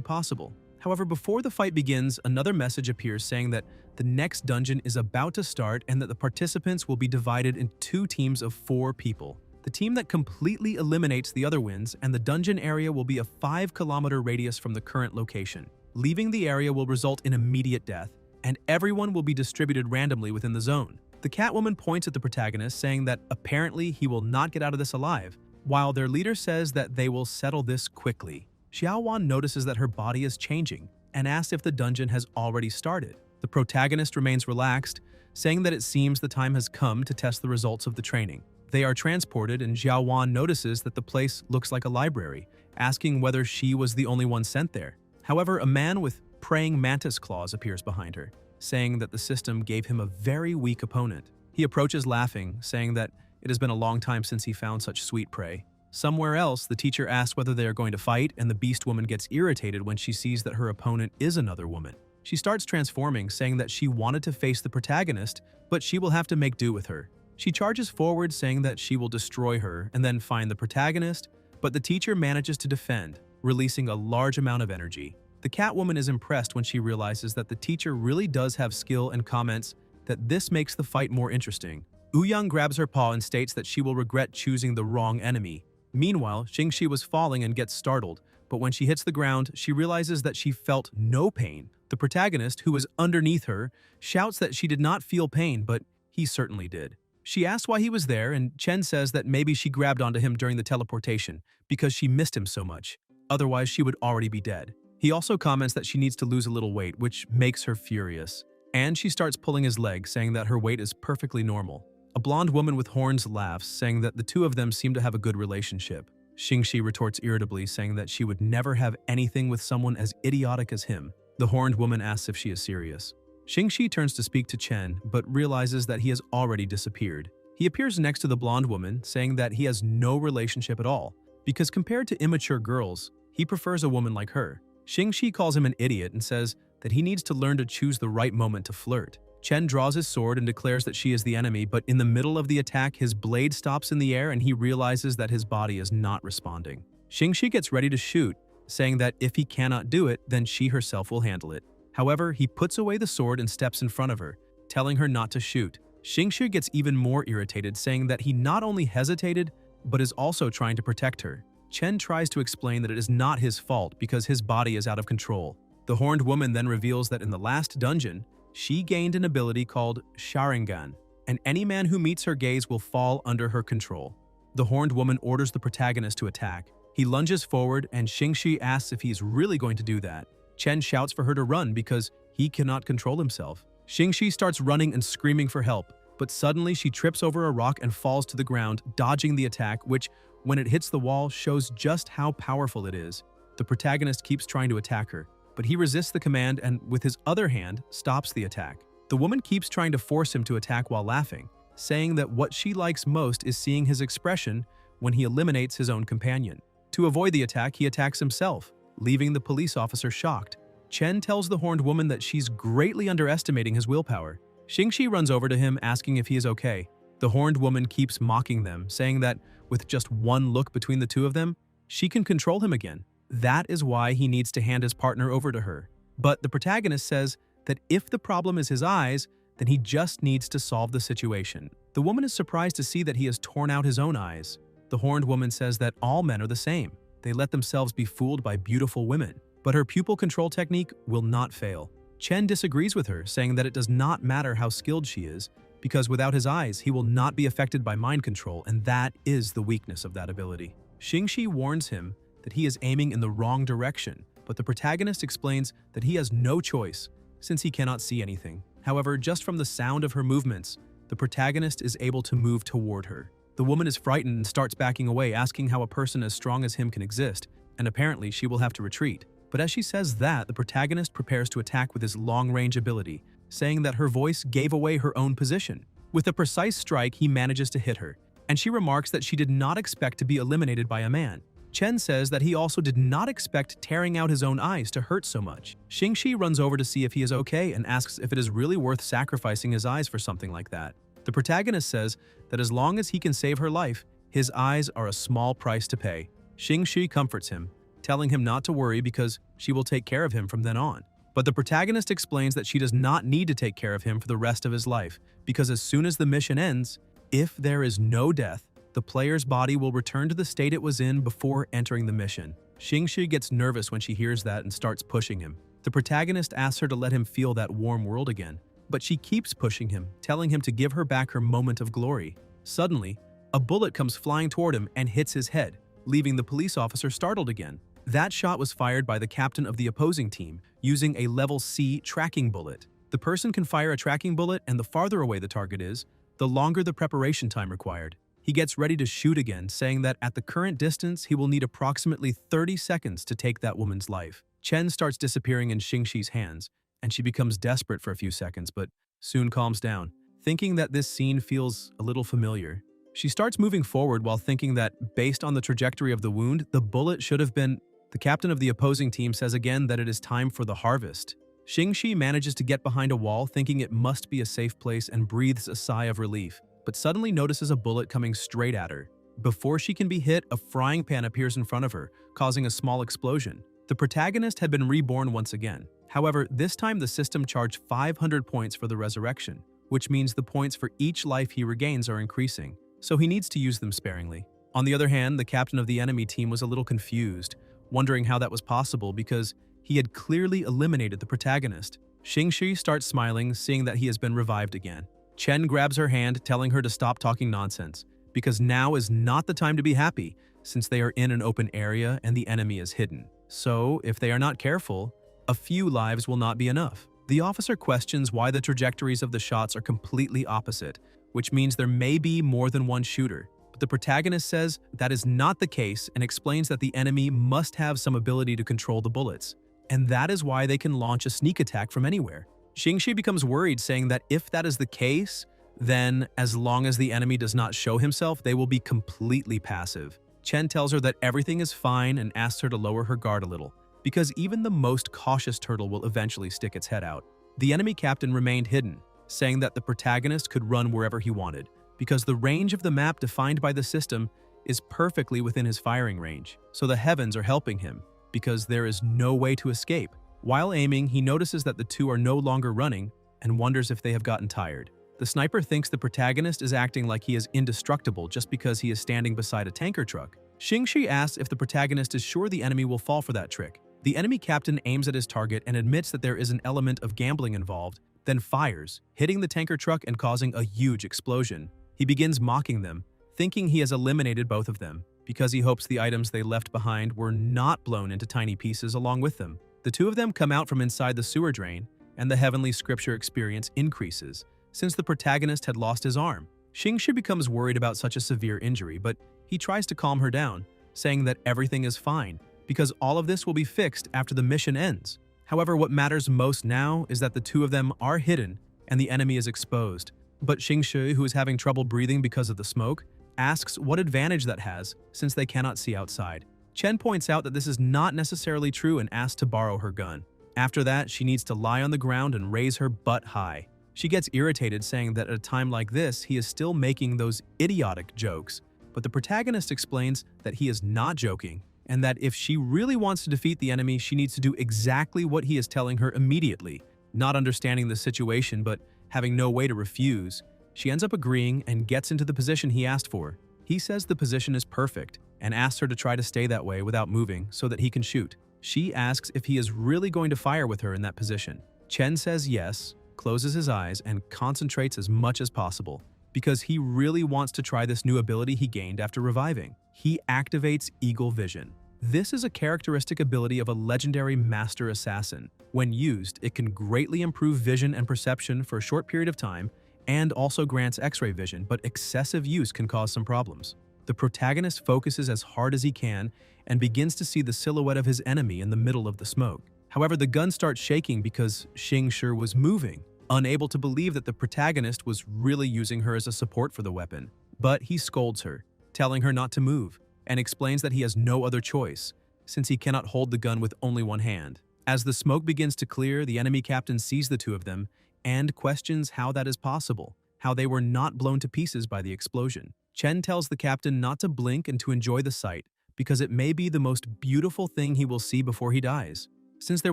possible. However, before the fight begins, another message appears saying that the next dungeon is about to start and that the participants will be divided in 2 teams of 4 people. The team that completely eliminates the other wins, and the dungeon area will be a 5-kilometer radius from the current location. Leaving the area will result in immediate death, and everyone will be distributed randomly within the zone. The Catwoman points at the protagonist, saying that apparently he will not get out of this alive, while their leader says that they will settle this quickly. Xiaowan notices that her body is changing and asks if the dungeon has already started. The protagonist remains relaxed, saying that it seems the time has come to test the results of the training. They are transported, and Xiaowan notices that the place looks like a library, asking whether she was the only one sent there. However, a man with praying mantis claws appears behind her, saying that the system gave him a very weak opponent. He approaches laughing, saying that it has been a long time since he found such sweet prey. Somewhere else, the teacher asks whether they are going to fight, and the Beast Woman gets irritated when she sees that her opponent is another woman. She starts transforming, saying that she wanted to face the protagonist, but she will have to make do with her. She charges forward, saying that she will destroy her and then find the protagonist, but the teacher manages to defend, releasing a large amount of energy. The Catwoman is impressed when she realizes that the teacher really does have skill and comments that this makes the fight more interesting. Ouyang grabs her paw and states that she will regret choosing the wrong enemy. Meanwhile, Xingxi was falling and gets startled, but when she hits the ground, she realizes that she felt no pain. The protagonist, who was underneath her, shouts that she did not feel pain, but he certainly did. She asks why he was there, and Chen says that maybe she grabbed onto him during the teleportation because she missed him so much. Otherwise, she would already be dead. He also comments that she needs to lose a little weight, which makes her furious. And she starts pulling his leg, saying that her weight is perfectly normal. A blonde woman with horns laughs, saying that the two of them seem to have a good relationship. Xingxi retorts irritably, saying that she would never have anything with someone as idiotic as him. The horned woman asks if she is serious. Xingxi turns to speak to Chen, but realizes that he has already disappeared. He appears next to the blonde woman, saying that he has no relationship at all, because compared to immature girls, he prefers a woman like her. Xingxi calls him an idiot and says that he needs to learn to choose the right moment to flirt. Chen draws his sword and declares that she is the enemy, but in the middle of the attack, his blade stops in the air and he realizes that his body is not responding. Xingxi gets ready to shoot, saying that if he cannot do it, then she herself will handle it. However, he puts away the sword and steps in front of her, telling her not to shoot. Xingxi gets even more irritated, saying that he not only hesitated, but is also trying to protect her. Chen tries to explain that it is not his fault because his body is out of control. The horned woman then reveals that in the last dungeon, she gained an ability called Sharingan, and any man who meets her gaze will fall under her control. The horned woman orders the protagonist to attack. He lunges forward, and Xingxi asks if he is really going to do that. Chen shouts for her to run because he cannot control himself. Xingxi starts running and screaming for help, but suddenly she trips over a rock and falls to the ground, dodging the attack, which, when it hits the wall, shows just how powerful it is. The protagonist keeps trying to attack her, but he resists the command and, with his other hand, stops the attack. The woman keeps trying to force him to attack while laughing, saying that what she likes most is seeing his expression when he eliminates his own companion. To avoid the attack, he attacks himself, leaving the police officer shocked. Chen tells the horned woman that she's greatly underestimating his willpower. Xingxi runs over to him, asking if he is okay. The horned woman keeps mocking them, saying that with just one look between the two of them, she can control him again. That is why he needs to hand his partner over to her. But the protagonist says that if the problem is his eyes, then he just needs to solve the situation. The woman is surprised to see that he has torn out his own eyes. The horned woman says that all men are the same. They let themselves be fooled by beautiful women. But her pupil control technique will not fail. Chen disagrees with her, saying that it does not matter how skilled she is, because without his eyes, he will not be affected by mind control, and that is the weakness of that ability. Xingxi warns him that he is aiming in the wrong direction, but the protagonist explains that he has no choice since he cannot see anything. However, just from the sound of her movements, the protagonist is able to move toward her. The woman is frightened and starts backing away, asking how a person as strong as him can exist, and apparently she will have to retreat. But as she says that, the protagonist prepares to attack with his long-range ability, saying that her voice gave away her own position. With a precise strike, he manages to hit her, and she remarks that she did not expect to be eliminated by a man. Chen says that he also did not expect tearing out his own eyes to hurt so much. Xingxi runs over to see if he is okay and asks if it is really worth sacrificing his eyes for something like that. The protagonist says that as long as he can save her life, his eyes are a small price to pay. Xingxi comforts him, telling him not to worry because she will take care of him from then on. But the protagonist explains that she does not need to take care of him for the rest of his life, because as soon as the mission ends, if there is no death, the player's body will return to the state it was in before entering the mission. Xingxi gets nervous when she hears that and starts pushing him. The protagonist asks her to let him feel that warm world again, but she keeps pushing him, telling him to give her back her moment of glory. Suddenly, a bullet comes flying toward him and hits his head, leaving the police officer startled again. That shot was fired by the captain of the opposing team, using a level C tracking bullet. The person can fire a tracking bullet, and the farther away the target is, the longer the preparation time required. He gets ready to shoot again, saying that at the current distance, he will need approximately 30 seconds to take that woman's life. Chen starts disappearing in Xingxi's hands, and she becomes desperate for a few seconds, but soon calms down, thinking that this scene feels a little familiar. She starts moving forward while thinking that, based on the trajectory of the wound, the bullet should have been. The captain of the opposing team says again that it is time for the harvest. Xingxi manages to get behind a wall, thinking it must be a safe place, and breathes a sigh of relief, but suddenly notices a bullet coming straight at her. Before she can be hit, a frying pan appears in front of her, causing a small explosion. The protagonist had been reborn once again. However, this time the system charged 500 points for the resurrection, which means the points for each life he regains are increasing, so he needs to use them sparingly. On the other hand, the captain of the enemy team was a little confused, wondering how that was possible because he had clearly eliminated the protagonist. Xingxi starts smiling, seeing that he has been revived again. Chen grabs her hand, telling her to stop talking nonsense, because now is not the time to be happy, since they are in an open area and the enemy is hidden. So, if they are not careful, a few lives will not be enough. The officer questions why the trajectories of the shots are completely opposite, which means there may be more than one shooter. But the protagonist says that is not the case and explains that the enemy must have some ability to control the bullets, and that is why they can launch a sneak attack from anywhere. Xingxi becomes worried, saying that if that is the case, then as long as the enemy does not show himself, they will be completely passive. Chen tells her that everything is fine and asks her to lower her guard a little, because even the most cautious turtle will eventually stick its head out. The enemy captain remained hidden, saying that the protagonist could run wherever he wanted, because the range of the map defined by the system is perfectly within his firing range, so the heavens are helping him, because there is no way to escape. While aiming, he notices that the two are no longer running and wonders if they have gotten tired. The sniper thinks the protagonist is acting like he is indestructible just because he is standing beside a tanker truck. Xingxi asks if the protagonist is sure the enemy will fall for that trick. The enemy captain aims at his target and admits that there is an element of gambling involved, then fires, hitting the tanker truck and causing a huge explosion. He begins mocking them, thinking he has eliminated both of them, because he hopes the items they left behind were not blown into tiny pieces along with them. The two of them come out from inside the sewer drain, and the heavenly scripture experience increases, since the protagonist had lost his arm. Xingxi becomes worried about such a severe injury, but he tries to calm her down, saying that everything is fine, because all of this will be fixed after the mission ends. However, what matters most now is that the two of them are hidden and the enemy is exposed. But Xingxi, who is having trouble breathing because of the smoke, asks what advantage that has since they cannot see outside. Chen points out that this is not necessarily true and asks to borrow her gun. After that, she needs to lie on the ground and raise her butt high. She gets irritated, saying that at a time like this, he is still making those idiotic jokes. But the protagonist explains that he is not joking, and that if she really wants to defeat the enemy, she needs to do exactly what he is telling her immediately. Not understanding the situation, but having no way to refuse, she ends up agreeing and gets into the position he asked for. He says the position is perfect, and asks her to try to stay that way without moving so that he can shoot. She asks if he is really going to fire with her in that position. Chen says yes, closes his eyes, and concentrates as much as possible, because he really wants to try this new ability he gained after reviving. He activates Eagle Vision. This is a characteristic ability of a legendary master assassin. When used, it can greatly improve vision and perception for a short period of time and also grants X-ray vision, but excessive use can cause some problems. The protagonist focuses as hard as he can and begins to see the silhouette of his enemy in the middle of the smoke. However, the gun starts shaking because Xing Shi was moving, unable to believe that the protagonist was really using her as a support for the weapon. But he scolds her, telling her not to move, and explains that he has no other choice, since he cannot hold the gun with only one hand. As the smoke begins to clear, the enemy captain sees the two of them and questions how that is possible, how they were not blown to pieces by the explosion. Chen tells the captain not to blink and to enjoy the sight, because it may be the most beautiful thing he will see before he dies. Since there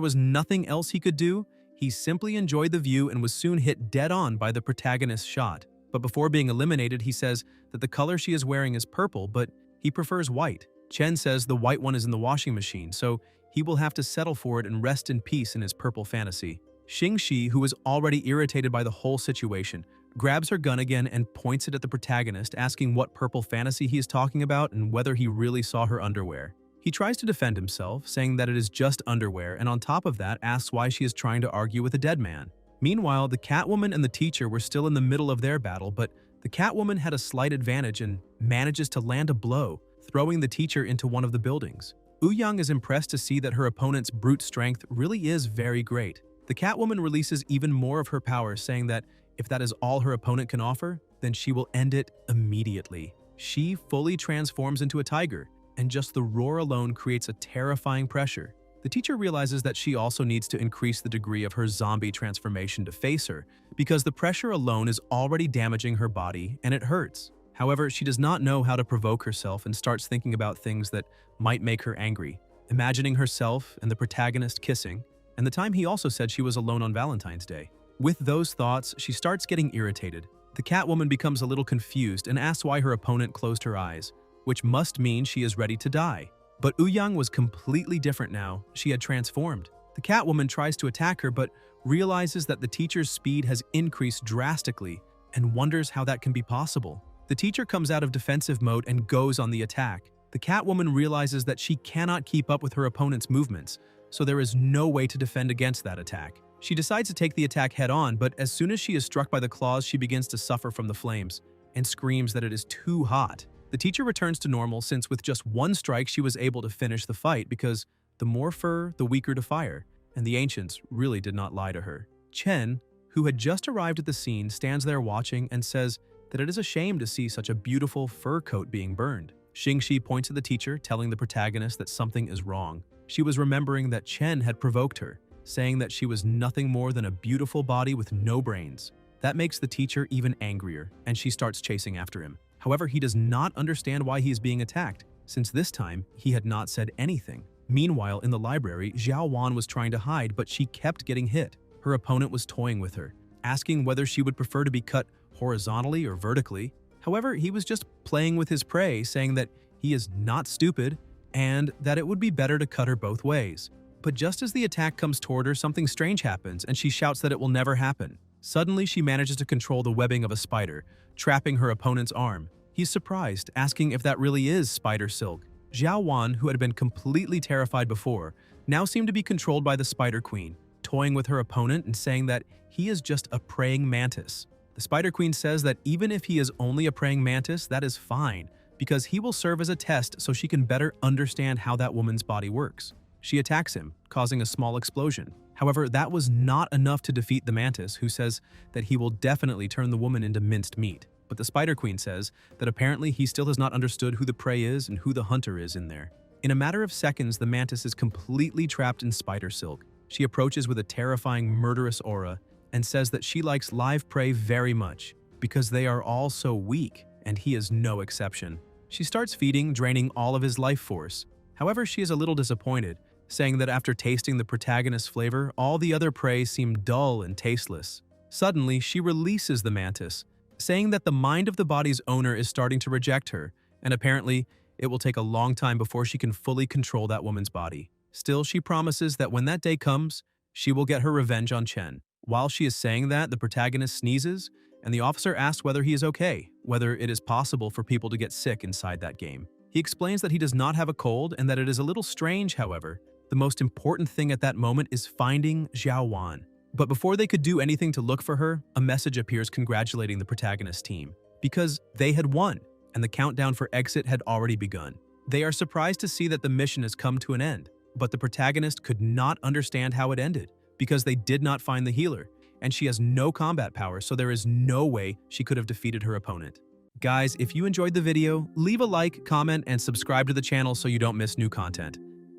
was nothing else he could do, he simply enjoyed the view and was soon hit dead on by the protagonist's shot. But before being eliminated, he says that the color she is wearing is purple, but he prefers white. Chen says the white one is in the washing machine, so he will have to settle for it and rest in peace in his purple fantasy. Xing Shi, who is already irritated by the whole situation, grabs her gun again and points it at the protagonist, asking what purple fantasy he is talking about and whether he really saw her underwear. He tries to defend himself, saying that it is just underwear, and on top of that asks why she is trying to argue with a dead man. Meanwhile, the Catwoman and the teacher were still in the middle of their battle, but the Catwoman had a slight advantage and manages to land a blow, throwing the teacher into one of the buildings. Ouyang is impressed to see that her opponent's brute strength really is very great. The Catwoman releases even more of her power, saying that if that is all her opponent can offer, then she will end it immediately. She fully transforms into a tiger, and just the roar alone creates a terrifying pressure. The teacher realizes that she also needs to increase the degree of her zombie transformation to face her, because the pressure alone is already damaging her body and it hurts. However, she does not know how to provoke herself and starts thinking about things that might make her angry, imagining herself and the protagonist kissing, and the time he also said she was alone on Valentine's Day. With those thoughts, she starts getting irritated. The Catwoman becomes a little confused and asks why her opponent closed her eyes, which must mean she is ready to die. But Ouyang was completely different now. She had transformed. The Catwoman tries to attack her but realizes that the teacher's speed has increased drastically and wonders how that can be possible. The teacher comes out of defensive mode and goes on the attack. The Catwoman realizes that she cannot keep up with her opponent's movements, so there is no way to defend against that attack. She decides to take the attack head-on, but as soon as she is struck by the claws, she begins to suffer from the flames and screams that it is too hot. The teacher returns to normal since with just one strike she was able to finish the fight because the more fur, the weaker to fire, and the ancients really did not lie to her. Chen, who had just arrived at the scene, stands there watching and says that it is a shame to see such a beautiful fur coat being burned. Xing Shi points at the teacher, telling the protagonist that something is wrong. She was remembering that Chen had provoked her, saying that she was nothing more than a beautiful body with no brains. That makes the teacher even angrier, and she starts chasing after him. However, he does not understand why he is being attacked, since this time he had not said anything. Meanwhile, in the library, Xiao Wan was trying to hide, but she kept getting hit. Her opponent was toying with her, asking whether she would prefer to be cut horizontally or vertically. However, he was just playing with his prey, saying that he is not stupid and that it would be better to cut her both ways. But just as the attack comes toward her, something strange happens and she shouts that it will never happen. Suddenly, she manages to control the webbing of a spider, trapping her opponent's arm. He's surprised, asking if that really is spider silk. Xiao Wan, who had been completely terrified before, now seemed to be controlled by the Spider Queen, toying with her opponent and saying that he is just a praying mantis. The Spider Queen says that even if he is only a praying mantis, that is fine, because he will serve as a test so she can better understand how that woman's body works. She attacks him, causing a small explosion. However, that was not enough to defeat the mantis, who says that he will definitely turn the woman into minced meat. But the Spider Queen says that apparently he still has not understood who the prey is and who the hunter is in there. In a matter of seconds, the mantis is completely trapped in spider silk. She approaches with a terrifying, murderous aura and says that she likes live prey very much because they are all so weak, and he is no exception. She starts feeding, draining all of his life force. However, she is a little disappointed, saying that after tasting the protagonist's flavor, all the other prey seem dull and tasteless. Suddenly, she releases the mantis, saying that the mind of the body's owner is starting to reject her, and apparently, it will take a long time before she can fully control that woman's body. Still, she promises that when that day comes, she will get her revenge on Chen. While she is saying that, the protagonist sneezes, and the officer asks whether he is okay, whether it is possible for people to get sick inside that game. He explains that he does not have a cold and that it is a little strange, however. The most important thing at that moment is finding Xiaowan. But before they could do anything to look for her, a message appears congratulating the protagonist team, because they had won, and the countdown for exit had already begun. They are surprised to see that the mission has come to an end, but the protagonist could not understand how it ended, because they did not find the healer, and she has no combat power, so there is no way she could have defeated her opponent. Guys, if you enjoyed the video, leave a like, comment, and subscribe to the channel so you don't miss new content.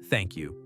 Thank you.